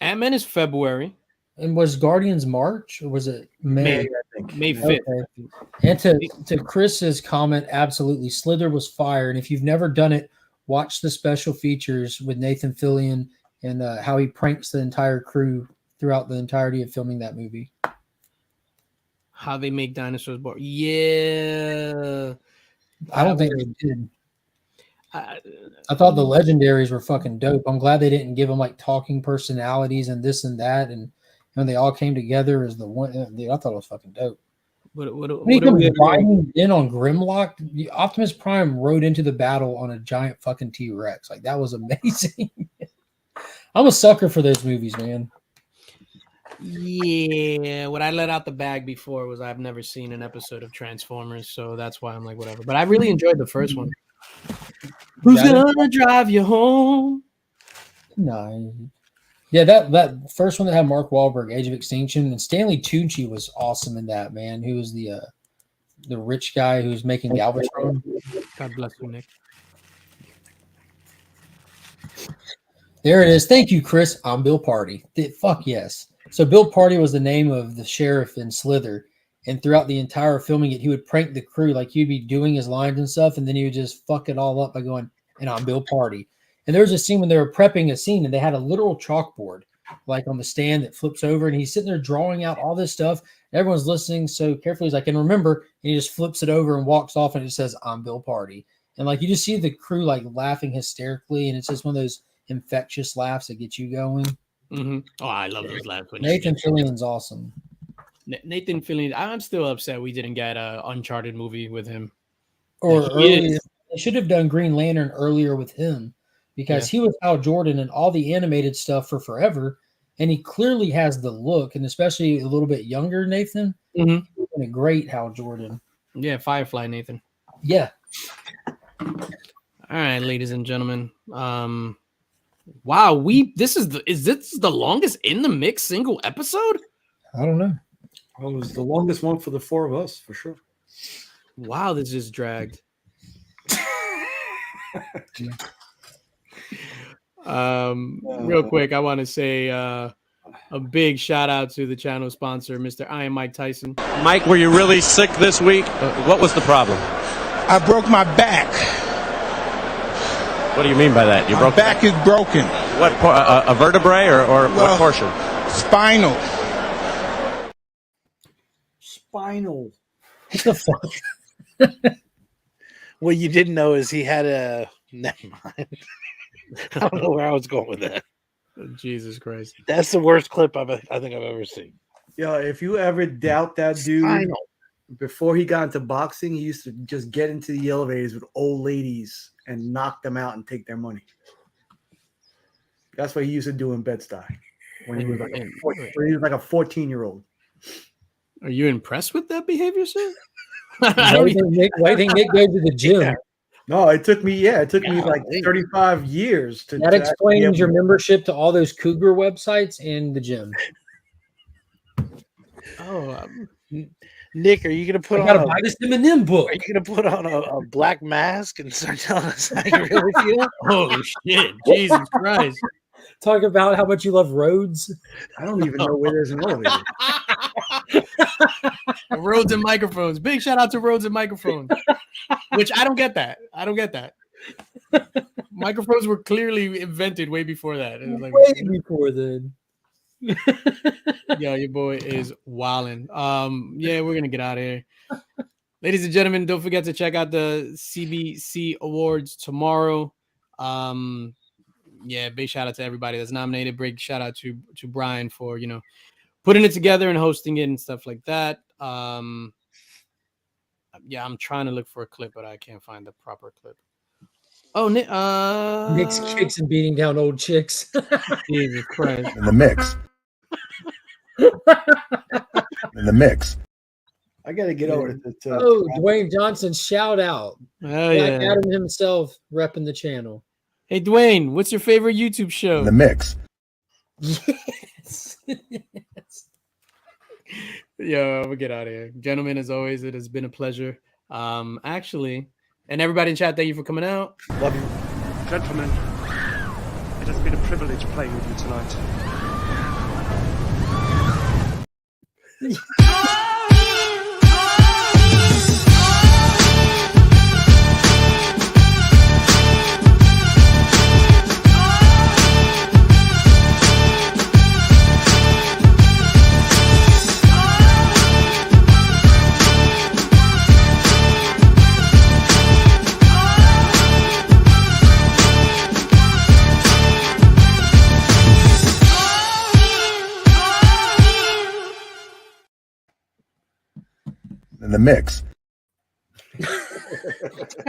Ant-Man is February. And was Guardians March or was it May? I think. May 5th. Okay. And to Chris's comment, absolutely, Slither was fire. And if you've never done it, watch the special features with Nathan Fillion and how he pranks the entire crew throughout the entirety of filming that movie. How they make dinosaurs born. Yeah. I don't think they did. I thought the legendaries were fucking dope. I'm glad they didn't give them like talking personalities and this and that. And when they all came together as the one, dude, I thought it was fucking dope. When he comes riding in on Grimlock, Optimus Prime rode into the battle on a giant fucking T-Rex. Like that was amazing. I'm a sucker for those movies, man. Yeah, what I let out the bag before was I've never seen an episode of Transformers, so that's why I'm like whatever. But I really enjoyed the first one. Who's gonna drive you home? No. Yeah, that first one that had Mark Wahlberg, Age of Extinction, and Stanley Tucci was awesome in that, man. Who was the rich guy who's making Galvatron? God bless you, Nick. There it is. Thank you, Chris. I'm Bill Party. Fuck yes. So Bill Party was the name of the sheriff in Slither, and throughout the entire filming it, he would prank the crew, like he'd be doing his lines and stuff, and then he would just fuck it all up by going, and I'm Bill Party. And there was a scene when they were prepping a scene and they had a literal chalkboard like on the stand that flips over and he's sitting there drawing out all this stuff. Everyone's listening so carefully. He's like, and remember, and he just flips it over and walks off and it says, I'm Bill Party. And like, you just see the crew like laughing hysterically. And it's just one of those infectious laughs that get you going. Mm-hmm. Oh, I love those laughs. Nathan Fillion's awesome. Nathan Fillion. I'm still upset we didn't get an Uncharted movie with him. Or earlier, they should have done Green Lantern earlier with him. Because he was Hal Jordan and all the animated stuff for forever. And he clearly has the look, and especially a little bit younger Nathan. Mm-hmm. He's been a great Hal Jordan. Yeah, Firefly Nathan. Yeah. All right, ladies and gentlemen. Wow, this is the longest in the mix single episode? I don't know. Well, it was the longest one for the four of us, for sure. Wow, this just dragged. Real quick, I want to say a big shout out to the channel sponsor, Mr. I Am Mike Tyson. Mike, were you really sick this week? What was the problem? I broke my back. What do you mean by that? My back is broken. What a vertebrae or what portion? Spinal. Spinal. What the fuck? What you didn't know is he had a. Never mind. I don't know where I was going with that. Jesus Christ. That's the worst clip I think I've ever seen. Yo, if you ever doubt that dude, Spinal. before he got into boxing, he used to just get into the elevators with old ladies and knock them out and take their money. That's what he used to do in Bed-Stuy when he was like a 14-year-old. Are you impressed with that behavior, sir? Why do you think Nick goes to the gym? Yeah. No, it took me like 35 years to. That explains your membership to all those cougar websites and the gym. Oh, Nick, are you gonna put I on? gotta buy this Eminem book. Are you gonna put on a black mask and start telling us how you really feel? Holy shit! Jesus Christ! Talk about how much you love roads. I don't even know where there's an elevator. Roads and microphones. Big shout out to Roads and microphones. Which I don't get that. Microphones were clearly invented way before that. It was like, Way before then. yo, your boy is wildin'. Yeah, we're gonna get out of here. Ladies and gentlemen, don't forget to check out the CBC Awards tomorrow. Yeah, big shout out to everybody that's nominated. Big shout out to Brian for putting it together and hosting it and stuff like that. Yeah, I'm trying to look for a clip, but I can't find the proper clip. Oh, Nick's kicks and beating down old chicks. Jesus Christ. In the mix. In the mix. I got to get over it. Dwayne Johnson, shout out. Oh, yeah. Black Adam himself repping the channel. Hey, Dwayne, what's your favorite YouTube show? In the mix. Yes. Yes. Yo, we'll get out of here. Gentlemen, as always, it has been a pleasure. Actually, and everybody in chat, thank you for coming out. Love you. Gentlemen, it has been a privilege playing with you tonight. In the mix.